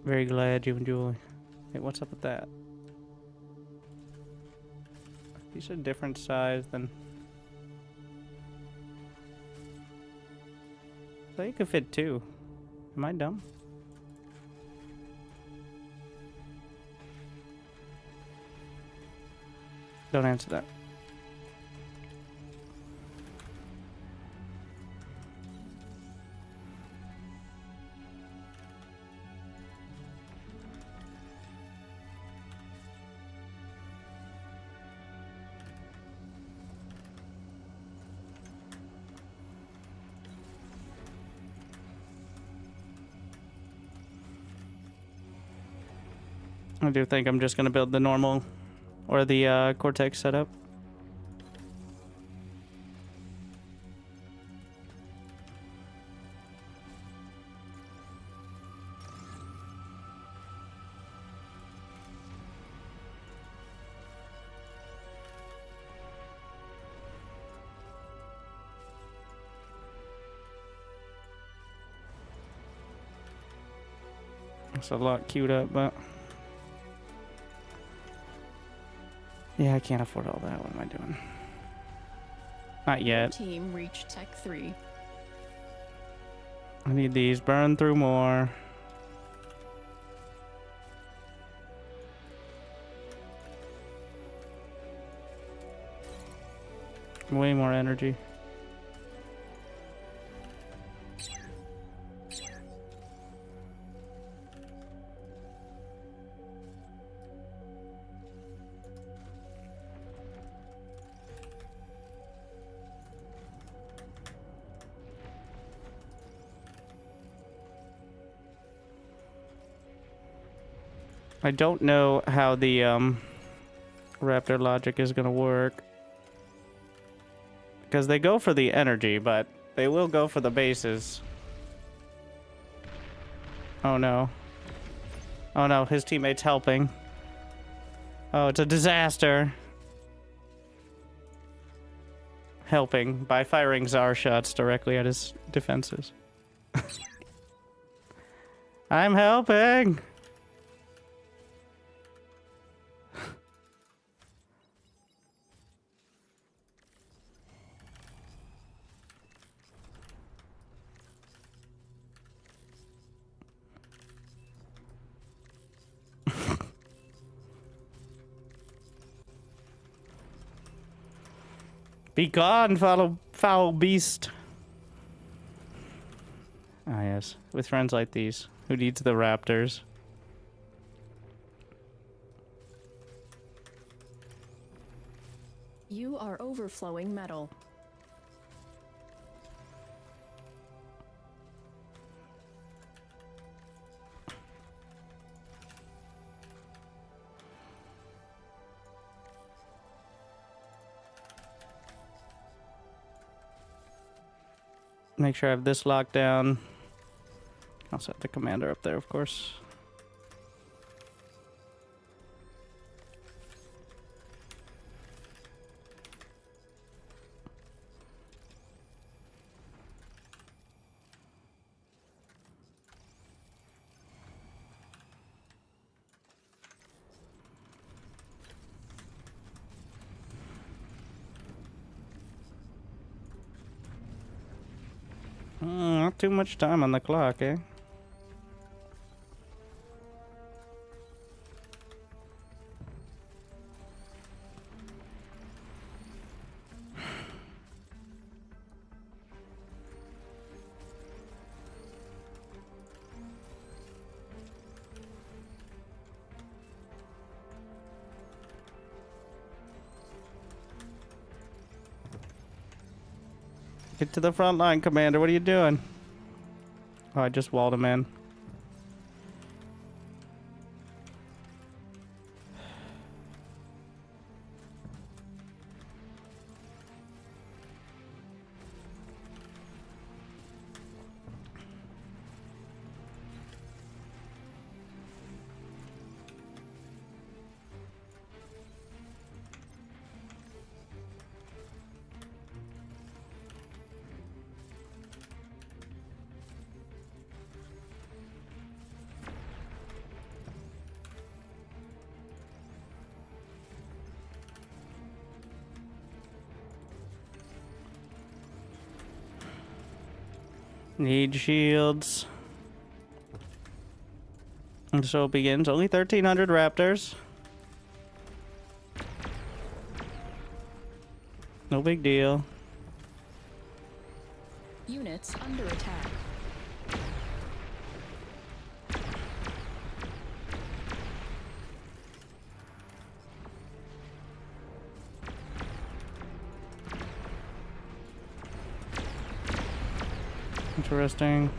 Very glad you enjoy. Hey, what's up with that? These are different size than... I thought you could fit two. Am I dumb? Don't answer that. I do think I'm just going to build the normal or the Cortex setup. It's a lot queued up, but... yeah, I can't afford all that. What am I doing? Not yet. Team reach Tech 3. I need these. Burn through more. Way more energy. I don't know how the Raptor logic is gonna work. Because they go for the energy, but they will go for the bases. Oh no. Oh no, his teammate's helping. Oh, it's a disaster. Helping by firing Tsar shots directly at his defenses. I'm helping! Be gone, foul beast. Ah, yes. With friends like these, who needs the Raptors? You are overflowing metal. Make sure I have this locked down. Also have the commander up there, of course. Not too much time on the clock, eh? Get to the front line, Commander. What are you doing? Oh, I just walled him in. Need shields. And so it begins. Only 1,300 Raptors. No big deal. Units under attack. Interesting.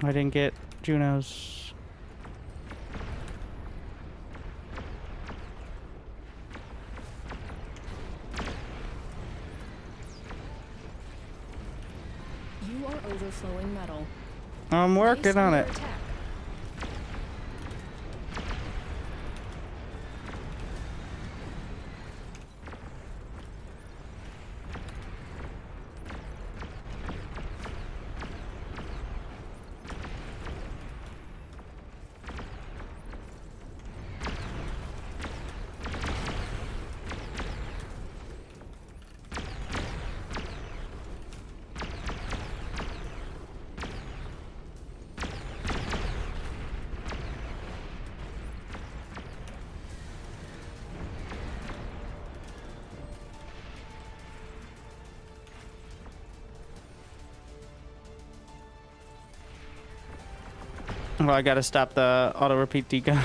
I didn't get Juno's. You are overflowing metal. I'm working Base on under it. attack. Well, I gotta stop the auto repeat degun.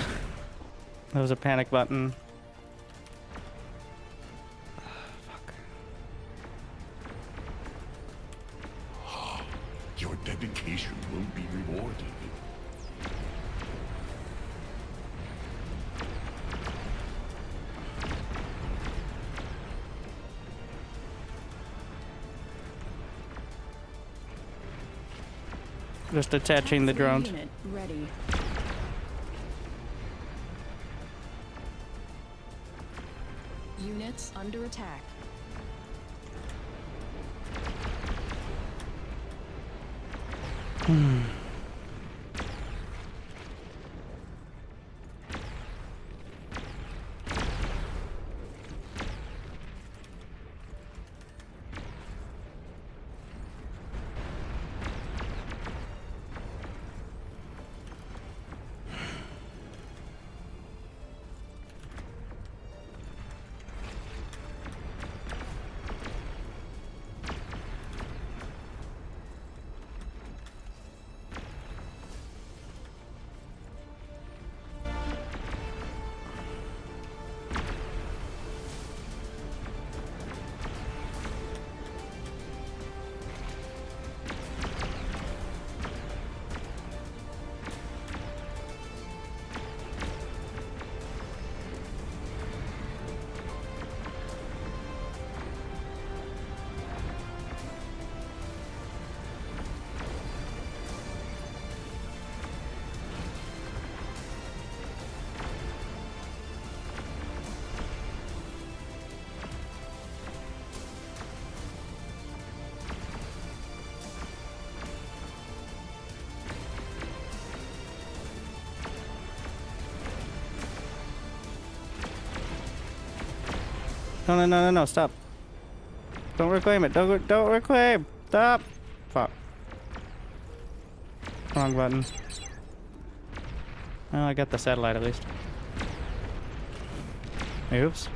That was a panic button. Your dedication will be rewarded. Just attaching the Top three drones. Unit ready. Units under attack. No, stop. Don't reclaim it. Don't reclaim. Stop. Fuck. Wrong button. Well, I got the satellite at least. Oops.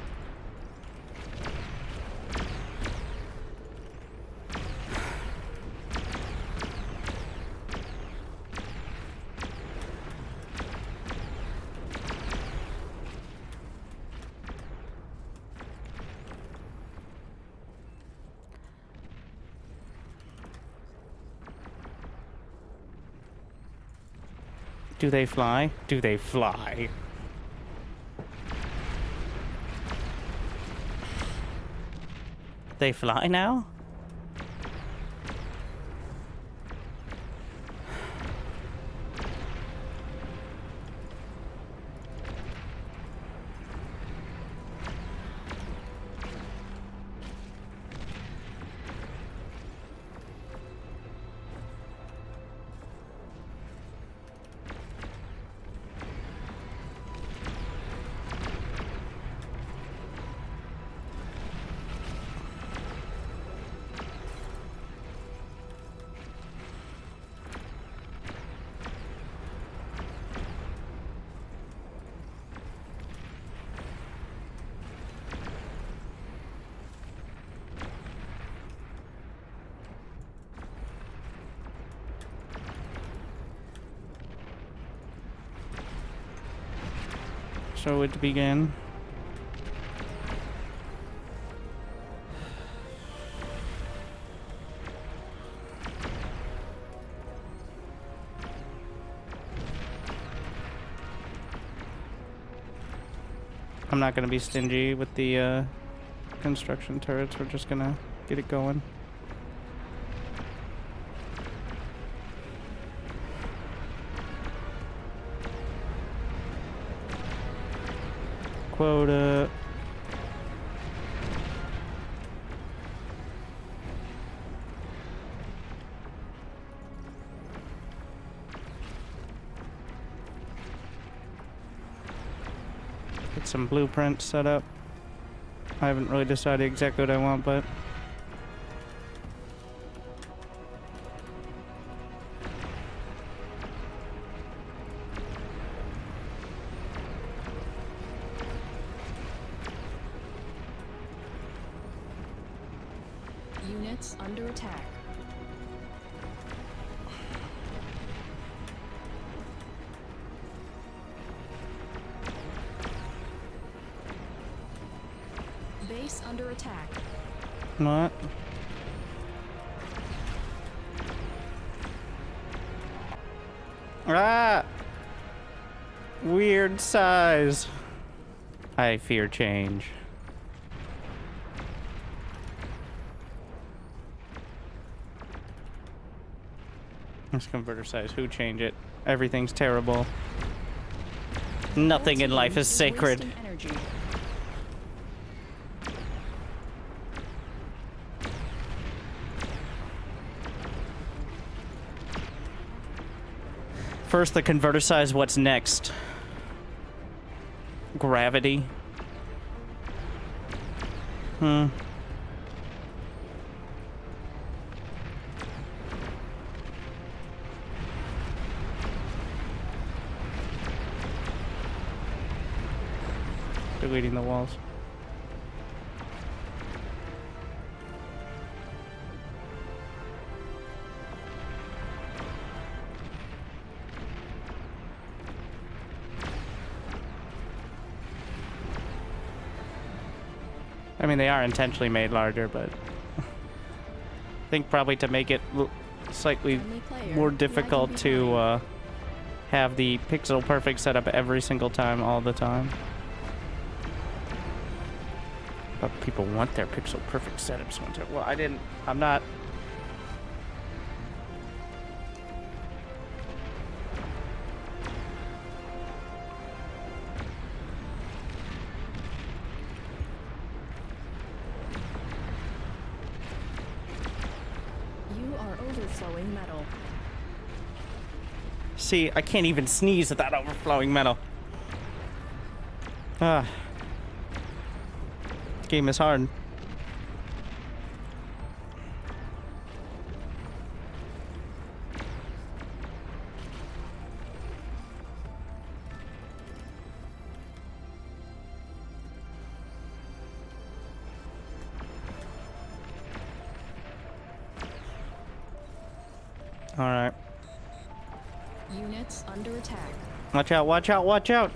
Do they fly? Do they fly? They fly now? So it began. I'm not gonna be stingy with the construction turrets. We're just gonna get it going. Quota. Get some blueprints set up. I haven't really decided exactly what I want, but Units under attack. Base under attack. what? Ah! Weird size. I fear change. This converter size, who change it? Everything's terrible. Nothing in life is sacred. Wasting energy. First the converter size, what's next? Gravity. Deleting the walls. I mean, they are intentionally made larger, but I think probably to make it slightly Friendly player more lagging difficult to behind. have the pixel perfect setup every single time, all the time. But people want their pixel perfect setups. Well, I'm not. You are overflowing metal. See, I can't even sneeze without overflowing metal. Ah. Game is hard. All right. Units under attack. Watch out, watch out, watch out.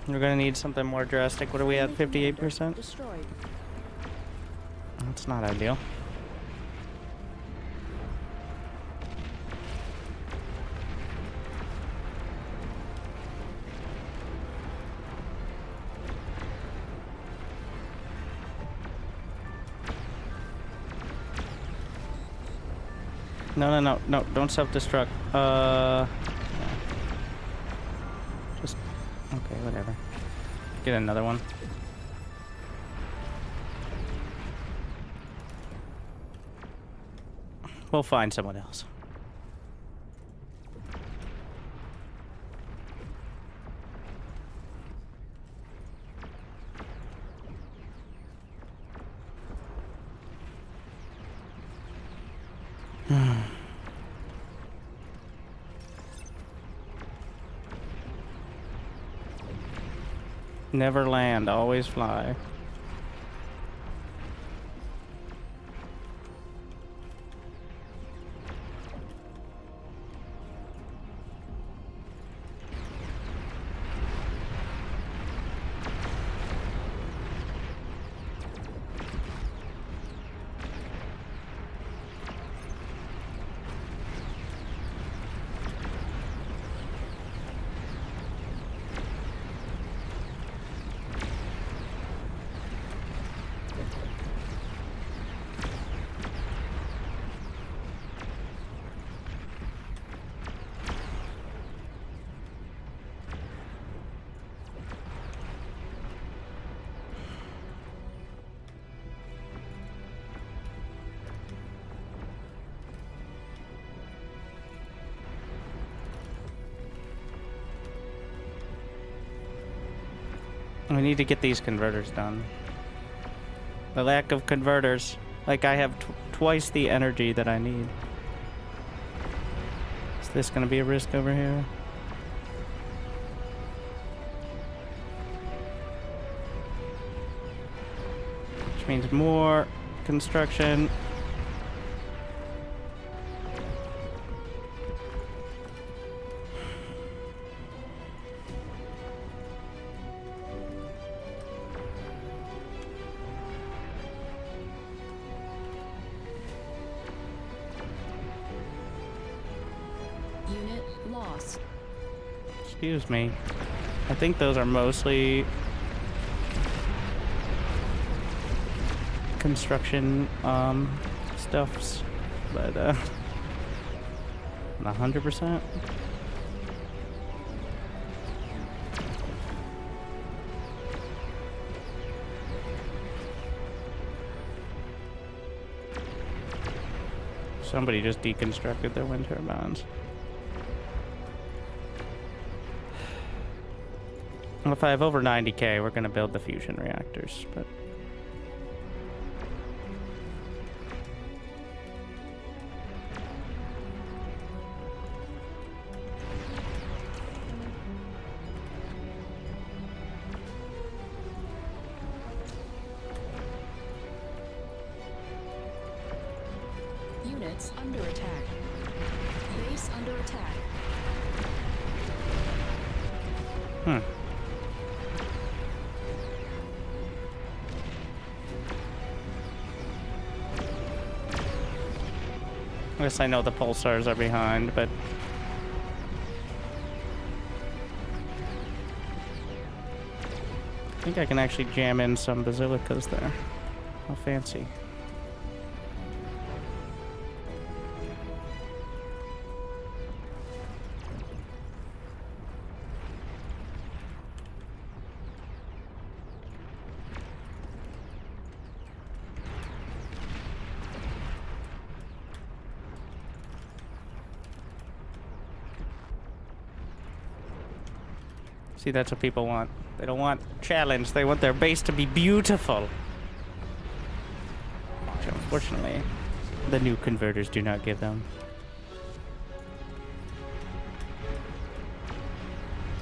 We're gonna need something more drastic. What are we at? 58%? Destroyed. That's not ideal. No, don't self-destruct. Just, okay, whatever. Get another one. We'll find someone else. Never land, always fly. We need to get these converters done. The lack of converters. Like, I have twice the energy that I need. Is this gonna be a risk over here? Which means more construction. Unit lost. Excuse me. I think those are mostly construction stuffs, but not 100%. Somebody just deconstructed their wind turbines. If I have over 90k, we're gonna build the fusion reactors, but Units under attack. Base under attack. I guess I know the pulsars are behind, but I think I can actually jam in some basilicas there. How fancy. See, that's what people want. They don't want challenge. They want their base to be beautiful. Which, unfortunately, the new converters do not give them.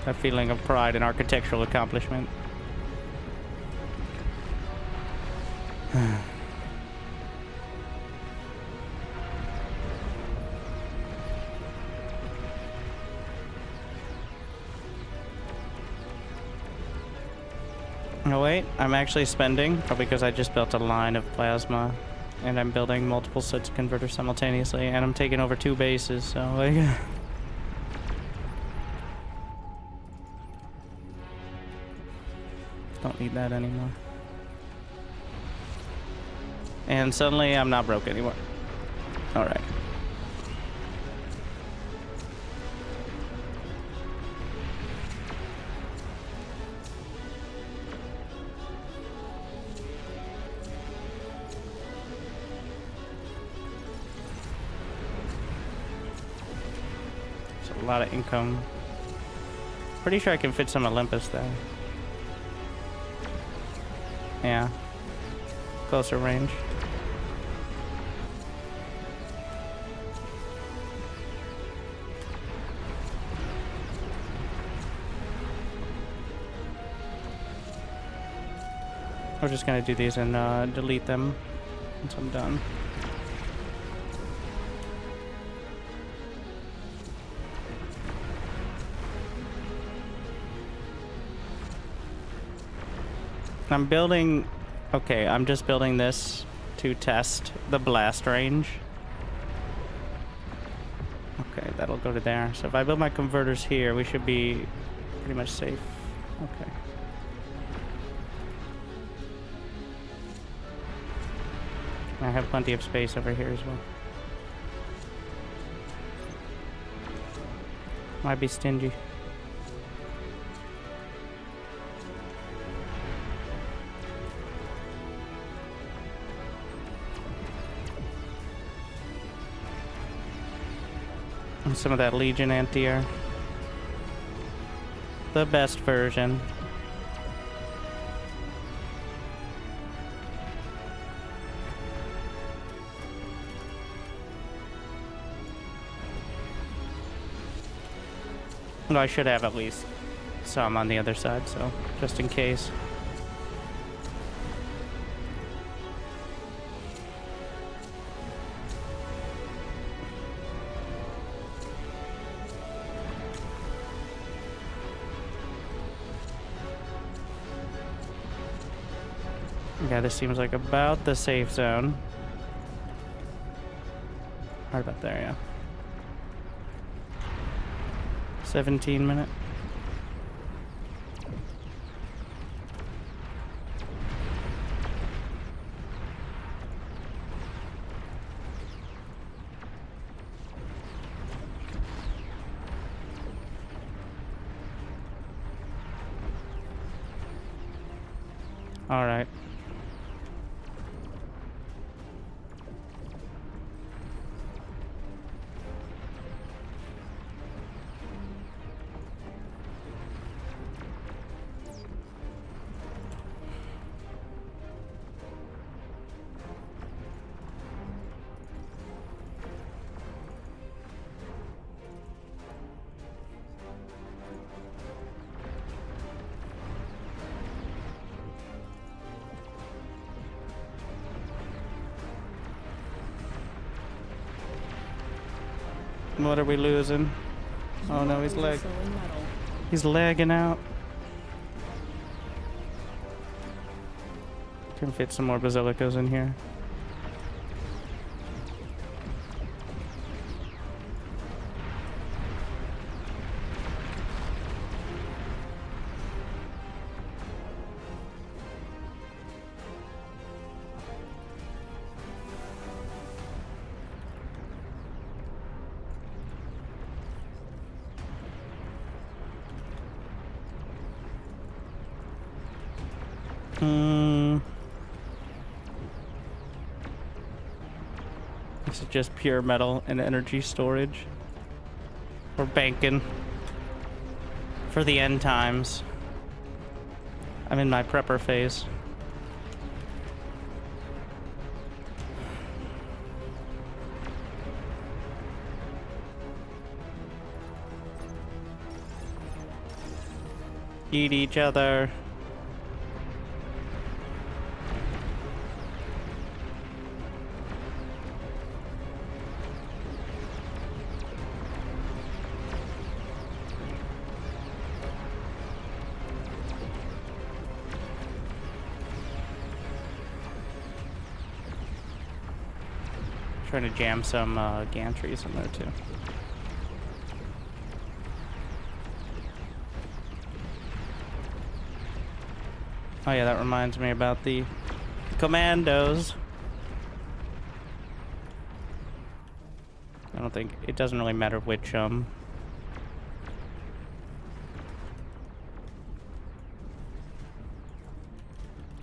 A feeling of pride and architectural accomplishment. Oh wait, I'm actually spending, probably because I just built a line of plasma, and I'm building multiple sets of converters simultaneously, and I'm taking over 2 bases, so like... Don't need that anymore. And suddenly I'm not broke anymore. Alright. A lot of income. Pretty sure I can fit some Olympus there. Yeah. Closer range. We're just gonna do these and delete them once I'm done. I'm building... Okay, I'm just building this to test the blast range. Okay, that'll go to there. So if I build my converters here, we should be pretty much safe. Okay. I have plenty of space over here as well. Might be stingy. And some of that Legion anti-air. The best version. Well, I should have at least some on the other side, so just in case. Yeah, this seems like about the safe zone. Right about there, yeah. 17 minute. All right. What are we losing? Oh no, he's lag. He's lagging out. Can fit some more basilicas in here. This is just pure metal and energy storage. We're banking for the end times. I'm in my prepper phase. Eat each other. Trying to jam some gantries in there too. Oh yeah, that reminds me about the commandos. I don't think it doesn't really matter which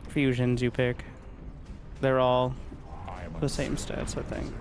fusions you pick. They're all the same stats, I think.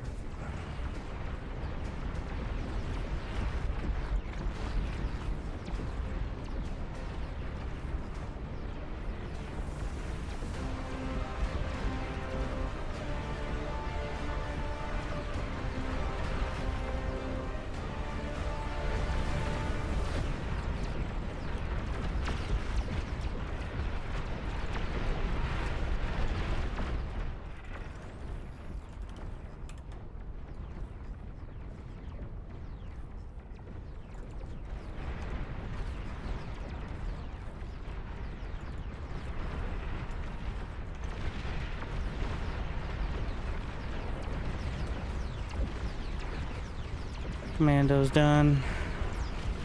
Commando's done.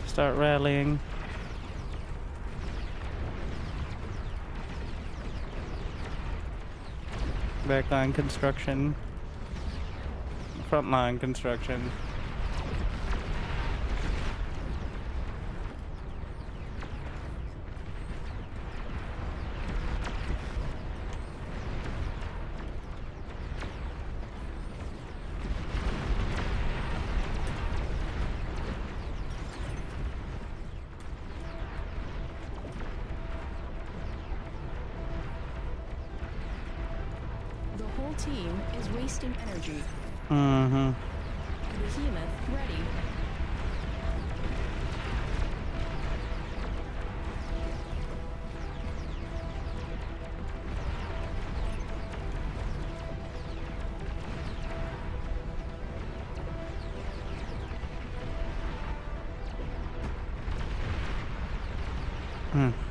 Start rallying. Backline construction. Frontline construction. The whole team is wasting energy. Mm-hmm. Behemoth ready.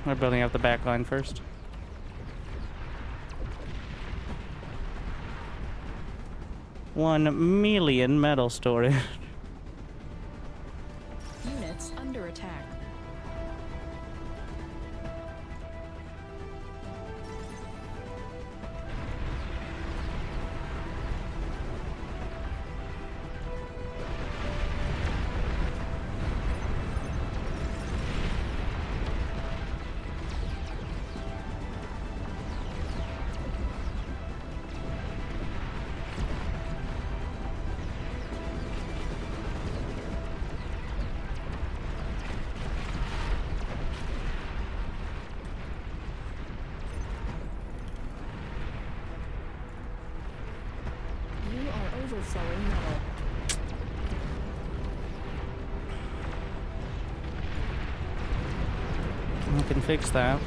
We're building up the back line first. $1 million metal storage. Units under attack. You are overflowing metal. I can fix that.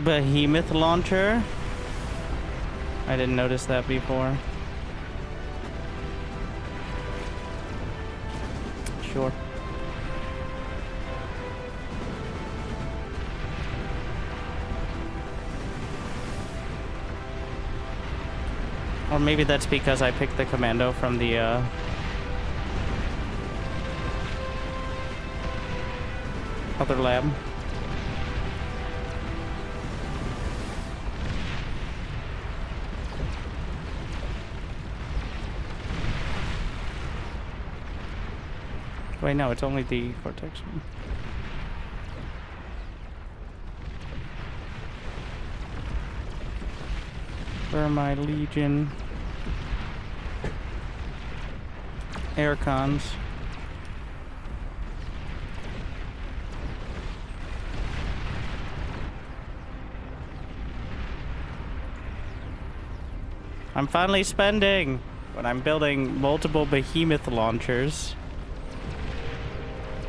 Behemoth launcher. I didn't notice that before. Sure. Or maybe that's because I picked the commando from the other lab. Wait, no, it's only the Cortex one. Where are my Legion aircons? I'm finally spending when I'm building multiple behemoth launchers.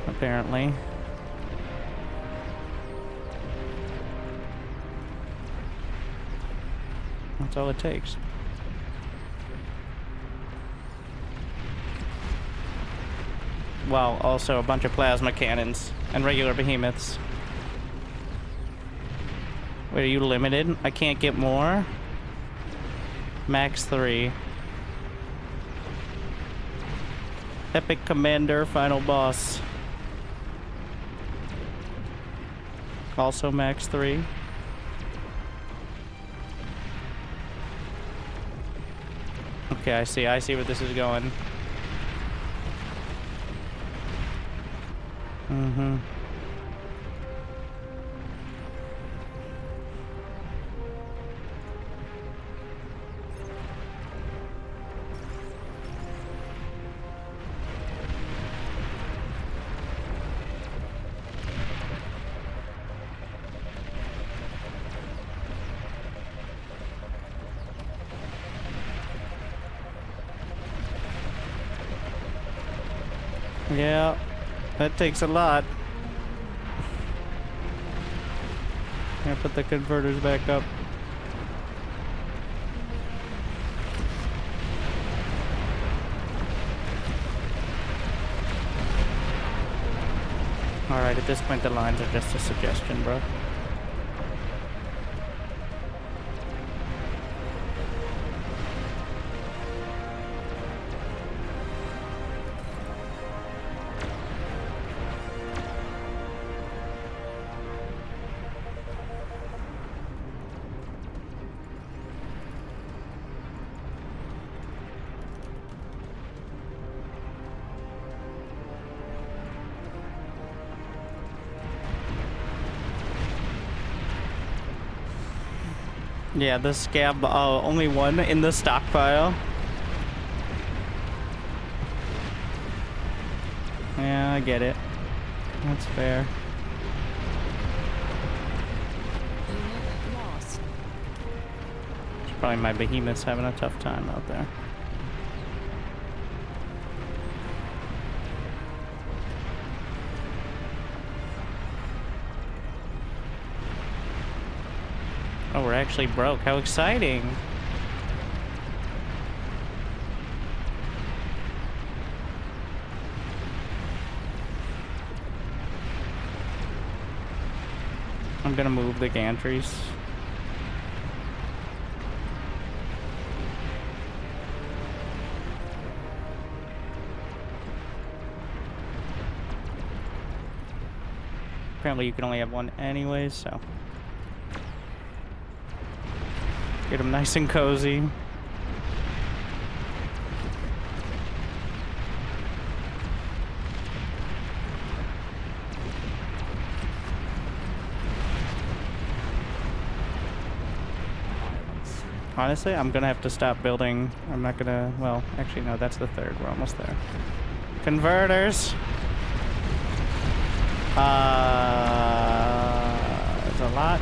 Apparently. That's all it takes. Well, also a bunch of plasma cannons and regular behemoths. Wait, are you limited? I can't get more? Max 3. Epic Commander, final boss. Also max 3. Okay, I see where this is going. Mm-hmm. Yeah, that takes a lot. Gonna put the converters back up. Alright, at this point the lines are just a suggestion, bro. Yeah, the scab, only one in the stockpile. Yeah, I get it. That's fair. Unit lost. It's probably my behemoths having a tough time out there. Oh, we're actually broke. How exciting. I'm gonna move the gantries. Apparently you can only have one anyway, so get them nice and cozy. Honestly, I'm gonna have to stop building. I'm not gonna, well, actually no, that's the third. We're almost there. Converters! There's a lot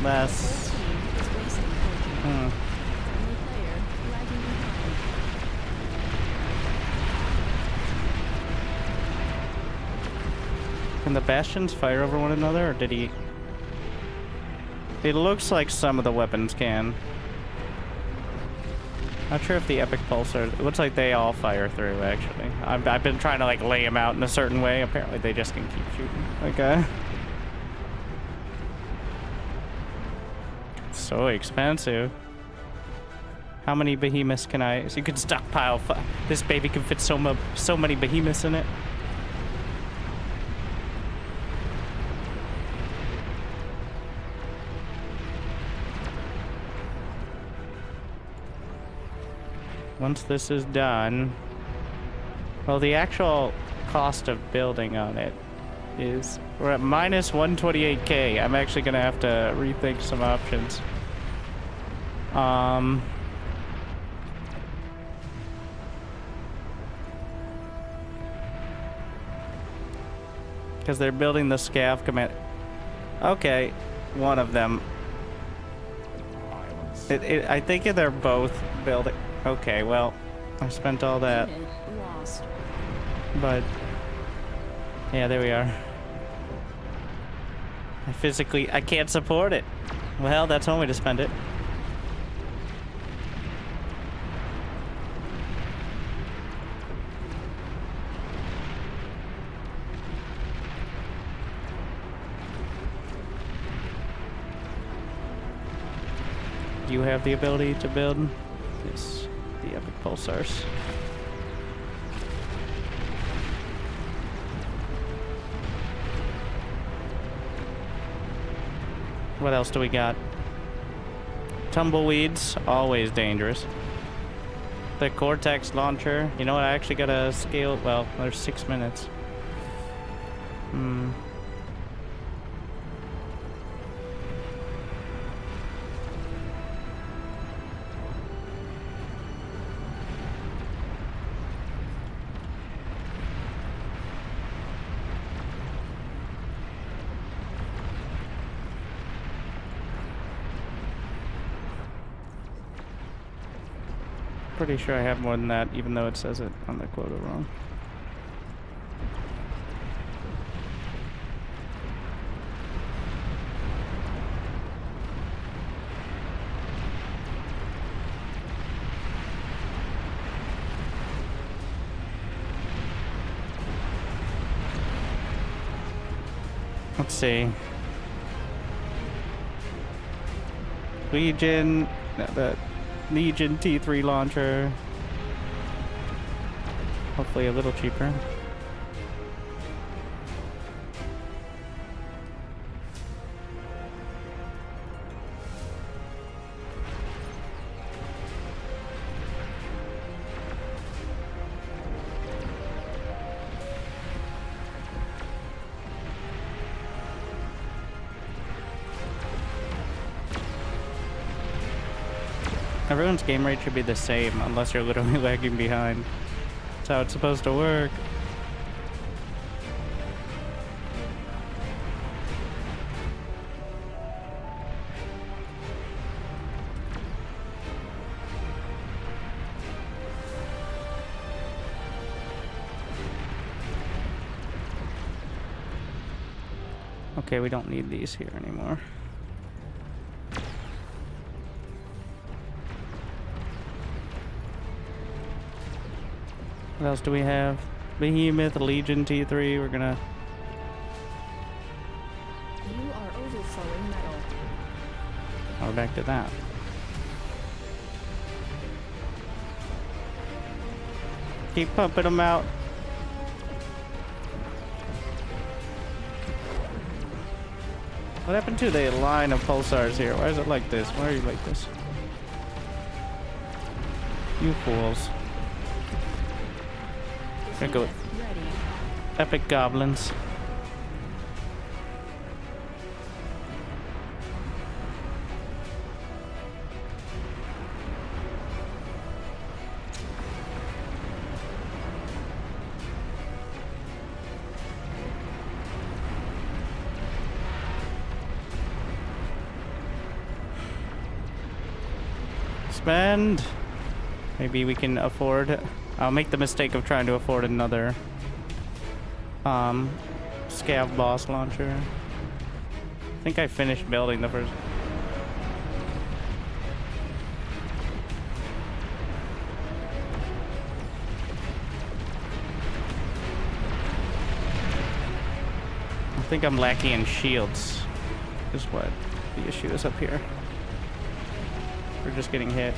less. Whole team is wasting fortune. Hmm. Friendly player lagging behind. Can the bastions fire over one another, or did he? It looks like some of the weapons can. Not sure if the epic pulsar. It looks like they all fire through. Actually, I've been trying to like lay them out in a certain way. Apparently, they just can keep shooting. Okay. So expensive. How many behemoths can I? So you can stockpile. This baby can fit so many behemoths in it. Once this is done, well, the actual cost of building on it is, we're at minus 128k. I'm actually gonna have to rethink some options. Because they're building the scav command. Okay, one of them. I think they're both building. Okay, well, I spent all that. Unit lost. But yeah, there we are. I can't support it. Well, that's one way to spend it. You have the ability to build this. The epic pulsars. What else do we got? Tumbleweeds, always dangerous. The Cortex launcher. You know what? I actually gotta scale. Well, there's 6 minutes. Pretty sure I have more than that, even though it says it on the quota wrong. Let's see. Legion, no, the Legion T3 launcher. Hopefully a little cheaper. Everyone's game rate should be the same unless you're literally lagging behind. That's how it's supposed to work. Okay, we don't need these here anymore. What else do we have? Behemoth, Legion T3, we're gonna... You are overflowing metal. Oh, we're back to that. Keep pumping them out. What happened to the line of pulsars here? Why is it like this? Why are you like this? You fools. Gonna go with Ready. epic goblins. Spend. Maybe we can afford. I'll make the mistake of trying to afford another scav boss launcher. I think I finished building the first. I think I'm lacking in shields is what the issue is up here. We're just getting hit.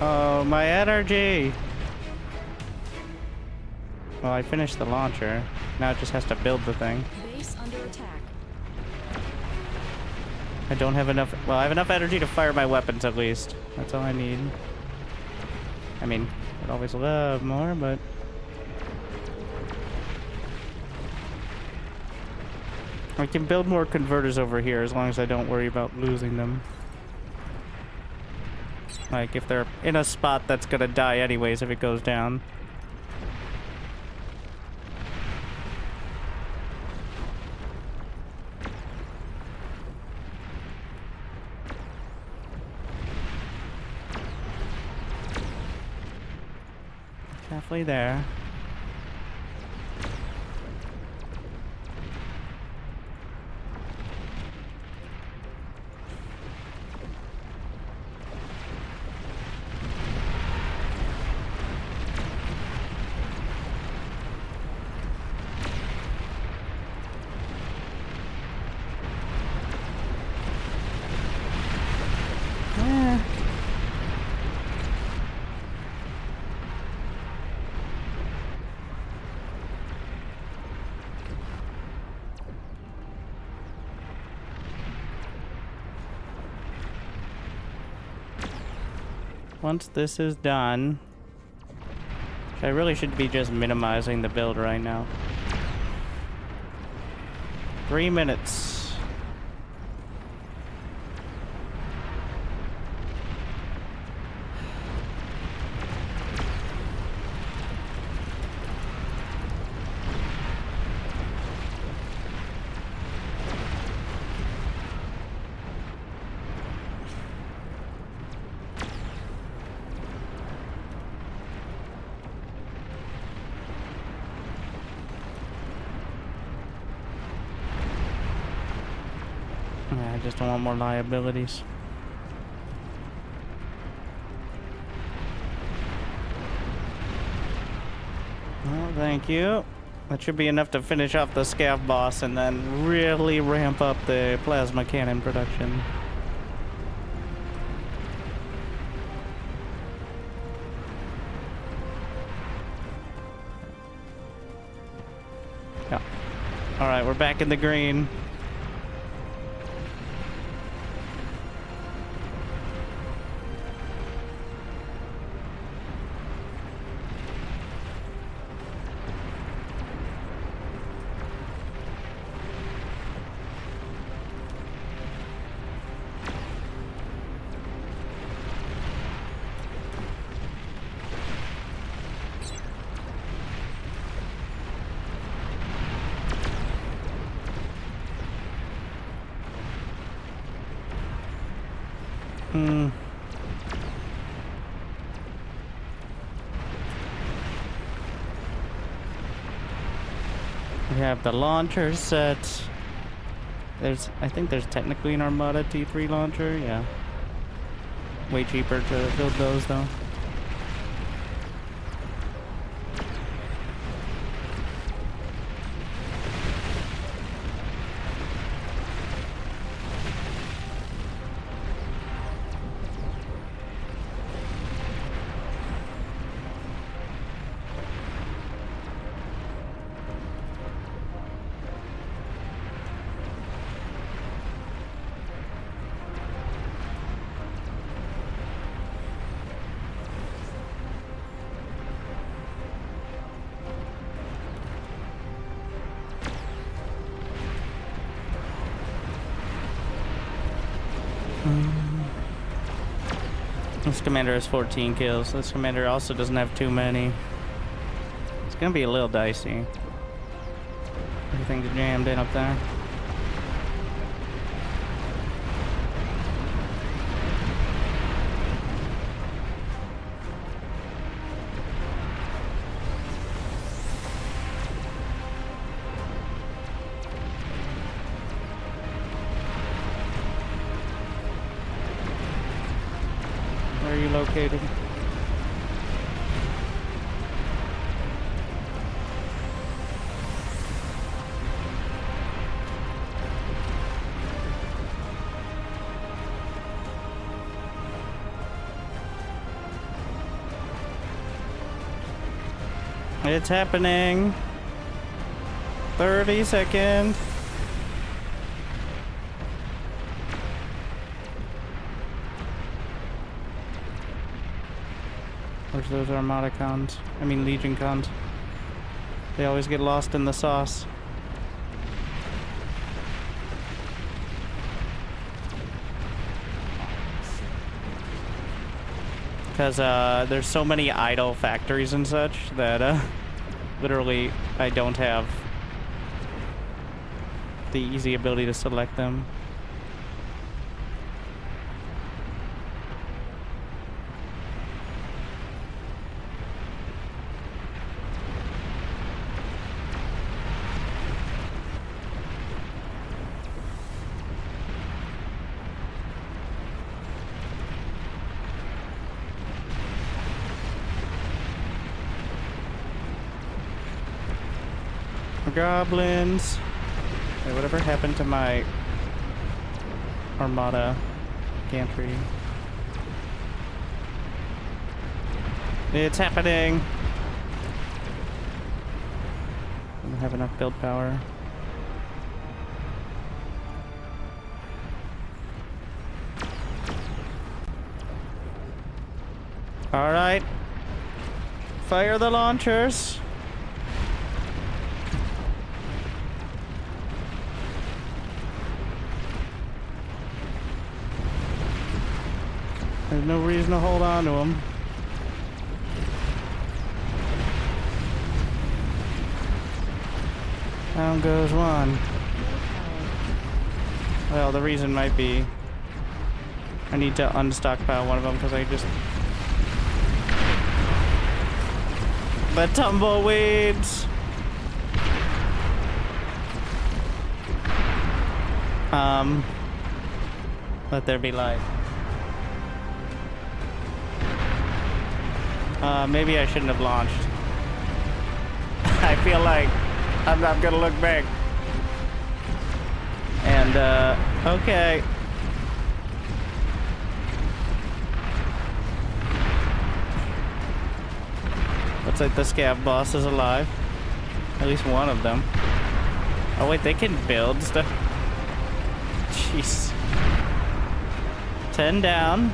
Oh, my energy! Well, I finished the launcher. Now it just has to build the thing. Base under attack. I don't have enough... Well, I have enough energy to fire my weapons at least. That's all I need. I mean, I'd always love more, but... I can build more converters over here as long as I don't worry about losing them. Like, if they're in a spot that's gonna die anyways if it goes down. Halfway there. Once this is done, I really should be just minimizing the build right now. 3 minutes. I just don't want more liabilities. Oh, thank you. That should be enough to finish off the scav boss and then really ramp up the plasma cannon production. Yeah. Alright, we're back in the green. We have the launcher set. I think there's technically an Armada T3 launcher, yeah. Way cheaper to build those though. This commander has 14 kills. This commander also doesn't have too many. It's gonna be a little dicey. Everything's jammed in up there. Located. It's happening. 30 seconds. Where's those Armada cons? I mean Legion cons. They always get lost in the sauce. Because there's so many idle factories and such that literally I don't have the easy ability to select them. Goblins. Hey, whatever happened to my Armada gantry? It's happening. I don't have enough build power. All right. Fire the launchers. There's no reason to hold on to them. Down goes one. Well, the reason might be I need to unstockpile one of them because I just... The tumbleweeds! Let there be light. Maybe I shouldn't have launched. I feel like I'm not gonna look back. And, okay. Looks like the scav boss is alive. At least one of them. Oh wait, they can build stuff. Jeez. 10 down.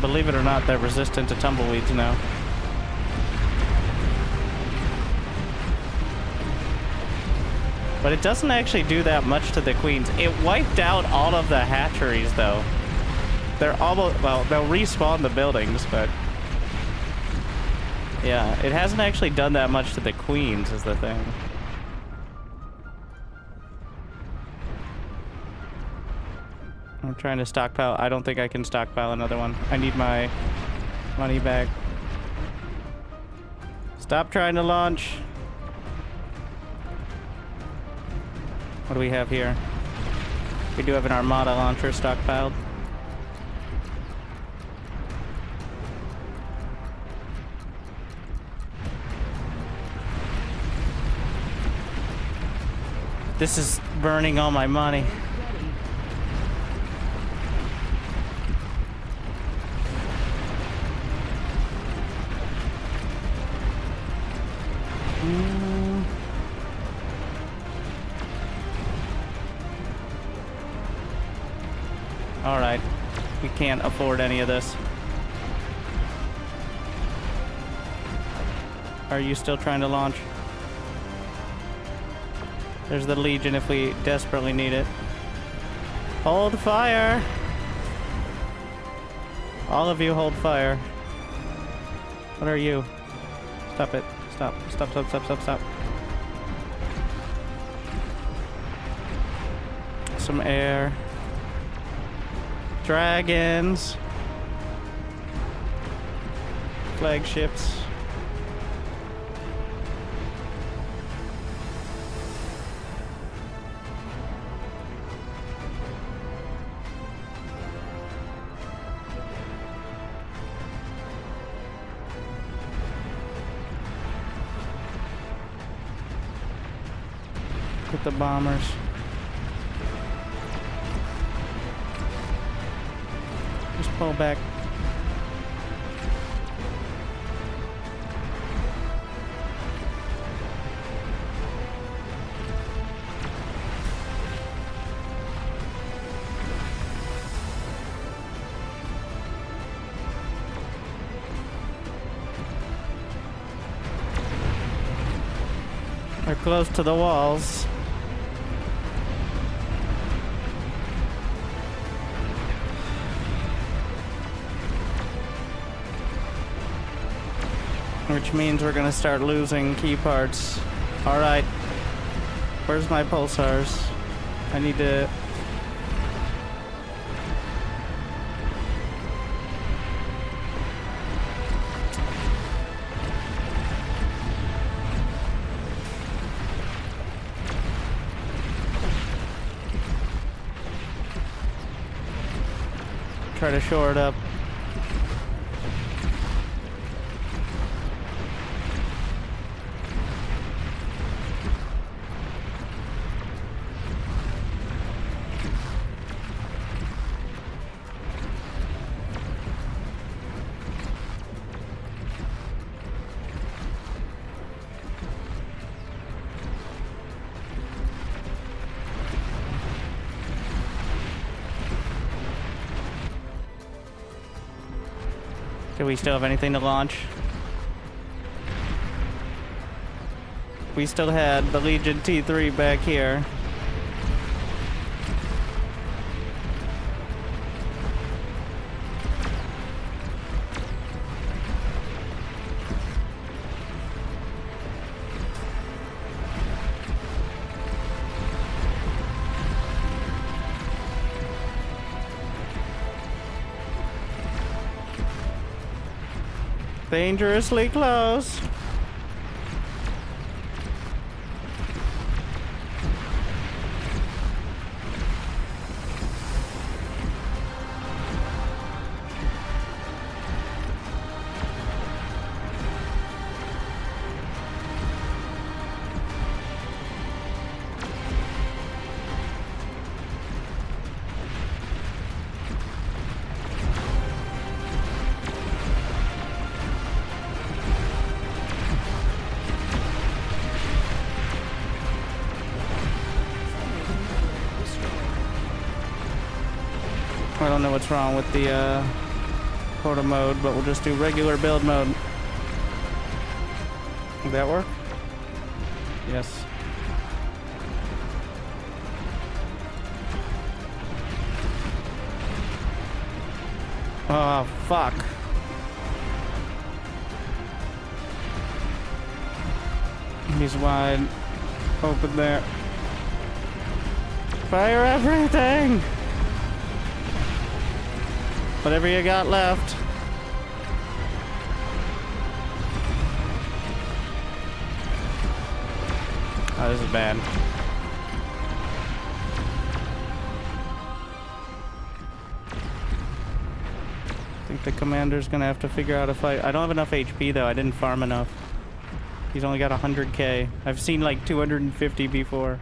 Believe it or not, they're resistant to tumbleweeds now. But it doesn't actually do that much to the queens. It wiped out all of the hatcheries, though. They're almost, well, they'll respawn the buildings, but... yeah, it hasn't actually done that much to the queens, is the thing. I'm trying to stockpile. I don't think I can stockpile another one. I need my money back. Stop trying to launch. What do we have here? We do have an Armada launcher stockpiled. This is burning all my money. Alright, we can't afford any of this. Are you still trying to launch? There's the Legion if we desperately need it. Hold fire! All of you hold fire. What are you? Stop it. Stop. Stop, stop, stop, stop, stop. Some air. Dragons. Flagships. Get the bombers. Just pull back. They're close to the walls. Which means we're gonna start losing key parts. Alright. Where's my pulsars? I need to... try to shore it up. Do we still have anything to launch? We still had the Legion T3 back here. Dangerously close. I don't know what's wrong with the portal mode, but we'll just do regular build mode. Did that work? Yes. Oh, fuck. He's wide open there. Fire everything! Whatever you got left. Oh, this is bad. I think the commander's gonna have to figure out a fight. I don't have enough HP though. I didn't farm enough. He's only got 100k. I've seen like 250 before.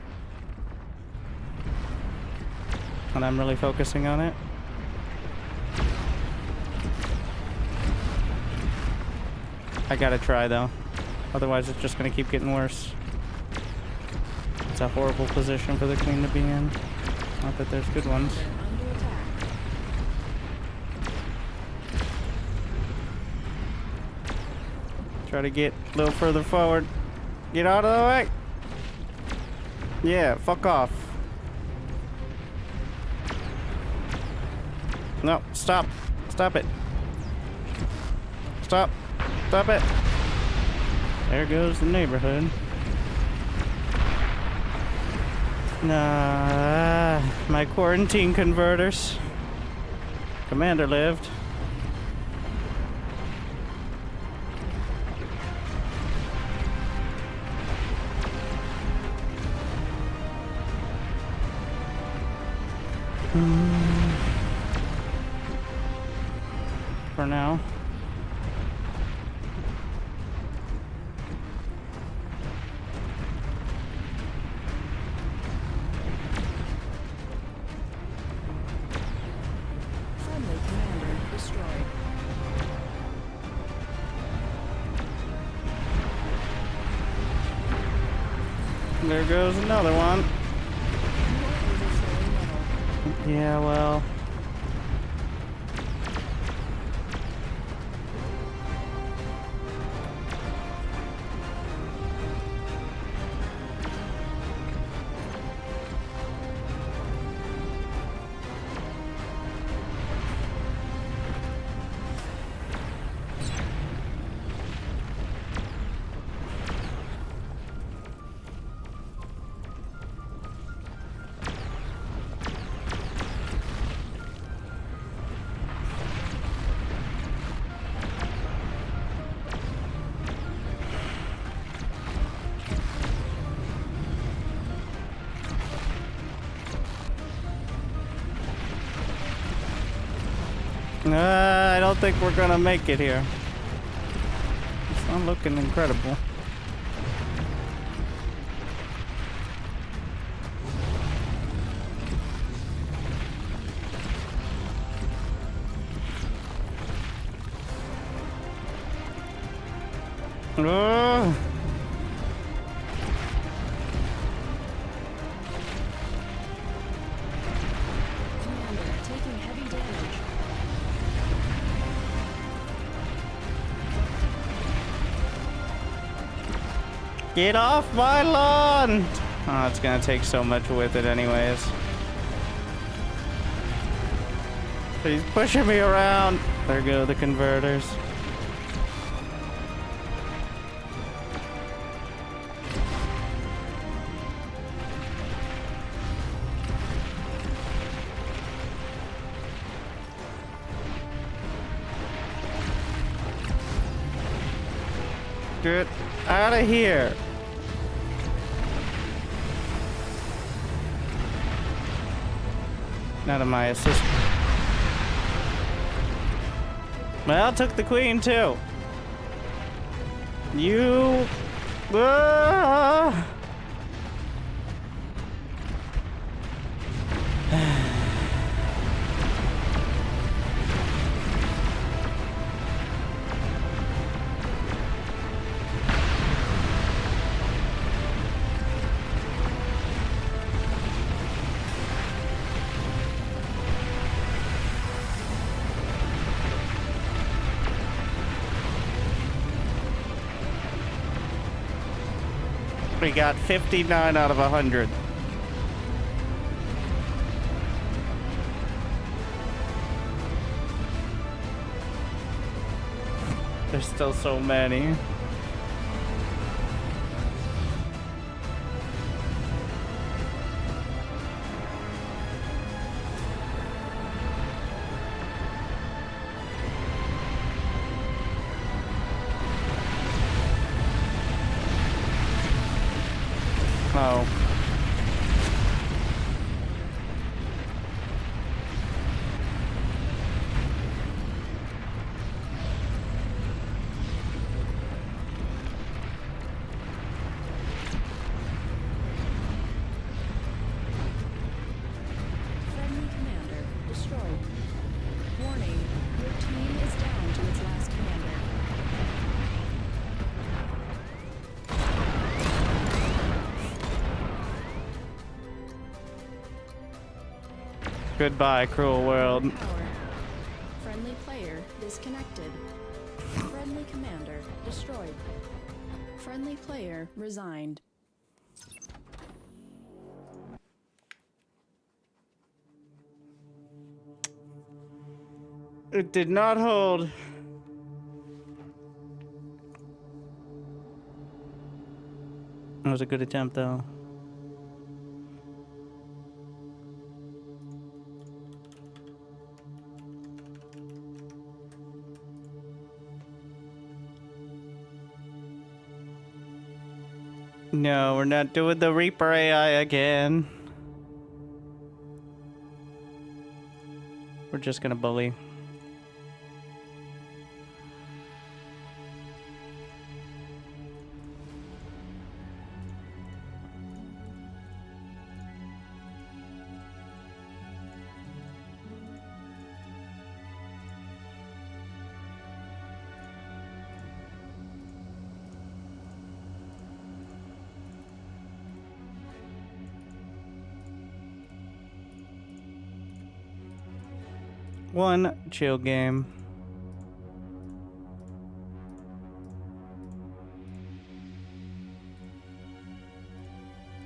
And I'm really focusing on it. I gotta try though. Otherwise it's just gonna keep getting worse. It's a horrible position for the queen to be in. Not that there's good ones. Under attack. Try to get a little further forward. Get out of the way. Yeah, fuck off. No, stop. Stop it. Stop. Stop it. There goes the neighborhood. Nah, my quarantine converters. Commander lived. For now. Friendly commander destroyed. There goes another one. You are overflowing level. Yeah, well. I don't think we're gonna make it here. It's not looking incredible. Oh. Commander taking heavy damage. Get off my lawn! Oh, it's gonna take so much with it anyways. He's pushing me around. There go the converters. Get out of here. None of my assist. Well, took the queen too. You. Ah! We got 59 out of 100. There's still so many. Oh. Friendly commander destroyed. Warning, your team is down to its last commander. Goodbye, cruel world. Power. Friendly player disconnected. Friendly commander destroyed. Friendly player resigned. It did not hold. It was a good attempt, though. No, we're not doing the Reaper AI again. We're just gonna bully. One chill game.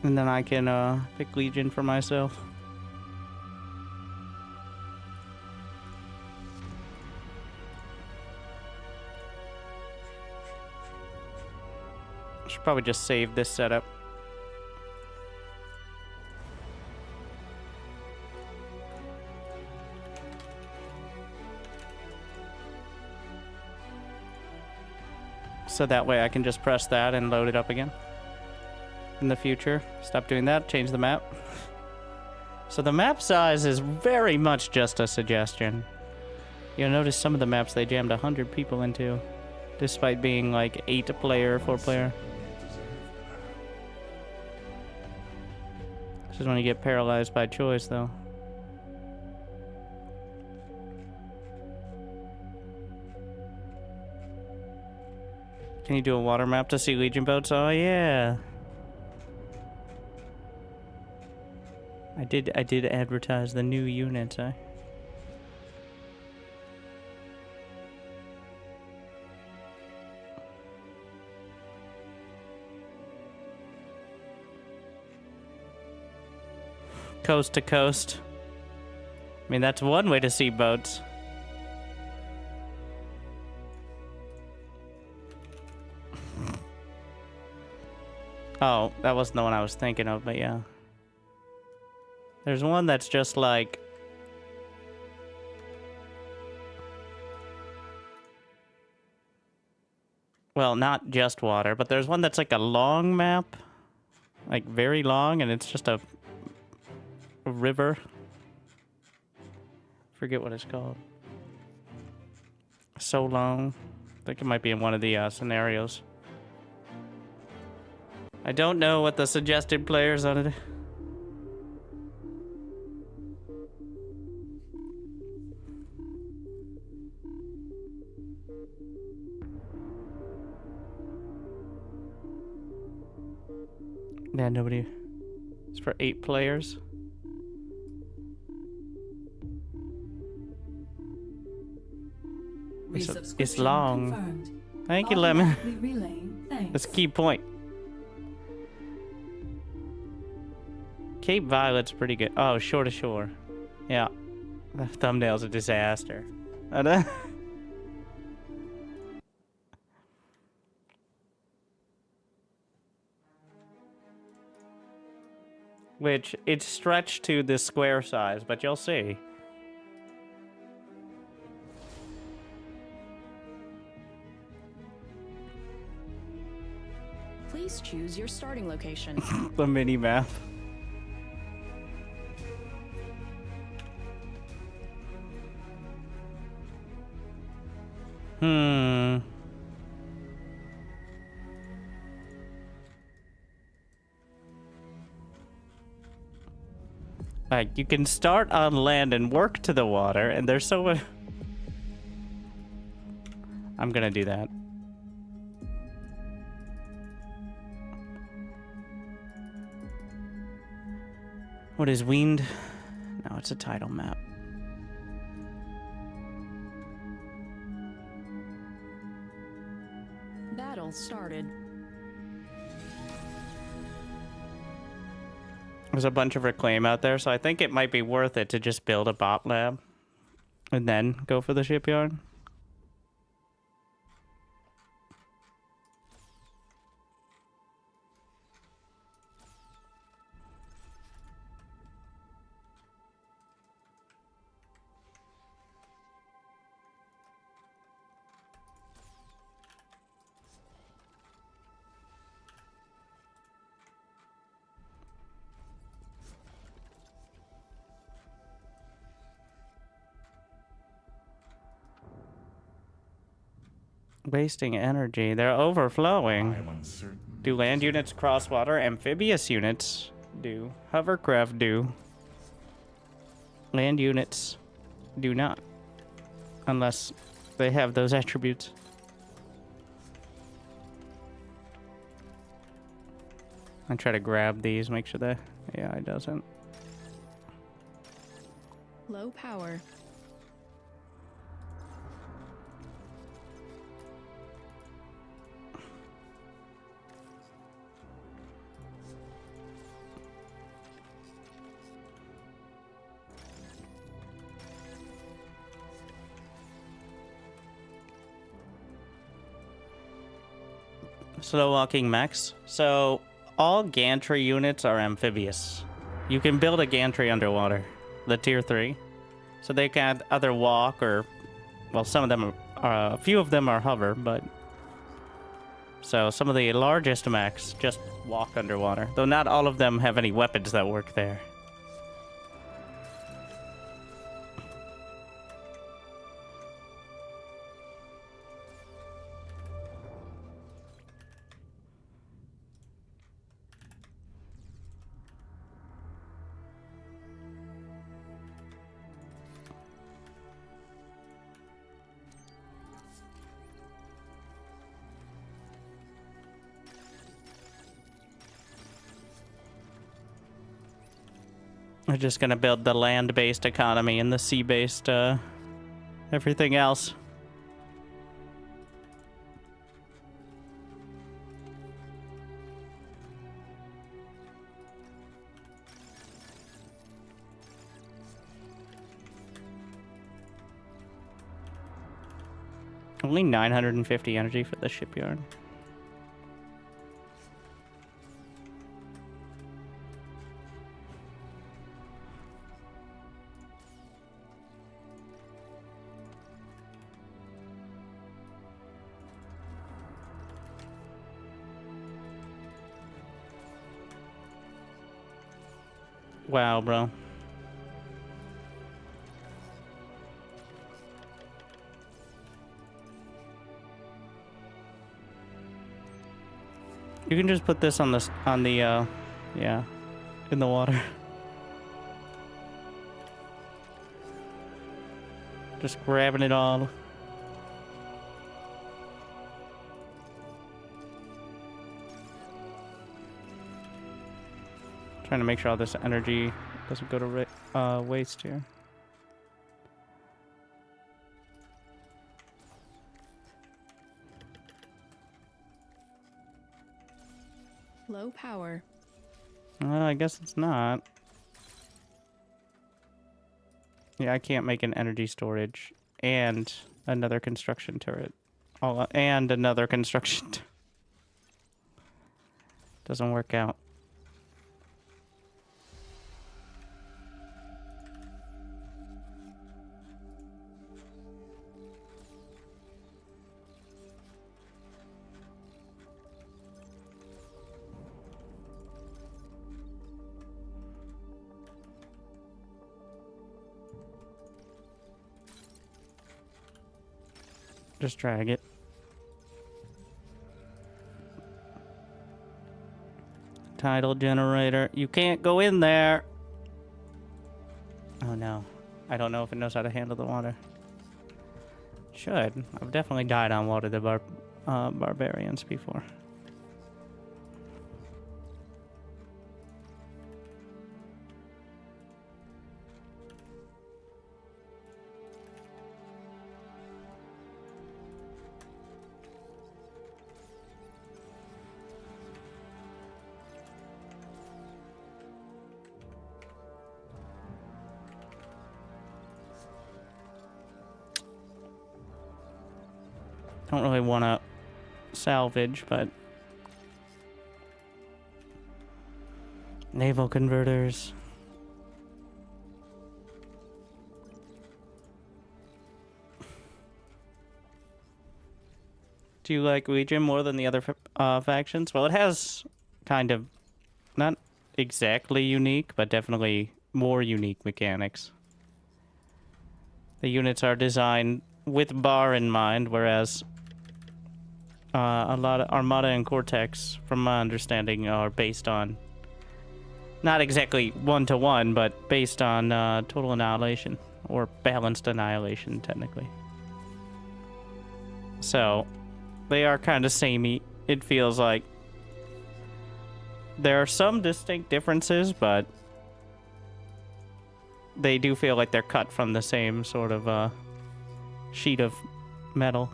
And then I can pick Legion for myself. Should probably just save this setup. So that way I can just press that and load it up again in the future. Stop doing that, change the map. So the map size is very much just a suggestion. You'll notice some of the maps they jammed 100 people into, despite being like 8-player, 4-player. This is when you get paralyzed by choice, though. Can you do a water map to see Legion boats? Oh yeah. I did advertise the new units, eh? Coast to coast. I mean, that's one way to see boats. Oh, that wasn't the one I was thinking of, but yeah. There's one that's just like... Well, not just water, but there's one that's like a long map. Like, very long, and it's just a river. Forget what it's called. So long. I think it might be in one of the scenarios. I don't know what the suggested players on it. Yeah, nobody. It's for 8 players. It's long. Confirmed. Thank you, Lemon. Automatically relaying thanks. That's a key point. Cape Violet's pretty good. Oh, shore to shore. Yeah. The thumbnail's a disaster. Which, it's stretched to the square size, but you'll see. Please choose your starting location. The mini map. Like, you can start on land and work to the water, and there's so much... I'm gonna do that. What is Wind? No, it's a title map. Battle started. There's a bunch of reclaim out there, so I think it might be worth it to just build a bot lab and then go for the shipyard. Wasting energy. They're overflowing. I am uncertain. Do land units cross water? Amphibious units do. Hovercraft do. Land units do not. Unless they have those attributes. I try to grab these, make sure that... Yeah, it doesn't. Low power. Slow walking mechs. So all gantry units are amphibious. You can build a gantry underwater, the tier 3. So they can either walk or, well, some of them are, a few of them are hover, but so some of the largest mechs just walk underwater, though not all of them have any weapons that work there. We're just gonna build the land-based economy and the sea-based, everything else. Only 950 energy for the shipyard. Wow, bro. You can just put this on the yeah, in the water. Just grabbing it all. Trying to make sure all this energy doesn't go to waste here. Low power. Well, I guess it's not. Yeah, I can't make an energy storage and another construction turret. And another construction doesn't work out. Just drag it. Tidal generator. You can't go in there. Oh no. I don't know if it knows how to handle the water. Should. I've definitely died on water the barbarians before. Don't really want to salvage, but naval converters. Do you like Legion more than the other factions? Well, it has kind of not exactly unique, but definitely more unique mechanics. The units are designed with bar in mind, whereas a lot of Armada and Cortex, from my understanding, are based on not exactly one-to-one, but based on total annihilation, or balanced annihilation, technically. So, they are kind of samey, it feels like. There are some distinct differences, but they do feel like they're cut from the same sort of sheet of metal.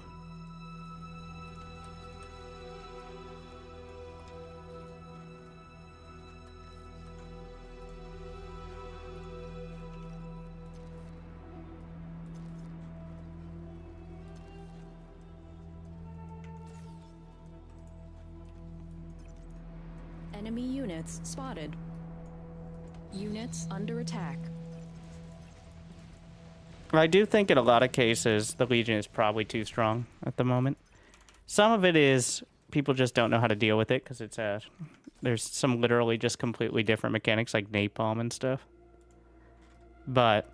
Enemy units spotted. Units under attack. I do think in a lot of cases the Legion is probably too strong at the moment. Some of it is people just don't know how to deal with it because it's there's some literally just completely different mechanics like napalm and stuff. But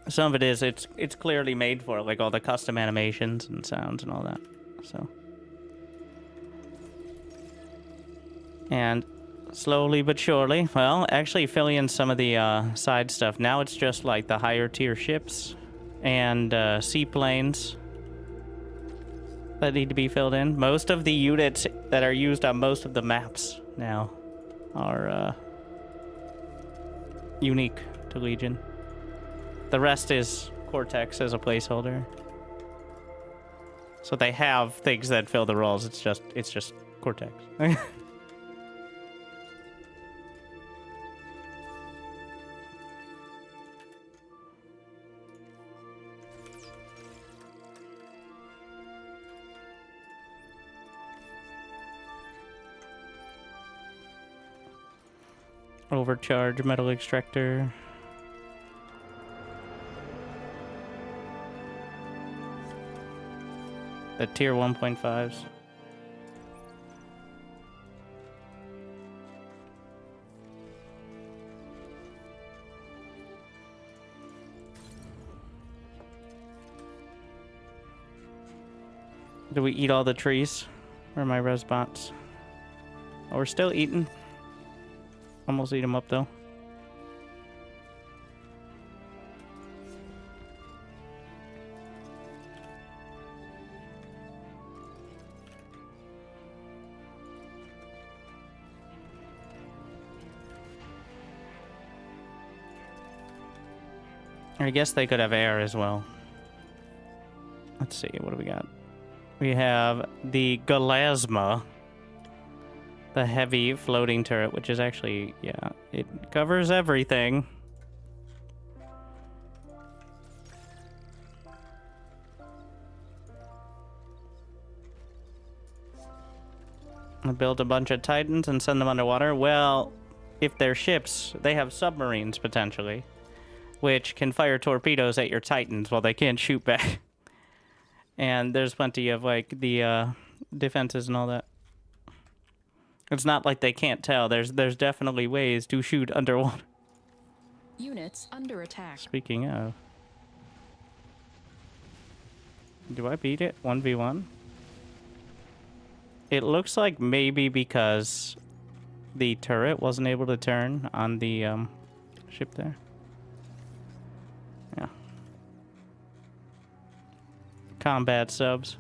some of it is it's clearly made for it, like all the custom animations and sounds and all that. So, and slowly but surely, well, actually filling in some of the side stuff. Now it's just like the higher tier ships and seaplanes that need to be filled in. Most of the units that are used on most of the maps now are unique to Legion. The rest is Cortex as a placeholder. So they have things that fill the roles. It's just Cortex. Overcharge metal extractor. The tier 1.5s. Do we eat all the trees? Where are my res bots? Oh, we're still eating. Almost eat them up, though. I guess they could have air as well. Let's see, what do we got? We have the Galasma, the heavy floating turret, which is actually, yeah, it covers everything. I build a bunch of Titans and send them underwater. Well, if they're ships, they have submarines potentially, which can fire torpedoes at your Titans while they can't shoot back. And there's plenty of like the defenses and all that. It's not like they can't tell. There's definitely ways to shoot underwater. Units under attack. Speaking of, do I beat it 1v1? It looks like maybe because the turret wasn't able to turn on the ship there. Yeah. Combat subs.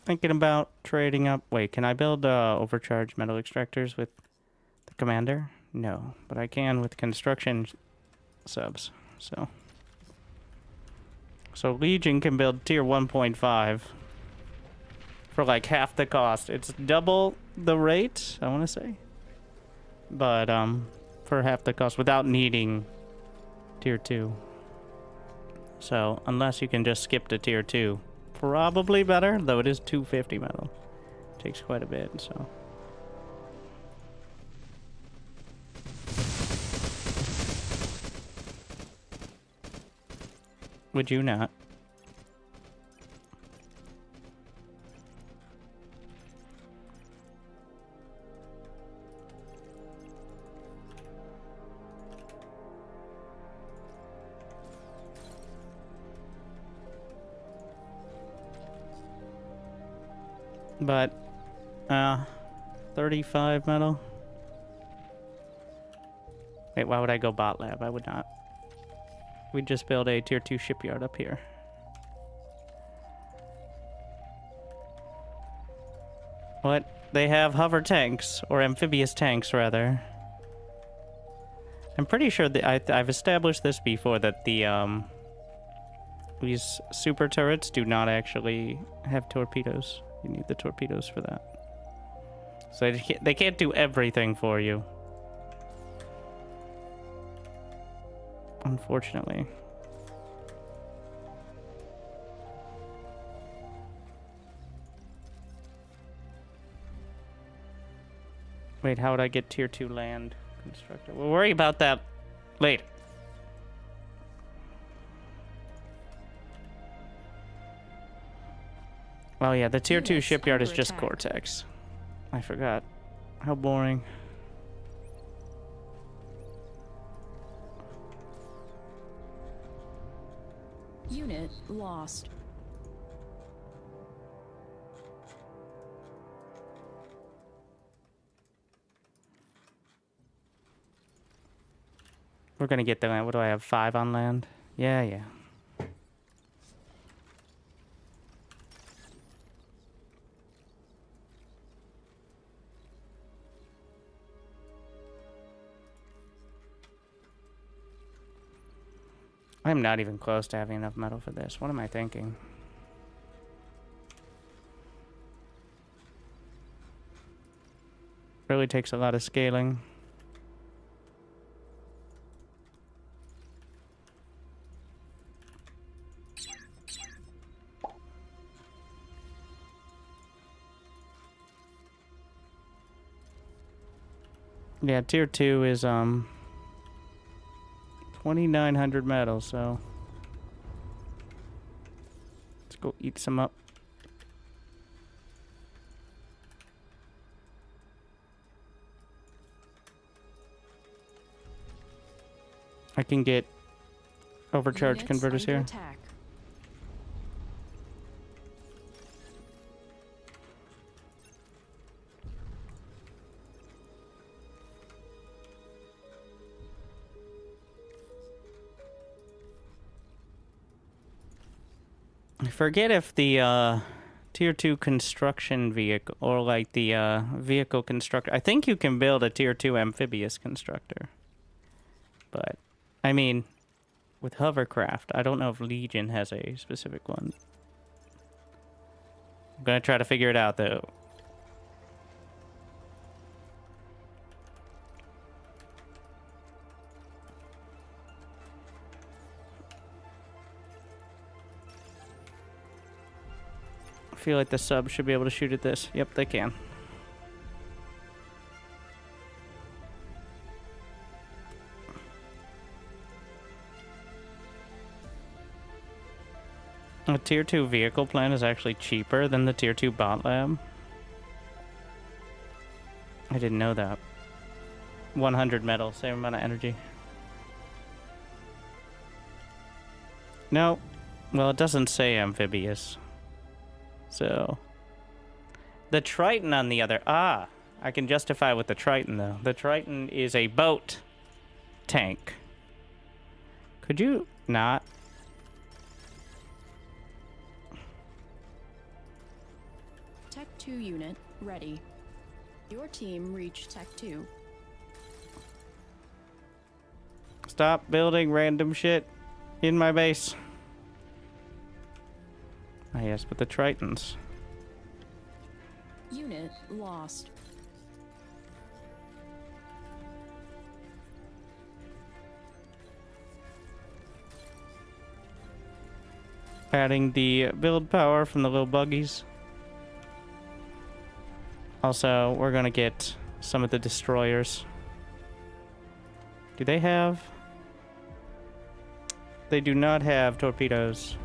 Thinking about trading up. Wait, can I build overcharged metal extractors with the commander? No, but I can with construction subs. So Legion can build tier 1.5 for like half the cost. It's double the rate, I want to say, but for half the cost without needing tier 2. So unless you can just skip to tier 2. Probably better, though it is 250 metal. Takes quite a bit, so. Would you not? But 35 metal. Wait, why would I go bot lab? I would not. We'd just build a tier 2 shipyard up here. What? They have hover tanks, or amphibious tanks rather. I'm pretty sure that I've established this before, that the these super turrets do not actually have torpedoes. You need the torpedoes for that. So they can't do everything for you. Unfortunately. Wait, how would I get tier 2 land constructed? We'll worry about that later. Oh yeah, the tier 2 shipyard is just Cortex. I forgot. How boring. Unit lost. We're gonna get the land. What do I have? 5 on land? Yeah. I'm not even close to having enough metal for this. What am I thinking? Really takes a lot of scaling. Yeah, tier 2 is 2,900 metal, so let's go eat some up. I can get overcharge Units converters under here. Attack. I forget if the tier 2 construction vehicle, or like the vehicle constructor. I think you can build a tier 2 amphibious constructor. But, I mean, with hovercraft, I don't know if Legion has a specific one. I'm gonna try to figure it out, though. I feel like the sub should be able to shoot at this. Yep, they can. A tier 2 vehicle plan is actually cheaper than the tier 2 bot lab. I didn't know that. 100 metal, same amount of energy. No. Well, it doesn't say amphibious. So. The Triton on the other... Ah! I can justify with the Triton, though. The Triton is a boat tank. Could you not... Tech 2 unit ready. Your team reached Tech 2. Stop building random shit in my base. Ah, yes, but the Tritons. Unit lost. Adding the build power from the little buggies. Also, we're gonna get some of the destroyers. Do they have... They do not have torpedoes.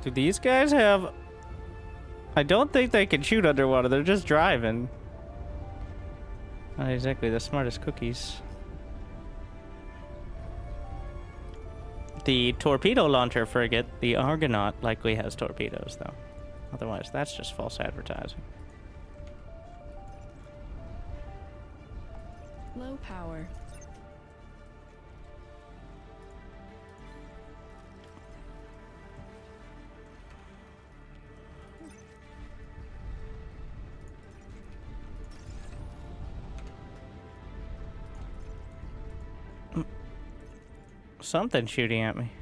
Do these guys have... I don't think they can shoot underwater. They're just driving. Not exactly the smartest cookies. The torpedo launcher frigate, the Argonaut, likely has torpedoes, though. Otherwise, that's just false advertising. Low power. Something shooting at me.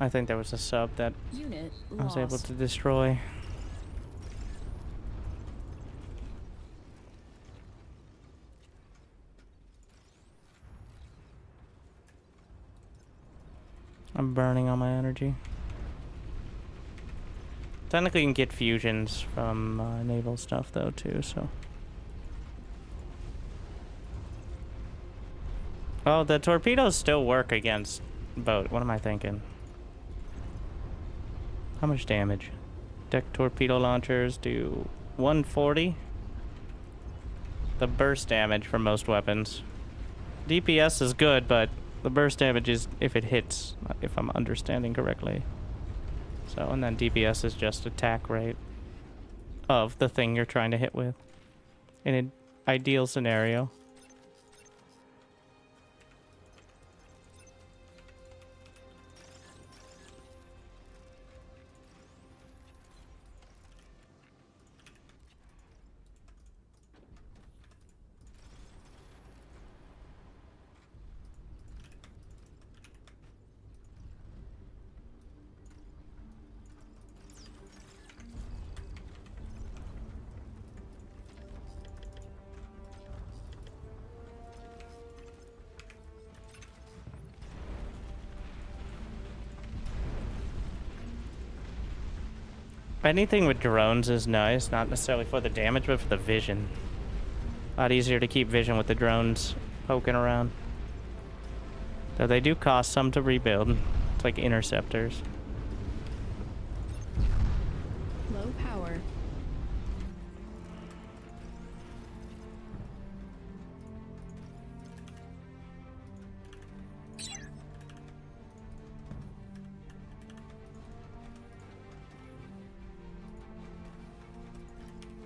I think there was a sub that Unit I was able lost. to destroy. I'm burning all my energy. Technically, you can get fusions from naval stuff, though, too, so... Oh, the torpedoes still work against boat. What am I thinking? How much damage? Deck torpedo launchers do 140. The burst damage for most weapons. DPS is good, but the burst damage is if it hits, if I'm understanding correctly. So, and then DPS is just attack rate of the thing you're trying to hit with. In an ideal scenario. Anything with drones is nice, not necessarily for the damage, but for the vision. A lot easier to keep vision with the drones poking around. Though they do cost some to rebuild. It's like interceptors. Low power.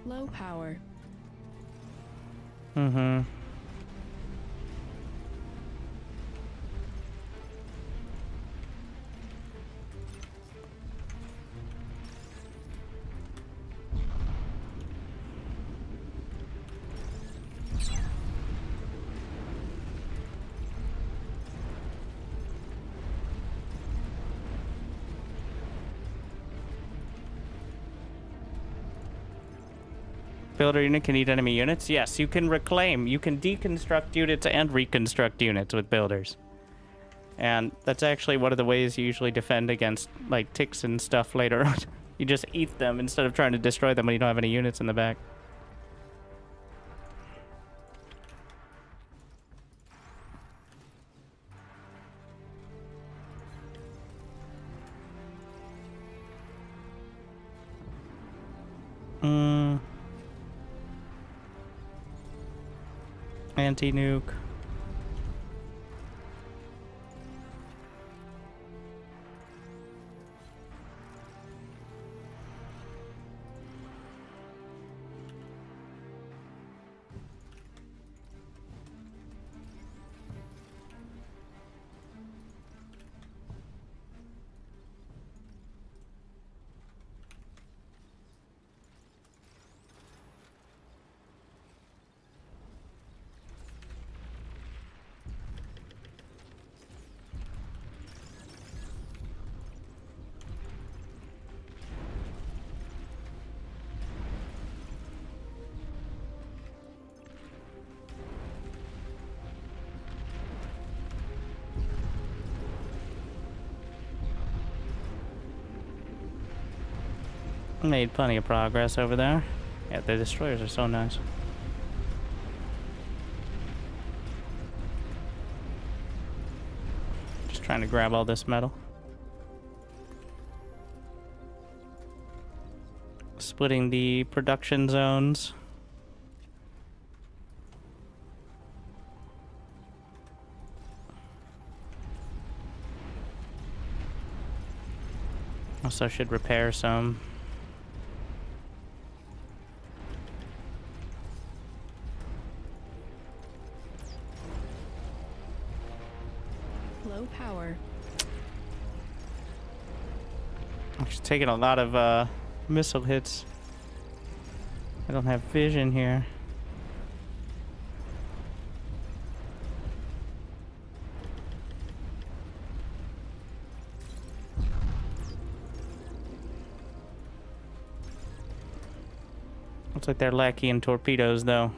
Low power. Mm-hmm. Builder unit can eat enemy units? Yes, you can reclaim. You can deconstruct units and reconstruct units with builders. And that's actually one of the ways you usually defend against, like, ticks and stuff later on. You just eat them instead of trying to destroy them when you don't have any units in the back. Anti-nuke. Made plenty of progress over there. Yeah, the destroyers are so nice. Just trying to grab all this metal. Splitting the production zones. Also should repair some. Low power. She's taking a lot of missile hits. I don't have vision here. Looks like they're lacking torpedoes, though.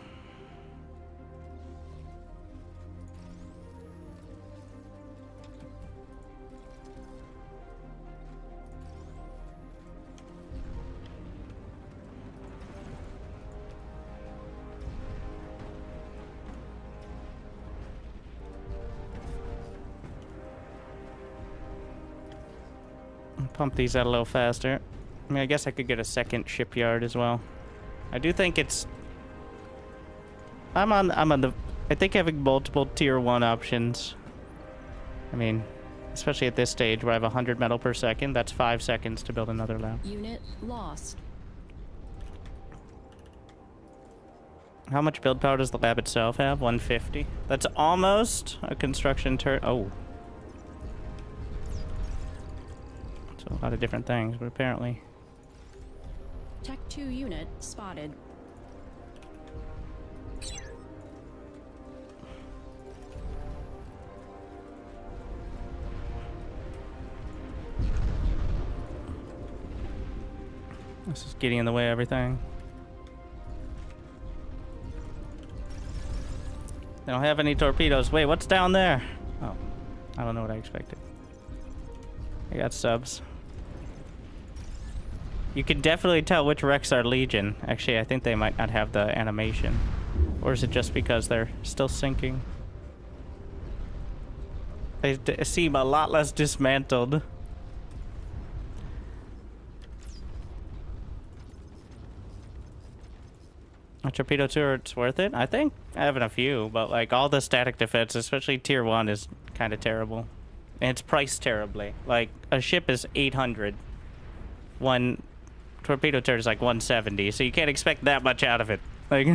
Pump these out a little faster. I mean, I guess I could get a second shipyard as well. I do think it's... I'm on the... I think having multiple tier 1 options. I mean, especially at this stage where I have 100 metal per second, that's 5 seconds to build another lab. Unit lost. How much build power does the lab itself have? 150. That's almost a construction turret. Oh. A lot of different things, but apparently... Tech 2 unit spotted. This is getting in the way of everything. They don't have any torpedoes. Wait, what's down there? Oh, I don't know what I expected. I got subs. You can definitely tell which wrecks are Legion. Actually, I think they might not have the animation. Or is it just because they're still sinking? They seem a lot less dismantled. A torpedo turret's worth it? I think having a few, but like all the static defense, especially tier 1, is kind of terrible. And it's priced terribly. Like, a ship is 800. One torpedo turret is like 170, so you can't expect that much out of it. Like,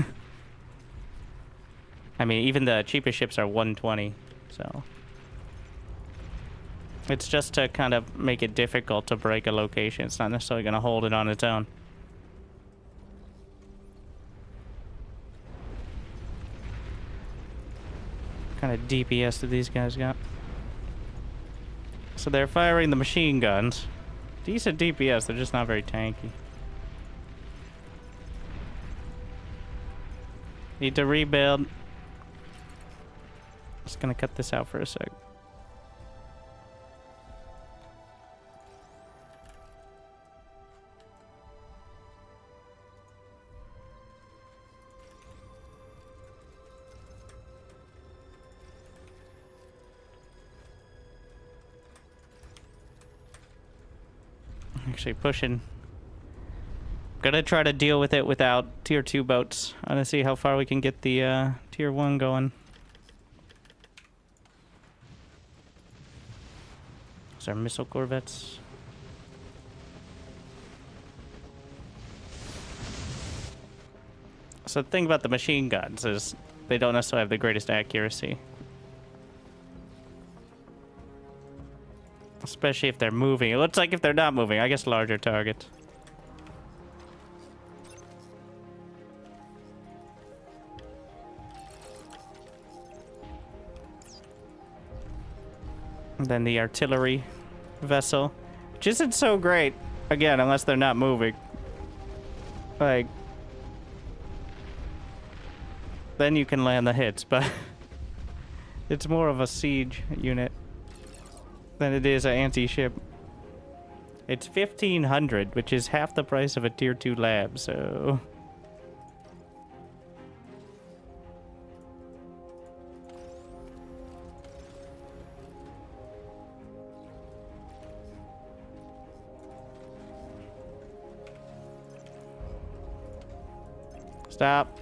I mean, even the cheapest ships are 120, so it's just to kind of make it difficult to break a location. It's not necessarily going to hold it on its own. What kind of DPS do these guys got? So they're firing the machine guns. Decent DPS, they're just not very tanky. Need to rebuild. Just gonna cut this out for a sec. Actually pushing. Gonna try to deal with it without tier 2 boats. I'm gonna see how far we can get the tier 1 going. Those are missile corvettes. So the thing about the machine guns is they don't necessarily have the greatest accuracy. Especially if they're moving. It looks like if they're not moving, I guess larger targets. And then the artillery vessel, which isn't so great, again, unless they're not moving. Like, then you can land the hits, but it's more of a siege unit than it is an anti-ship. It's 1,500, which is half the price of a tier 2 lab, so... Stop.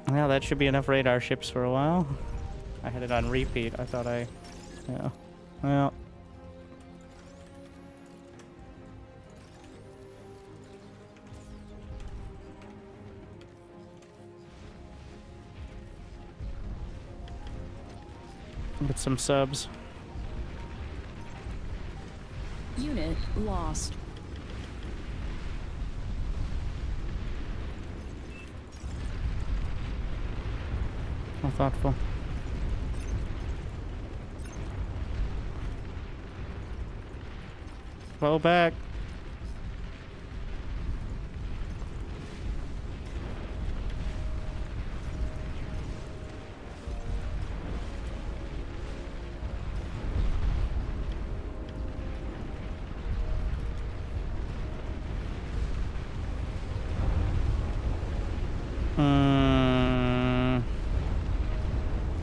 Well, that should be enough radar ships for a while. I had it on repeat. I thought I... Yeah. Well... Get some subs. Unit lost. How thoughtful. Fall back.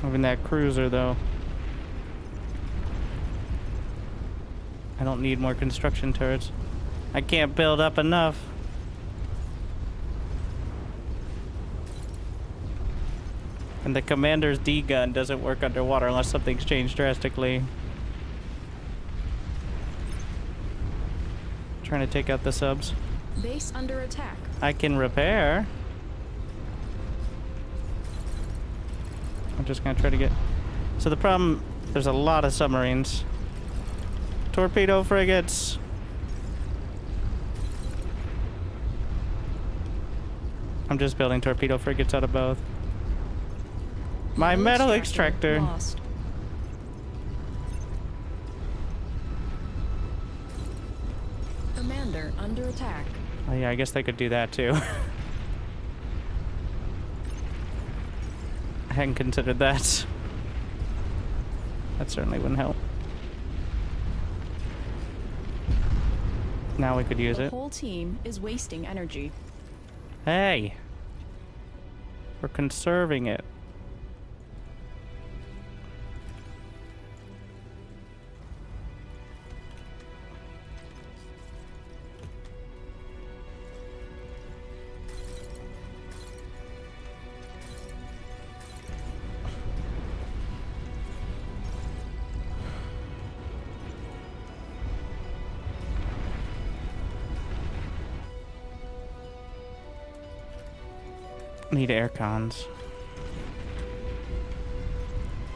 Moving that cruiser though. I don't need more construction turrets. I can't build up enough. And the commander's D gun doesn't work underwater unless something's changed drastically. Trying to take out the subs. Base under attack. I can repair. I'm just gonna try to get... So the problem, there's a lot of submarines. Torpedo frigates. I'm just building torpedo frigates out of both. My metal extractor. Lost. Commander under attack. Oh yeah, I guess they could do that too. I hadn't considered that. That certainly wouldn't help. Now we could use The it. whole team is wasting energy. Hey! We're conserving it. Need air cons.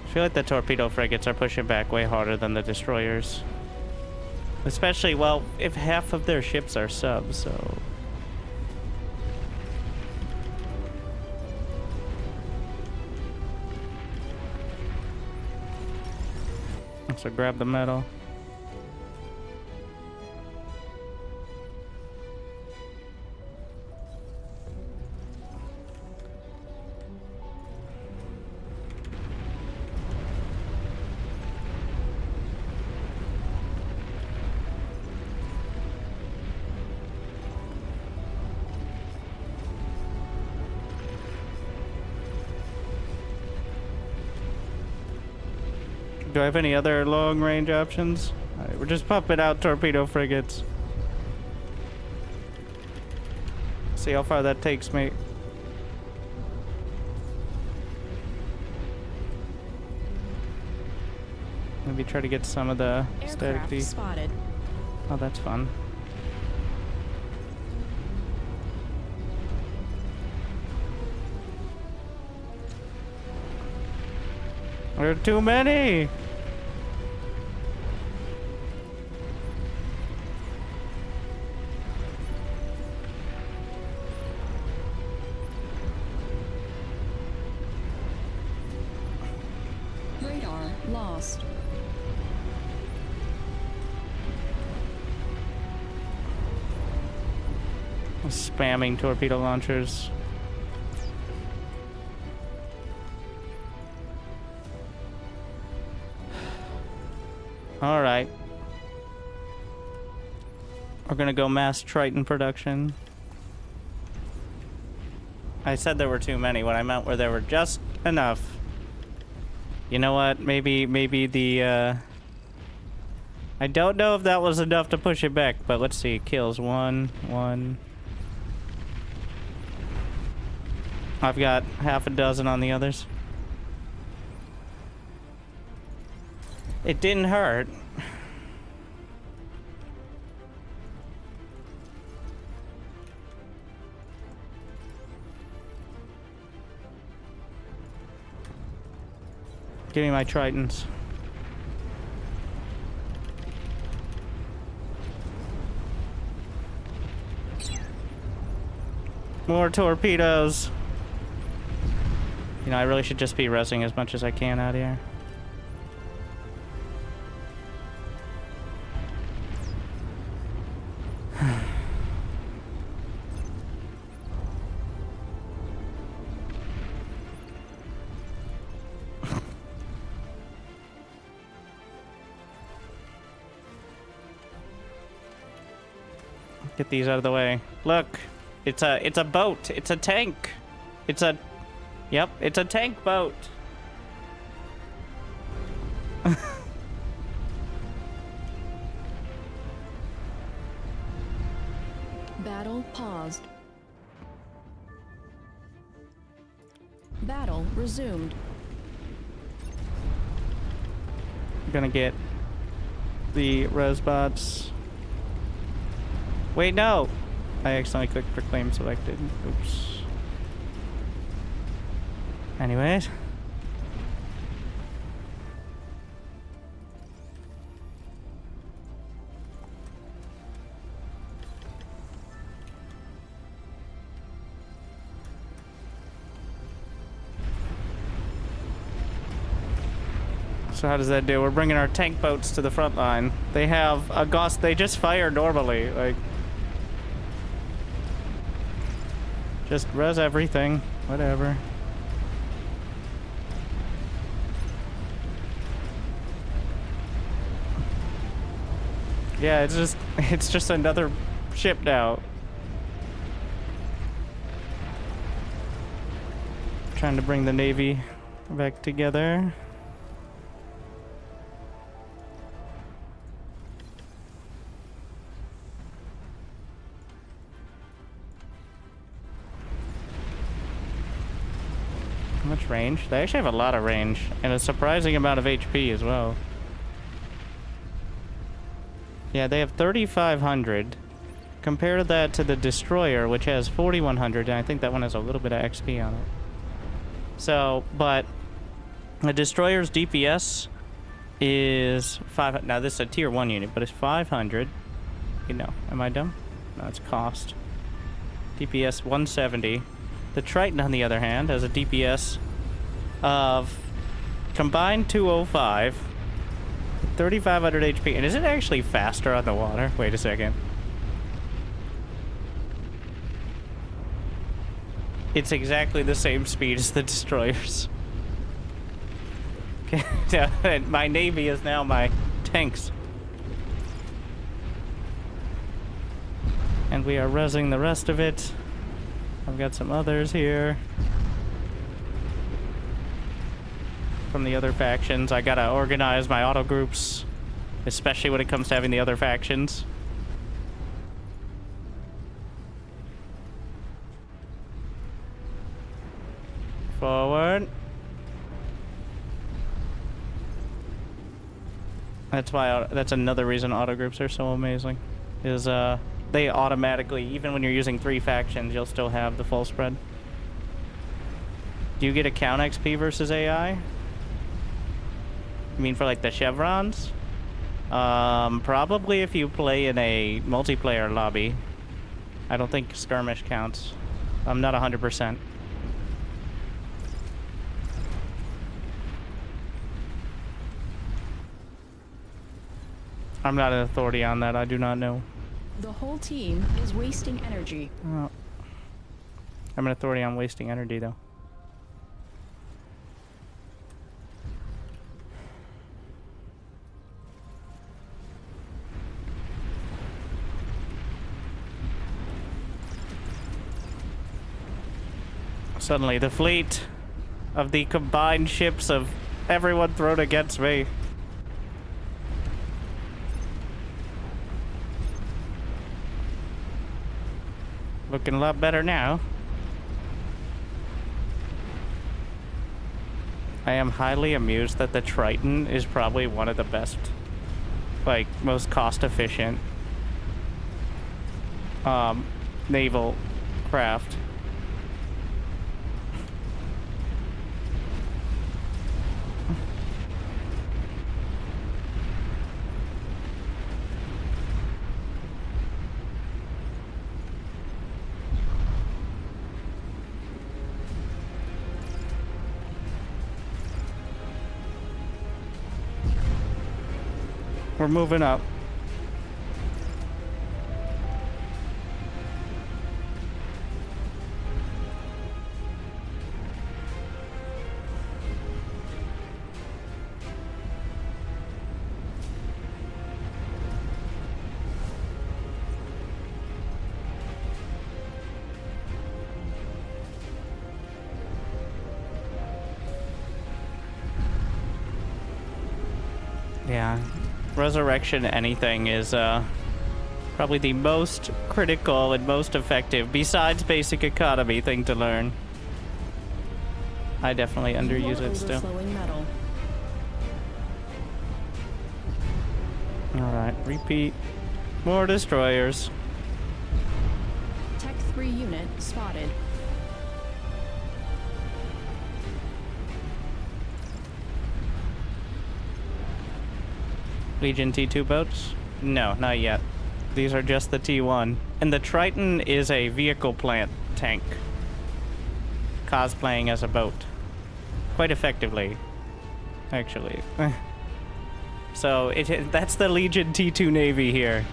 I feel like the torpedo frigates are pushing back way harder than the destroyers. Especially, well, if half of their ships are subs, so... So grab the metal. Do I have any other long-range options? Alright, we're just pumping out torpedo frigates. See how far that takes me. Maybe try to get some of the static Aircraft D. spotted. Oh, that's fun. There are too many! Radar lost. Spamming torpedo launchers. All right. We're gonna go mass Triton production. I said there were too many. What I meant were there were just enough. You know what? Maybe the, I don't know if that was enough to push it back, but let's see. Kills. One. I've got half a dozen on the others. It didn't hurt. Give me my Tritons. More torpedoes. You know, I really should just be resing as much as I can out here. Get these out of the way. Look, it's a boat. It's a tank. Yep, it's a tank boat. Battle paused. Battle resumed. I'm gonna get the Resbots. Wait, no! I accidentally clicked Proclaim selected. Oops. Anyways. So how does that do? We're bringing our tank boats to the front line. They have a Gauss. They just fire normally. Like, just res everything. Whatever. Yeah, it's just another ship now. Trying to bring the Navy back together. How much range? They actually have a lot of range and a surprising amount of HP as well. Yeah, they have 3,500. Compare that to the destroyer, which has 4100, and I think that one has a little bit of XP on it. So, but the destroyer's DPS is 500. Now this is a tier 1 unit, but it's 500. You know, am I dumb? No, it's cost. DPS 170. The Triton, on the other hand, has a DPS of combined 205, 3500 HP. And is it actually faster on the water? Wait a second. It's exactly the same speed as the destroyers. Okay, my navy is now my tanks. And we are rezzing the rest of it. I've got some others here. From the other factions. I gotta organize my auto groups, especially when it comes to having the other factions. Forward. That's another reason auto groups are so amazing. Is they automatically, even when you're using 3 factions, you'll still have the full spread. Do you get account XP versus AI? You mean for like the chevrons? Probably if you play in a multiplayer lobby. I don't think skirmish counts. I'm not 100%. I'm not an authority on that. I do not know. The whole team is wasting energy. Oh. I'm an authority on wasting energy, though. Suddenly, the fleet of the combined ships of everyone thrown against me. Looking a lot better now. I am highly amused that the Triton is probably one of the best, like, most cost-efficient naval craft. We're moving up. Yeah. Resurrection anything is probably the most critical and most effective, besides basic economy, thing to learn. I definitely underuse it still. Metal. Alright, repeat. More destroyers. Tech 3 unit spotted. Legion T2 boats? No, not yet. These are just the T1. And the Triton is a vehicle plant tank. Cosplaying as a boat. Quite effectively, actually. So, that's the Legion T2 Navy here.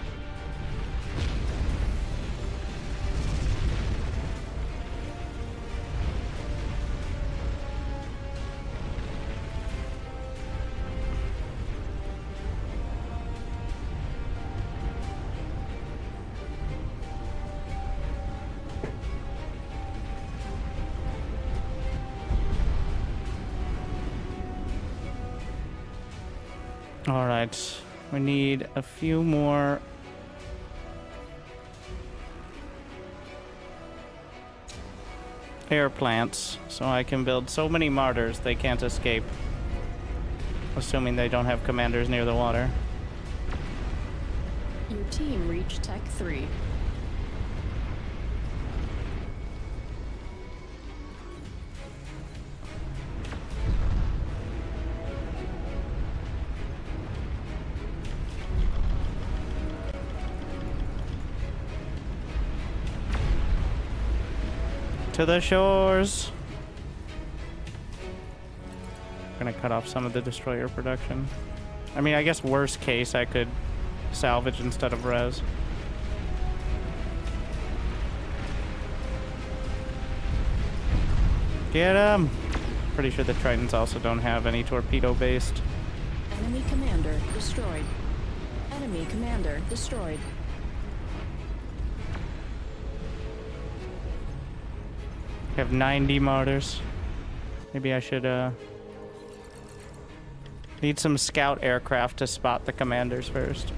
Alright, we need a few more air plants so I can build so many martyrs they can't escape. Assuming they don't have commanders near the water. Your team reached Tech 3. To the shores. Gonna cut off some of the destroyer production. I mean, I guess worst case I could salvage instead of res. Get him! Pretty sure the Tritons also don't have any torpedo-based. Enemy commander destroyed. Enemy commander destroyed. I have 90 martyrs. Maybe I should, need some scout aircraft to spot the commanders first.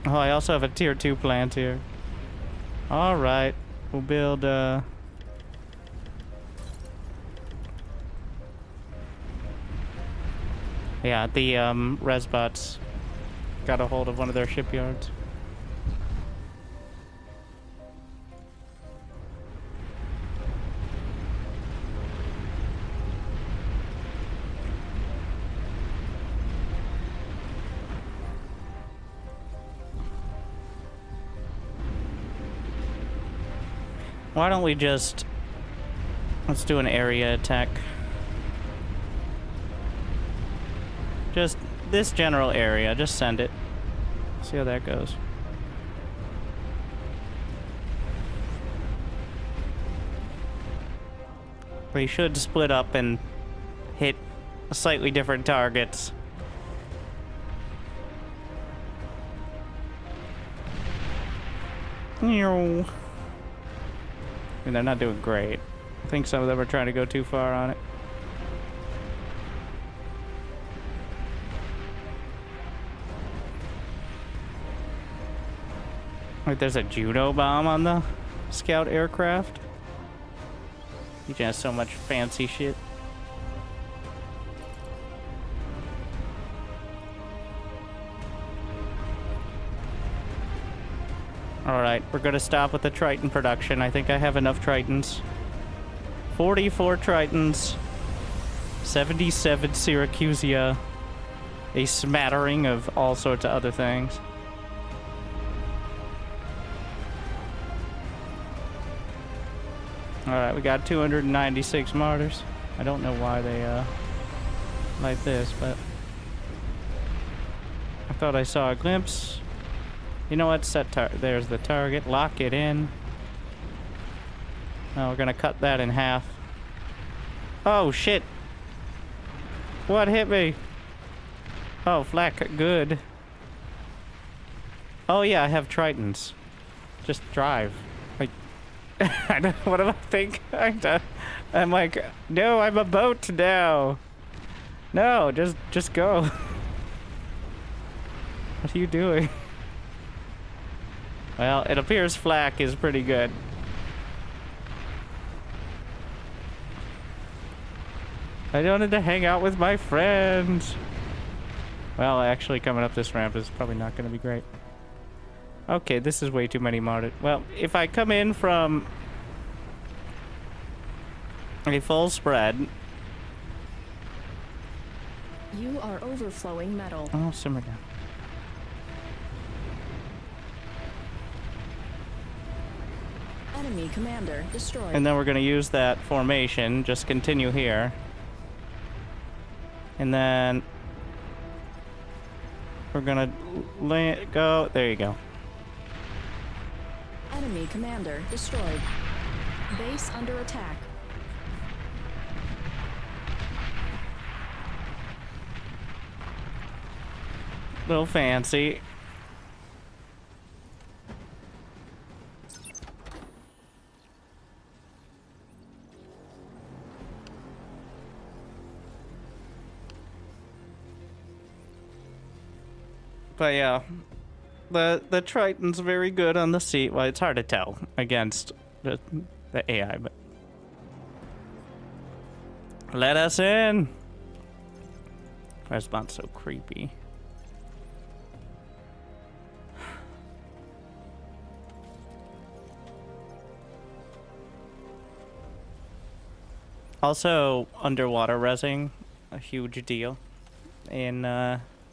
Oh, I also have a tier 2 plant here. Alright. We'll build, yeah, the, Resbots got a hold of one of their shipyards. Why don't we just... let's do an area attack. Just this general area. Just send it. See how that goes. We should split up and hit slightly different targets. I mean, they're not doing great. I think some of them are trying to go too far on it. Wait, there's a judo bomb on the scout aircraft? He just has so much fancy shit. Alright, we're gonna stop with the Triton production. I think I have enough Tritons. 44 Tritons. 77 Syracusia. A smattering of all sorts of other things. Alright, we got 296 martyrs. I don't know why they, like this, but... I thought I saw a glimpse. You know what? There's the target. Lock it in. Now we're gonna cut that in half. Oh, shit! What hit me? Oh, flak, good. Oh yeah, I have Tritons. Just drive. I don't, what do I think? I'm like, no, I'm a boat now. No, just go. What are you doing? Well, it appears flak is pretty good. I wanted to hang out with my friends. Well, actually coming up this ramp is probably not going to be great. Okay, this is way too many modded. Well, if I come in from a full spread... You are overflowing metal. Oh, simmer down. Enemy commander destroyed. And then we're going to use that formation. Just continue here. And then... we're going to go... there you go. Enemy commander destroyed. Base under attack. Little fancy. But yeah, the Triton's very good on the sea. Well, it's hard to tell against the AI, but let us in. Respawn's so creepy. Also, underwater resing, a huge deal in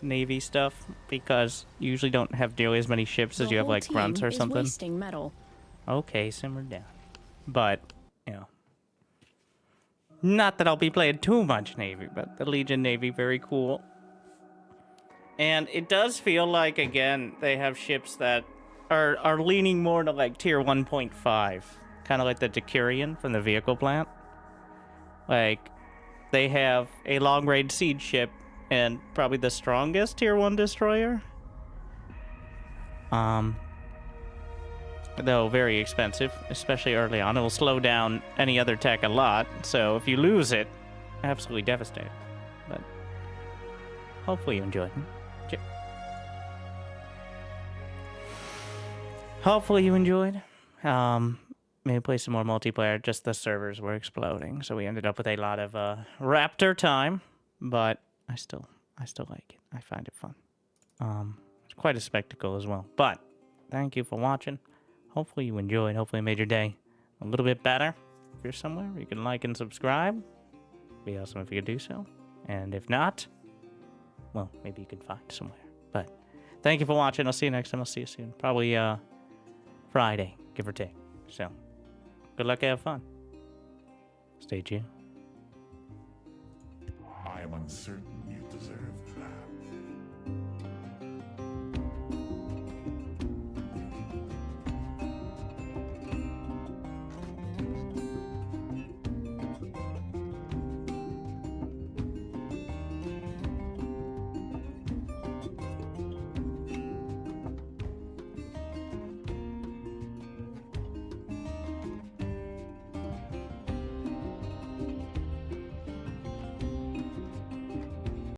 Navy stuff, because you usually don't have nearly as many ships as you have, like, grunts or something. Wasting metal. Okay, simmer down. But, you know. Not that I'll be playing too much Navy, but the Legion Navy, very cool. And it does feel like, again, they have ships that are leaning more to, like, tier 1.5. Kind of like the Decurion from the vehicle plant. Like, they have a long-range siege ship and probably the strongest tier 1 destroyer. Though very expensive, especially early on. It will slow down any other tech a lot, so if you lose it, absolutely devastating. But hopefully you enjoyed it. Hopefully you enjoyed. Maybe play some more multiplayer. Just the servers were exploding, so we ended up with a lot of Raptor time. But I still like it. I find it fun. It's quite a spectacle as well. But thank you for watching. Hopefully you enjoyed. Hopefully it made your day a little bit better. If you're somewhere, you can like and subscribe. It'd be awesome if you could do so. And if not, well, maybe you can find somewhere. But thank you for watching. I'll see you next time. I'll see you soon. Probably Friday, give or take. So, good luck, have fun. Stay tuned. I am uncertain you deserve